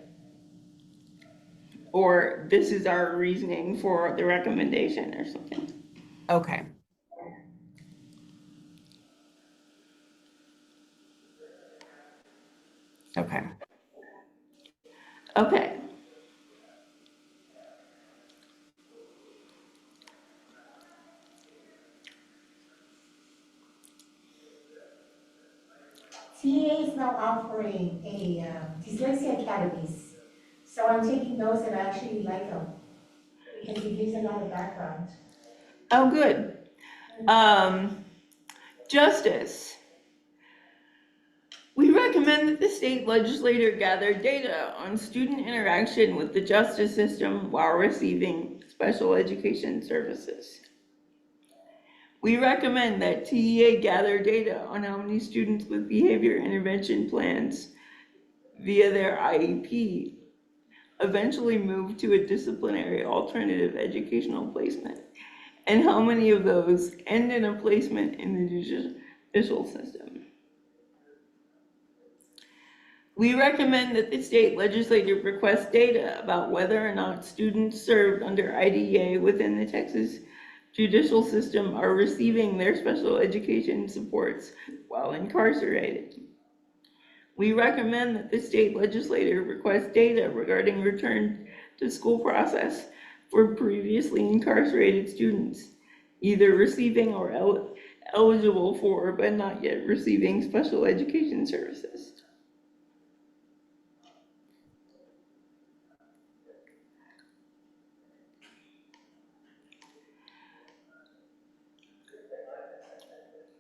Or this is our reasoning for the recommendation or something. Okay. Okay. Okay. TA is now offering a dyslexia academies. So I'm taking notes and I actually like them because it gives a lot of background. Oh, good. Justice. We recommend that the state legislature gather data on student interaction with the justice system while receiving special education services. We recommend that TEA gather data on how many students with behavior intervention plans via their IEP eventually move to a disciplinary alternative educational placement, and how many of those end in a placement in the judicial system. We recommend that the state legislature request data about whether or not students served under IDEA within the Texas judicial system are receiving their special education supports while incarcerated. We recommend that the state legislature request data regarding return to school process for previously incarcerated students, either receiving or eligible for but not yet receiving special education services.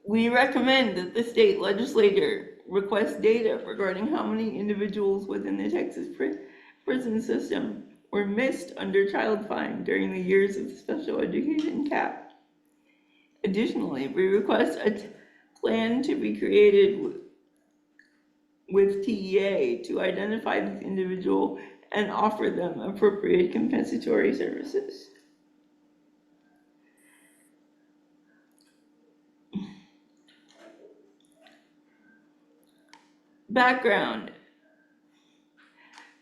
We recommend that the state legislature request data regarding how many individuals within the Texas prison system were missed under child fine during the years of the special education cap. Additionally, we request a plan to be created with TEA to identify these individuals and offer them appropriate compensatory services. Background.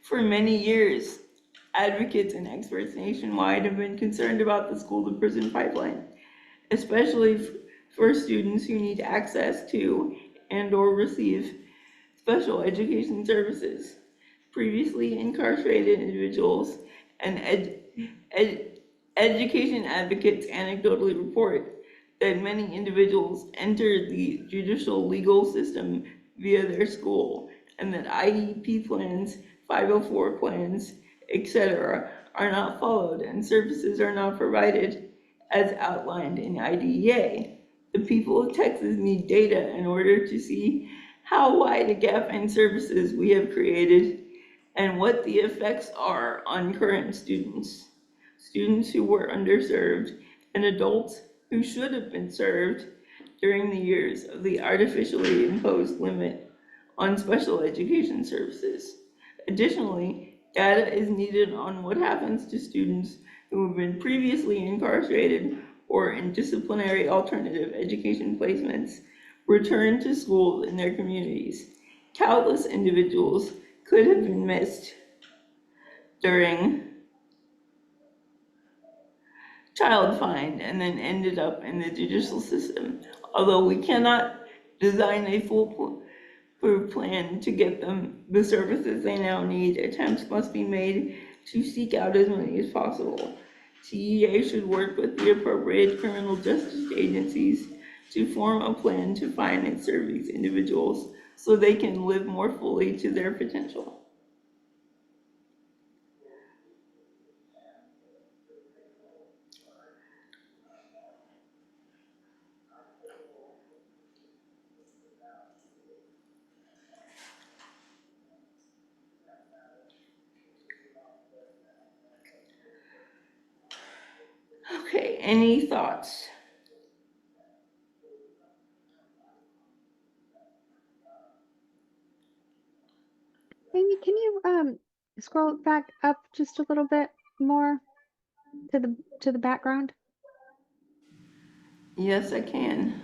For many years, advocates and experts nationwide have been concerned about the school to prison pipeline, especially for students who need access to and/or receive special education services. Previously incarcerated individuals and education advocates anecdotally report that many individuals enter the judicial legal system via their school, and that IEP plans, 504 plans, etc., are not followed and services are not provided as outlined in IDEA. The people of Texas need data in order to see how wide a gap in services we have created and what the effects are on current students, students who were underserved, and adults who should have been served during the years of the artificially imposed limit on special education services. Additionally, data is needed on what happens to students who have been previously incarcerated or in disciplinary alternative education placements return to school in their communities. Countless individuals could have been missed during child fine and then ended up in the judicial system. Although we cannot design a foolproof plan to get them the services they now need, attempts must be made to seek out as many as possible. TEA should work with the appropriate criminal justice agencies to form a plan to find and serve these individuals so they can live more fully to their potential. any thoughts? Amy, can you scroll back up just a little bit more to the background? Yes, I can.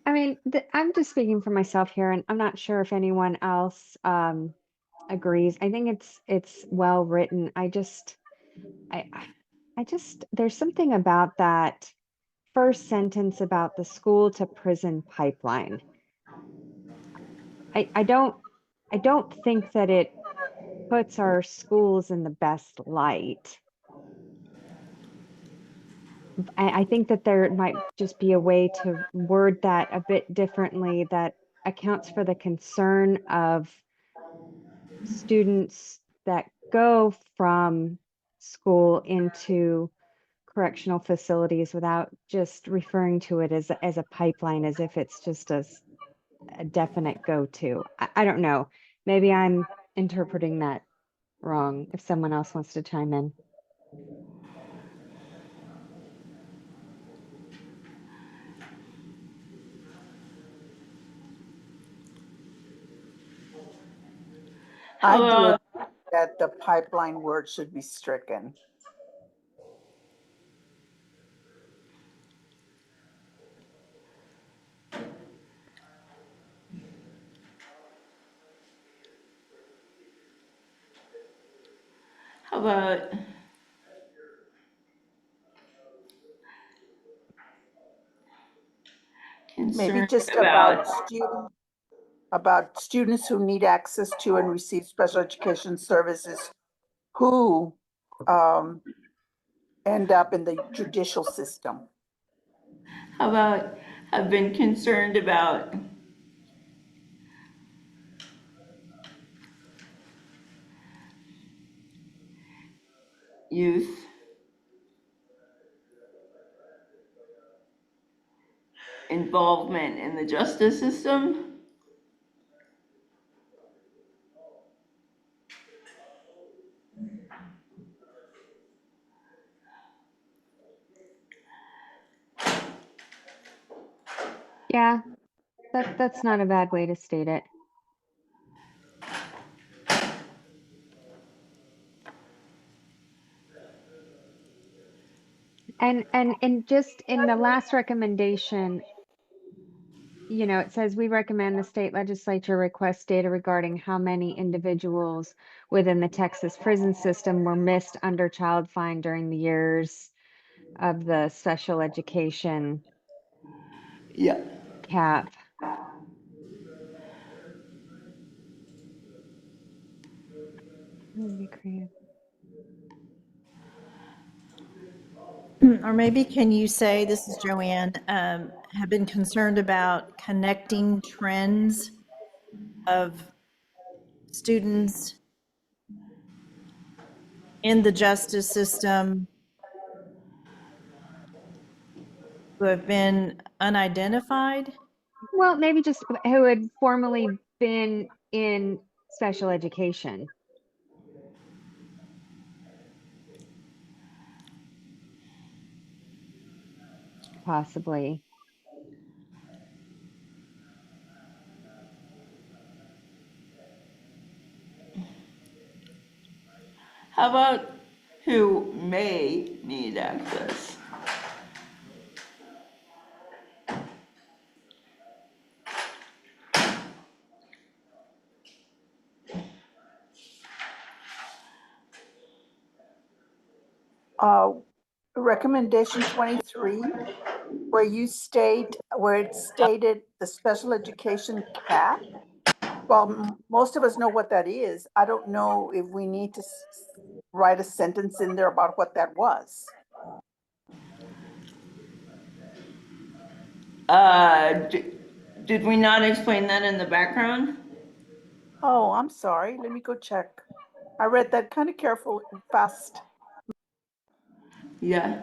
I mean, I'm just speaking for myself here, and I'm not sure if anyone else agrees. I think it's well written. I I just there's something about that first sentence about the school to prison pipeline. I don't think that it puts our schools in the best light. I think that there might just be a way to word that a bit differently that accounts for the concern of students that go from school into correctional facilities without just referring to it as a pipeline, as if it's just a definite go-to. I don't know. Maybe I'm interpreting that wrong. If someone else wants to chime in. I How do about, agree that the pipeline word should be stricken. how about Maybe concerned just about, about students who need access to and receive special education services who end up in the judicial system. how about have been concerned about youth involvement in the justice system? Yeah, that's not a bad way to state it. And just in the last recommendation, you know, it says we recommend the state legislature request data regarding how many individuals within the Texas prison system were missed under child fine during the years of the special education Yeah. cap. Would be creative. Or maybe can you say, this is Joanne, have been concerned about connecting trends of students in the justice system who have been unidentified? Well, maybe just who had formerly been in special education, possibly. How about who may need access? Recommendation 23, where it stated the special education cap. Well, most of us know what that is. I don't know if we need to write a sentence in there about what that was. Did we not explain that in the background? Oh, I'm sorry. Let me go check. I read that kind of careful and fast. Yeah,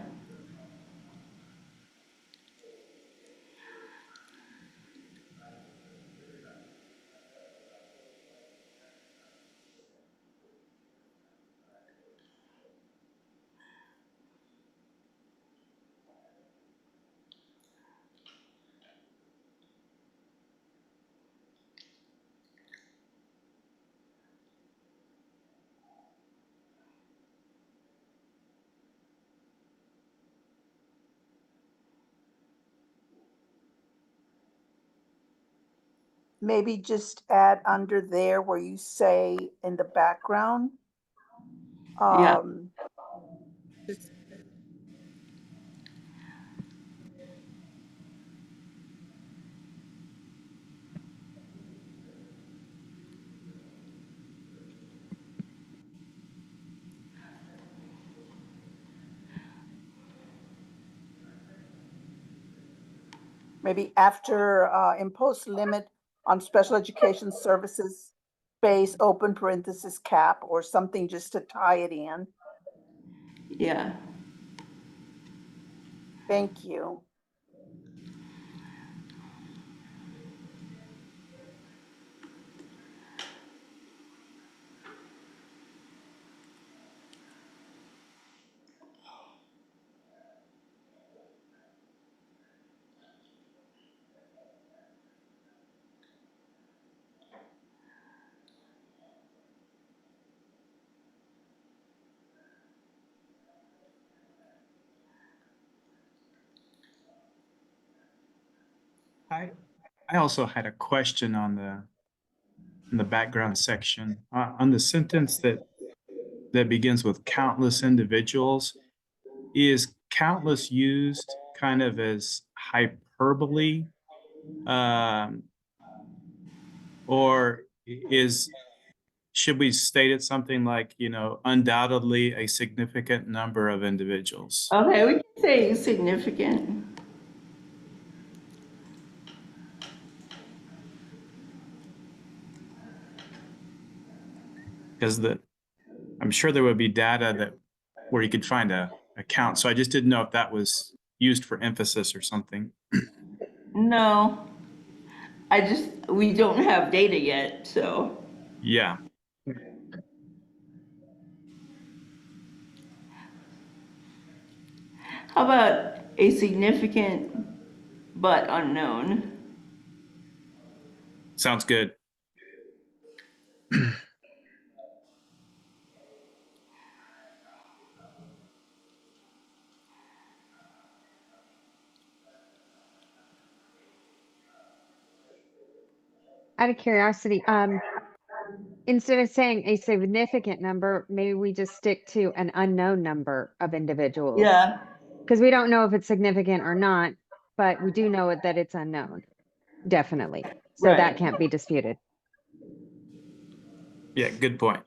Maybe just add under there where you say in the background. yeah, Just maybe after impose limit on special education services, space, open parenthesis, cap, or something just to tie it in. yeah. Thank you. I I also had a question on the background section on the sentence that begins with countless individuals. Is countless used kind of as hyperbole, um, or is should we state it something like, undoubtedly a significant number of individuals? Okay, we can say significant. Because I'm sure there would be data where you could find a count. So I just didn't know if that was used for emphasis or something. No, we don't have data yet, so. Yeah. How about a significant but unknown? Sounds good. Out of curiosity, instead of saying a significant number, maybe we just stick to an unknown number of individuals. Yeah, Because we don't know if it's significant or not, but we do know that it's unknown. Definitely. So that right. can't be disputed. Yeah, good point.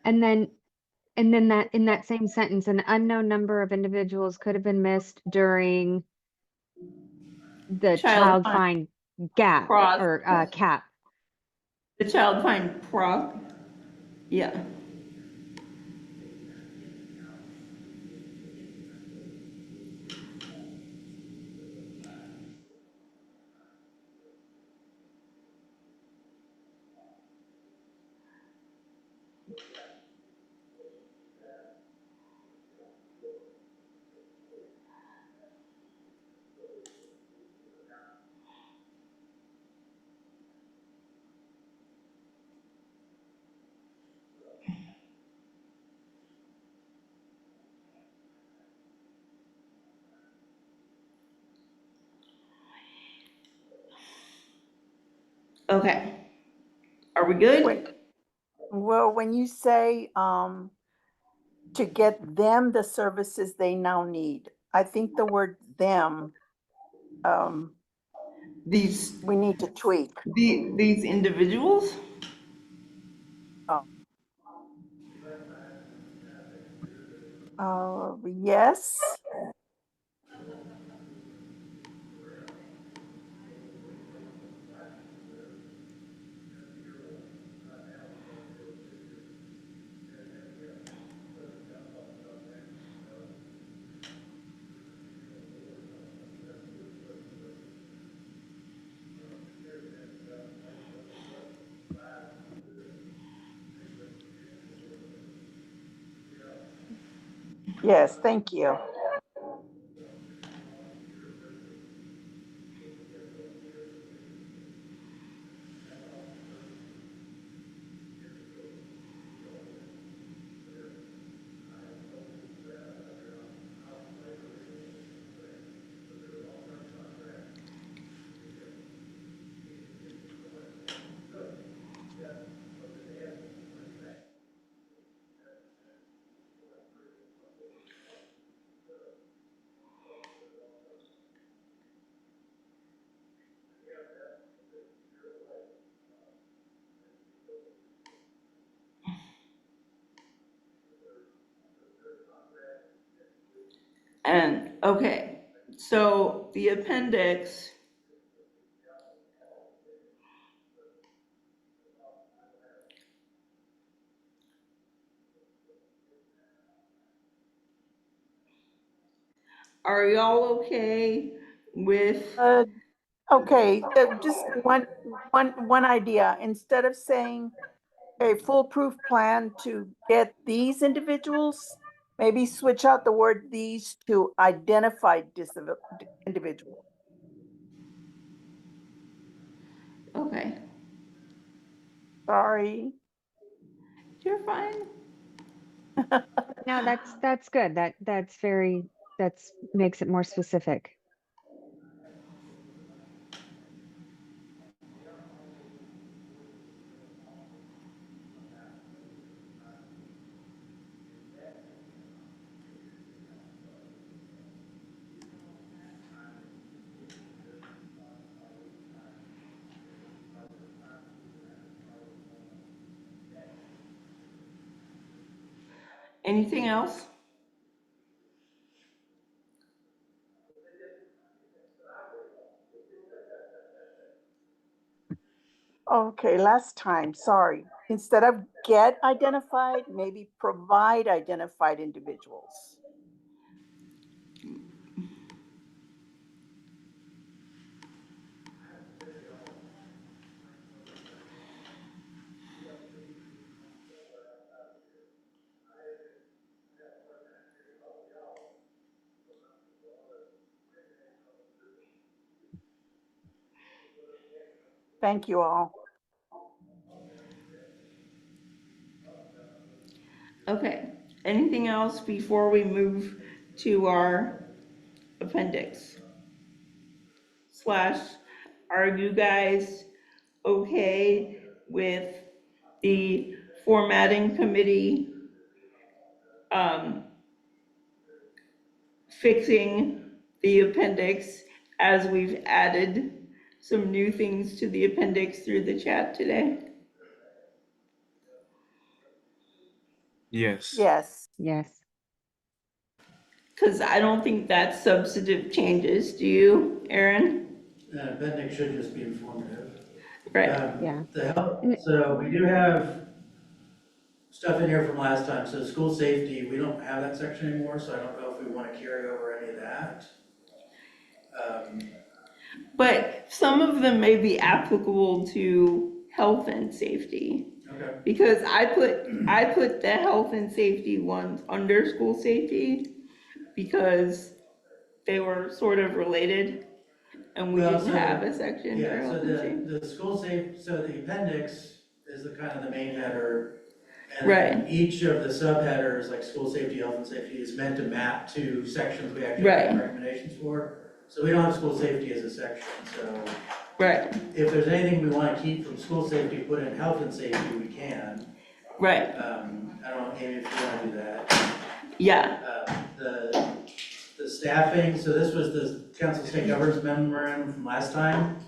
And then that in that same sentence, an unknown number of individuals could have been missed during the Child child find find gap proc, or cap. the child find proc, yeah. Okay. Are we good? Well, when you say, to get them the services they now need, I think the word them, These, we need to tweak. these individuals? Yes. Yes, thank you. And, okay, so the appendix. Are y'all okay with, Okay, just one idea. Instead of saying a foolproof plan to get these individuals, maybe switch out the word these to identified individuals. okay, Sorry. you're fine. No, that's good. That's makes it more specific. Anything else? Okay, last time, sorry. Instead of get identified, maybe provide identified individuals. Thank you all. Okay, anything else before we move to our appendix? Are you guys okay with the formatting committee fixing the appendix as we've added some new things to the appendix through the chat today? Yes. Yes. Yes. Because I don't think that's substantive changes. Do you, Aaron? Appendix should just be informative. Right. Yeah. So we do have stuff in here from last time. So school safety, we don't have that section anymore, so I don't know if we want to carry over any of that. But some of them may be applicable to health and safety. Okay. Because I put the health and safety ones under school safety because they were sort of related and we didn't have a section for health and safety. The school safe, so the appendix is the kind of the main header. And Right. then each of the subheaders, like school safety, health and safety, is meant to map to sections we actually Right. have recommendations for. So we don't have school safety as a section, so Right, If there's anything we want to keep from school safety, put in health and safety, we can. right, I don't know, Amy, if you want to do that. yeah, The staffing, so this was the Council of State Governors memorandum from last time.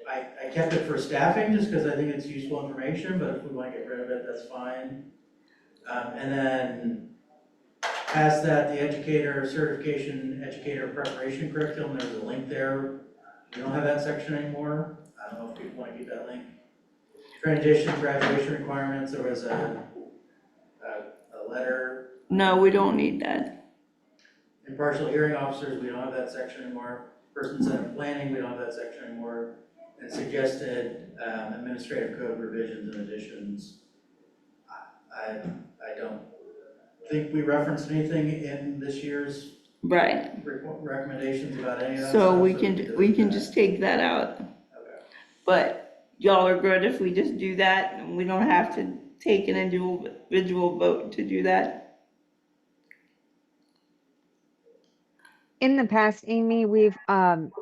I kept it for staffing just because I think it's useful information, but if we want to get rid of it, that's fine. And then past that, the educator certification, educator preparation curriculum, there's a link there. We don't have that section anymore. I don't know if people want to keep that link. Transition, graduation requirements, there was a letter. no, we don't need that. Impartial hearing officers, we don't have that section anymore. Person-centered planning, we don't have that section anymore. And suggested administrative code revisions and additions. I don't think we referenced anything in this year's Right, recommendations about any of that so stuff, we can can delete just take that out. Okay. But y'all are good if we just do that and we don't have to take an individual vote to do that? In the past, Amy, we've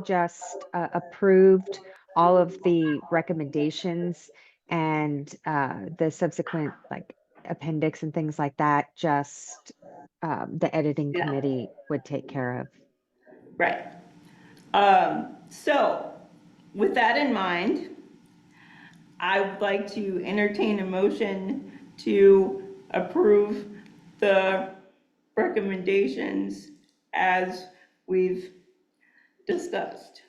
just approved all of the recommendations and the subsequent like appendix and things like that, just the editing Yeah. committee would take care of. Right. So with that in mind, I would like to entertain a motion to approve the recommendations as we've discussed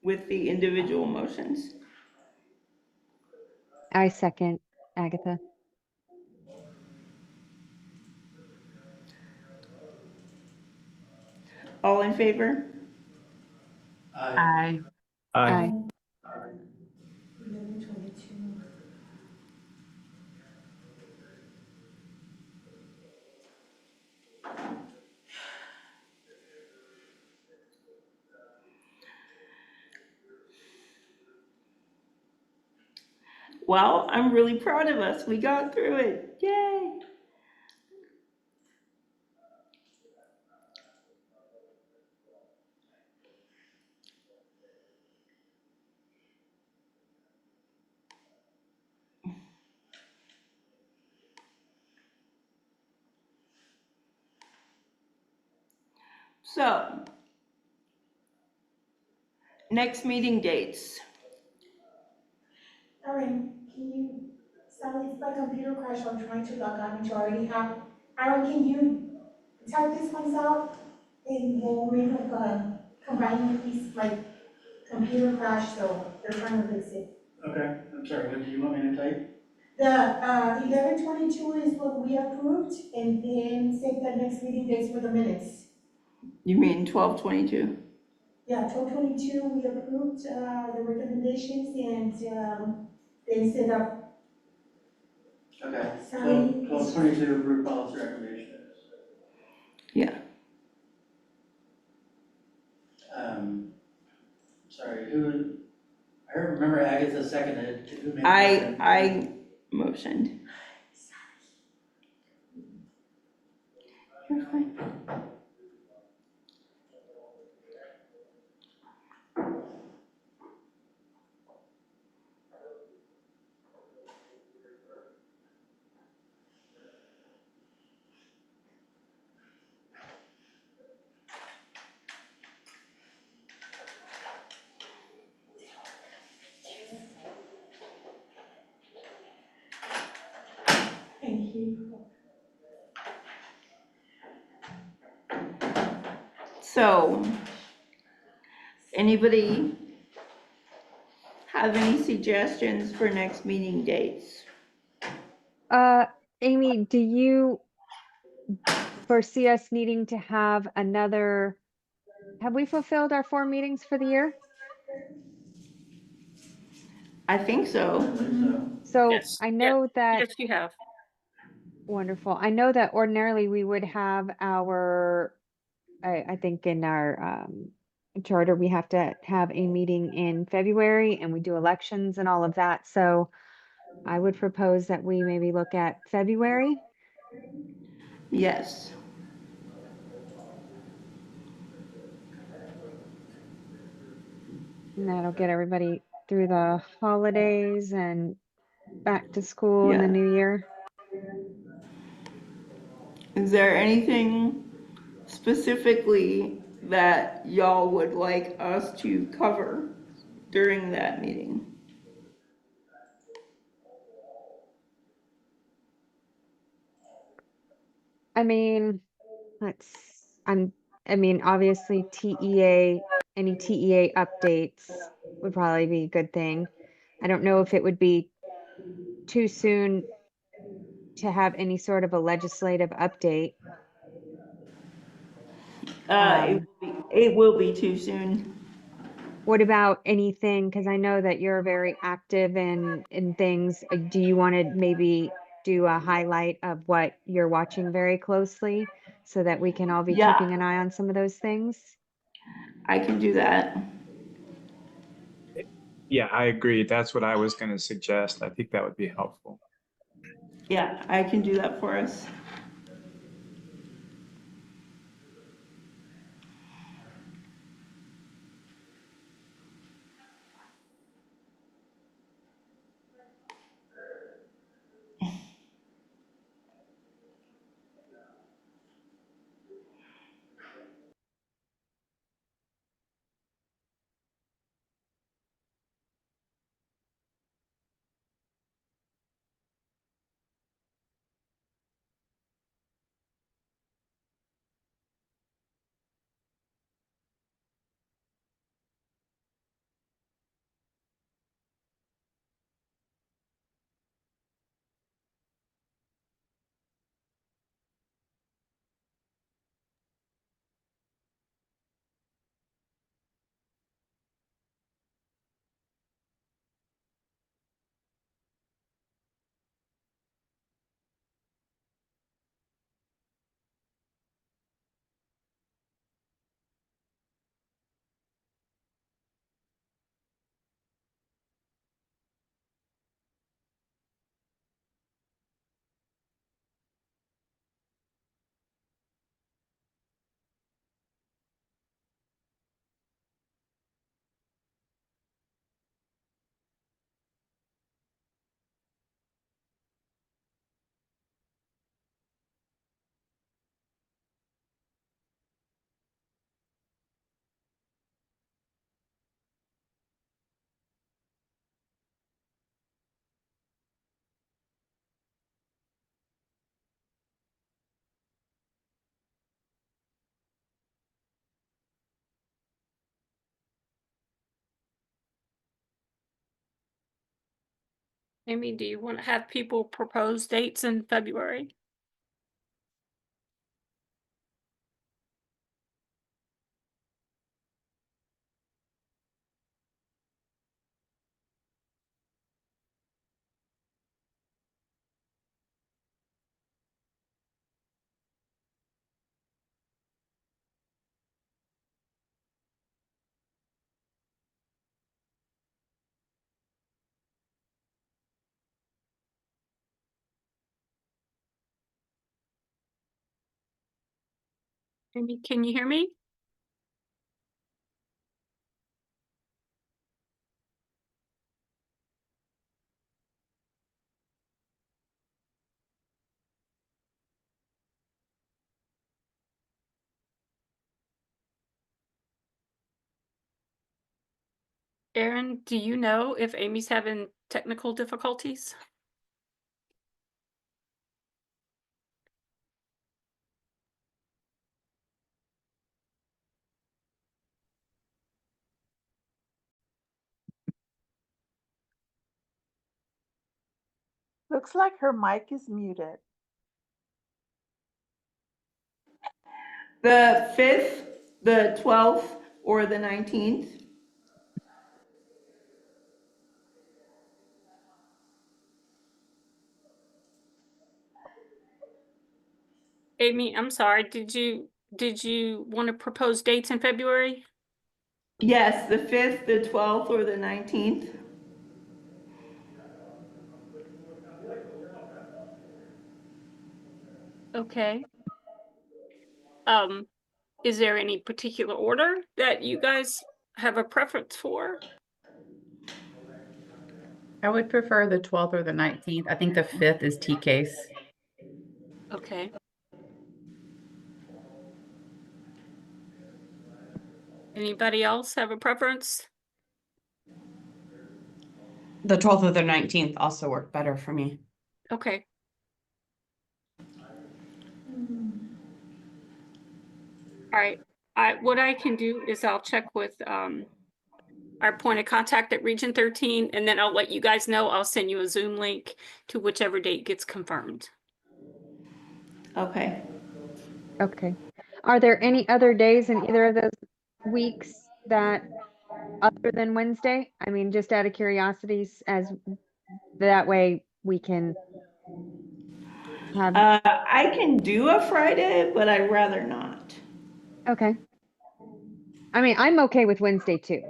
with the individual motions. I second, Agatha. All in favor? Aye. Aye. 11:22. Well, I'm really proud of us. We got through it. Yay. So, next meeting dates. Aaron, can you, sorry, it's my computer crashed, I'm trying to log on into already have. Aaron, can you type these ones out? And we'll make up a combining piece, like computer crash, so they're trying to fix it. Okay, I'm sorry, what do you want me to type? The 11:22 is what we approved, and then save the next meeting dates for the minutes. You mean 12/22? Yeah, 12:22, we approved the recommendations and then set up. Okay, Sorry. 12/22 approved policy recommendations. Yeah. Sorry, I remember Agatha seconded, who made the motion? I motioned. You're fine. Thank you. So, anybody have any suggestions for next meeting dates? Amy, do you foresee us needing to have another, have we fulfilled our 4 meetings for the year? I think I so. believe so. So Yes. I know that, Yes, you have. wonderful. I know that ordinarily we would have our, I think in our charter, we have to have a meeting in February and we do elections and all of that. So I would propose that we maybe look at February. Yes. And that'll get everybody through the holidays and back to school in the Yeah. new year. Is there anything specifically that y'all would like us to cover during that meeting? I mean, I mean, obviously TEA, any TEA updates would probably be a good thing. I don't know if it would be too soon to have any sort of a legislative update. It it will be too soon. What about anything? Because I know that you're very active in things. Do you want to maybe do a highlight of what you're watching very closely so that we can all be Yeah, keeping an eye on some of those things? I can do that. Yeah, I agree. That's what I was going to suggest. I think that would be helpful. Yeah, I can do that for us. Amy, do you want to have people propose dates in February? Amy, can you hear me? Erin, do you know if Amy's having technical difficulties? Looks like her mic is muted. The 5th, the 12th, or the 19th? Amy, I'm sorry, did you want to propose dates in February? Yes, the 5th, the 12th, or the 19th. Okay. Is there any particular order that you guys have a preference for? I would prefer the 12th or the 19th. I think the 5th is T case. Okay. Anybody else have a preference? The 12th or the 19th also work better for me. Okay. All right. What I can do is I'll check with our point of contact at Region 13, and then I'll let you guys know. I'll send you a Zoom link to whichever date gets confirmed. Okay. Okay. Are there any other days in either of those weeks that other than Wednesday? I mean, just out of curiosity, as that way we can have, I can do a Friday, but I'd rather not. okay. I mean, I'm okay with Wednesday too.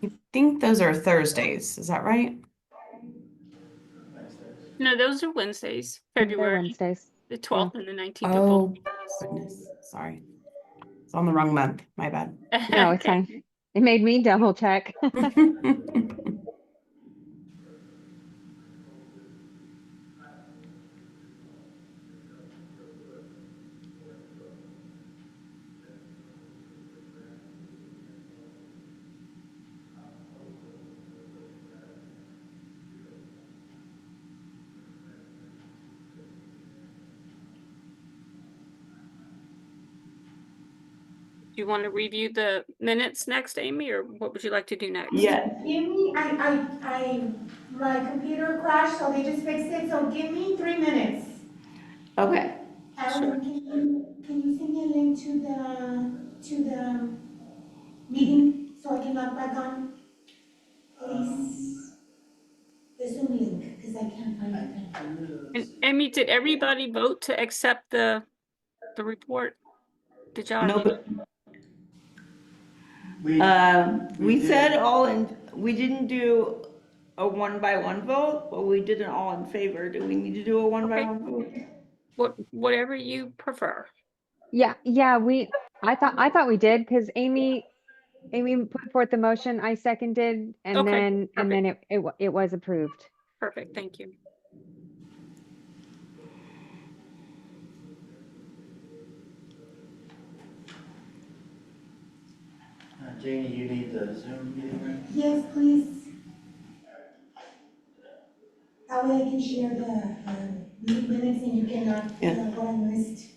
I think those are Thursdays. Is that right? No, those are Wednesdays, They're February. Wednesdays. The 12th and the 19th are Oh, both. goodness. Sorry. It's on the wrong month. My bad. No, it's fine. It made me double check. Do you want to review the minutes next, Amy, or what would you like to do next? Yeah. Give me, my computer crashed, so they just fixed it, so give me 3 minutes. Okay. Ellen, can you send me a link to the meeting so I can log back on? Please. The Zoom link, because I can't find it. And Amy, did everybody vote to accept the report? Did y'all? Nope. We said we didn't do a 1-by-1 vote, but we did an all in favor. Do we need to do a 1-by-1 vote? Whatever you prefer. Yeah, I thought we did because Amy put forth the motion, I seconded, and Okay, then it was approved. Perfect, thank you. Janie, you need the Zoom meeting, right? Yes, please. That way I can share the meeting minutes and you can, what I missed.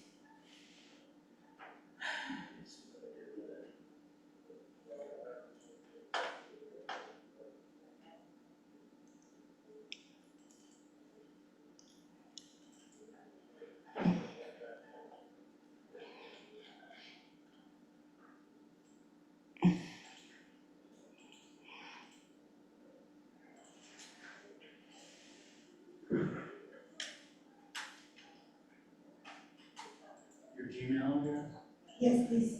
Your Gmail address? Yes, please.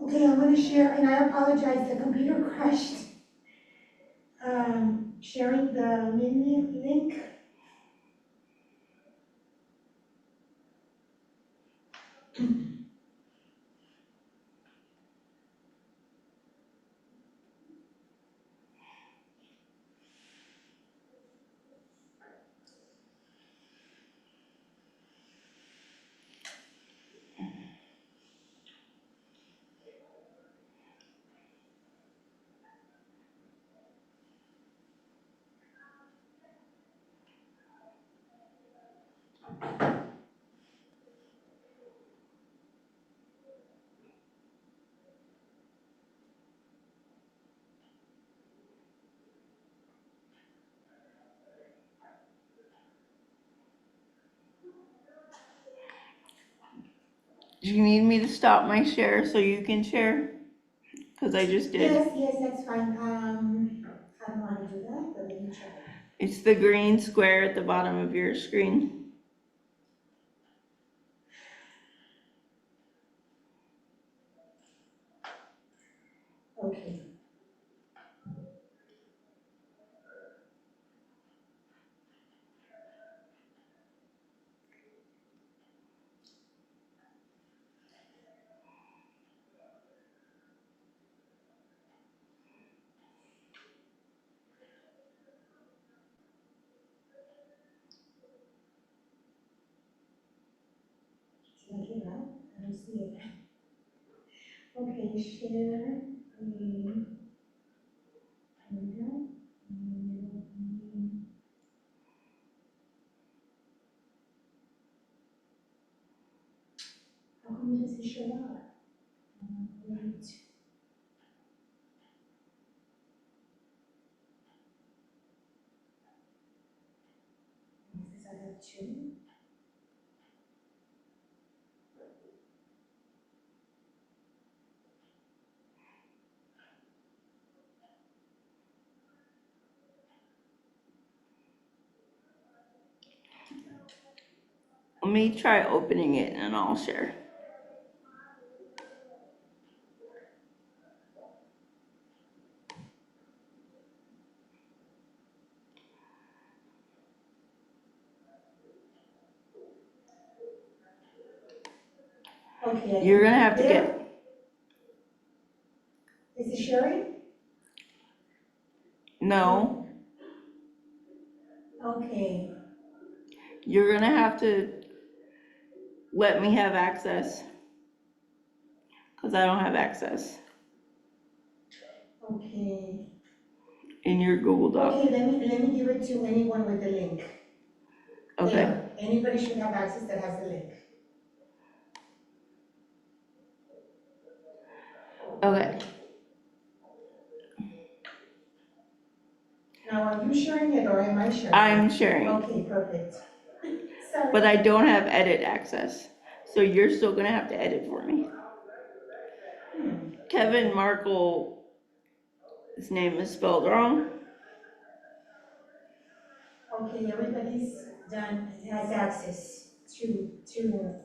Okay, I'm gonna share, and I apologize, the computer crashed. Sharing the meeting link. Do you need me to stop my share so you can share? Because I just did. Yes, that's fine. I don't know how to do that, but let me try. It's the green square at the bottom of your screen. Okay. Did I get out? I don't see it. Okay, share. There we go. How come it doesn't show up? Wait. Because I have two. Let me try opening it and I'll share. Okay. You're gonna have to There? Is it sharing? No, Okay. you're gonna have to let me have access. Because I don't have access Okay. in your Google Doc. Okay, let me give it to anyone with the link. Okay, There. Anybody should have access that has the link. okay. Now, are you sharing it or am I sharing? I'm sharing, Okay, perfect. Sorry. but I don't have edit access. So you're still gonna have to edit for me. Kevin Markle, his name is spelled wrong. Okay, everybody's done, has access to. KMEL.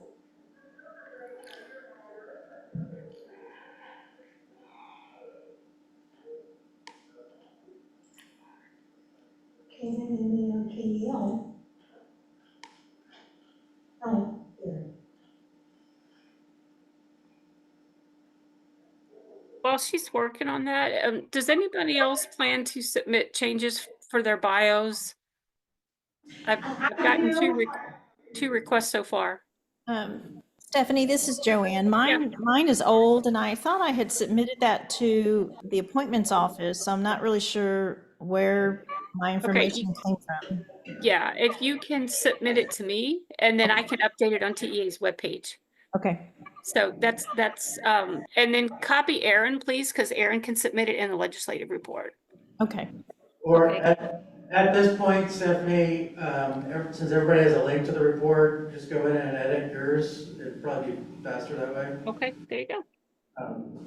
Oh, here. While she's working on that, does anybody else plan to submit changes for their bios? I've gotten two requests so far. Stephanie, this is Joanne. Yeah. Mine is old, and I thought I had submitted that to the appointments office, so I'm not really sure where my Okay, information came from. yeah, if you can submit it to me, and then I can update it on TEA's webpage. Okay. So and then copy Aaron, please, because Aaron can submit it in the legislative report. Okay. Or Okay. at this point, Stephanie, since everybody has a link to the report, just go in and edit yours. It'd probably be faster that way. Okay, there you go. Um,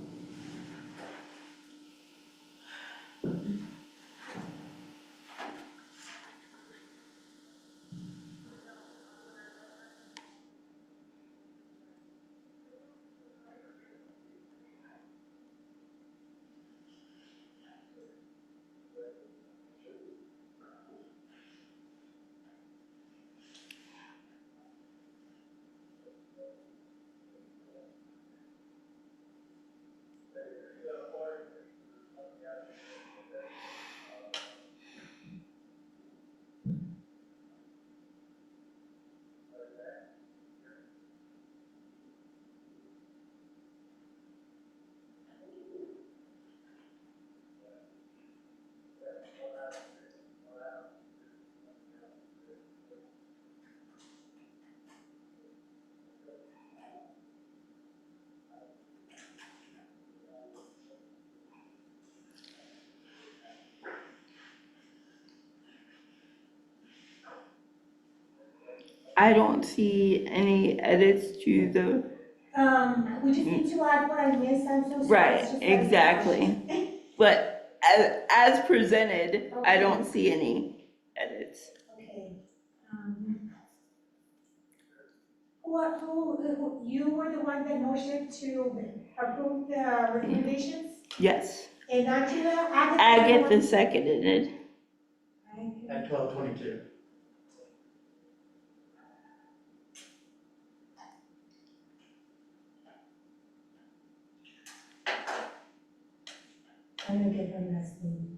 I don't see any edits to the, We just need to add what I missed, I'm so sorry. right, It's just that exactly. But as presented, I don't see any edits. Okay. You were the one that motioned to approve the recommendations? Yes. And Angela, Agatha seconded it. At 12:22. I'm gonna get her last name.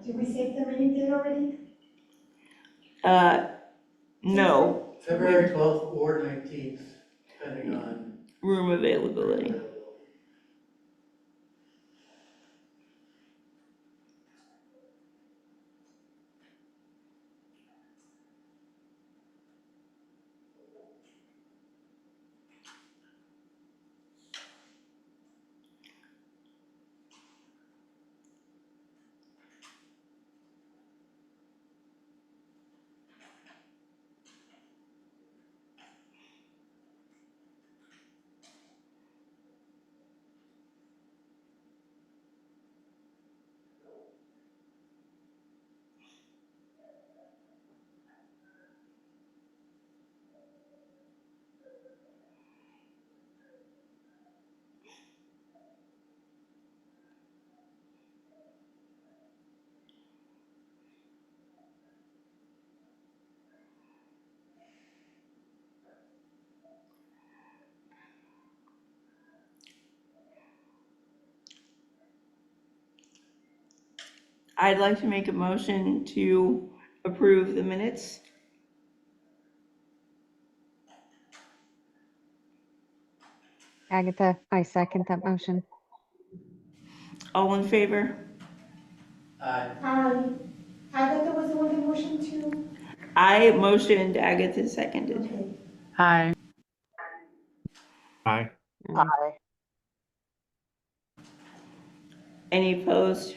Did we save the minute date already? No. February 12th or 19th, depending on Room availability. I'd like to make a motion to approve the minutes. Agatha, I second that motion. All in favor? Agatha was the one that motioned to? I motioned, Agatha seconded. Okay. Hi. Aye. Aye. Any opposed?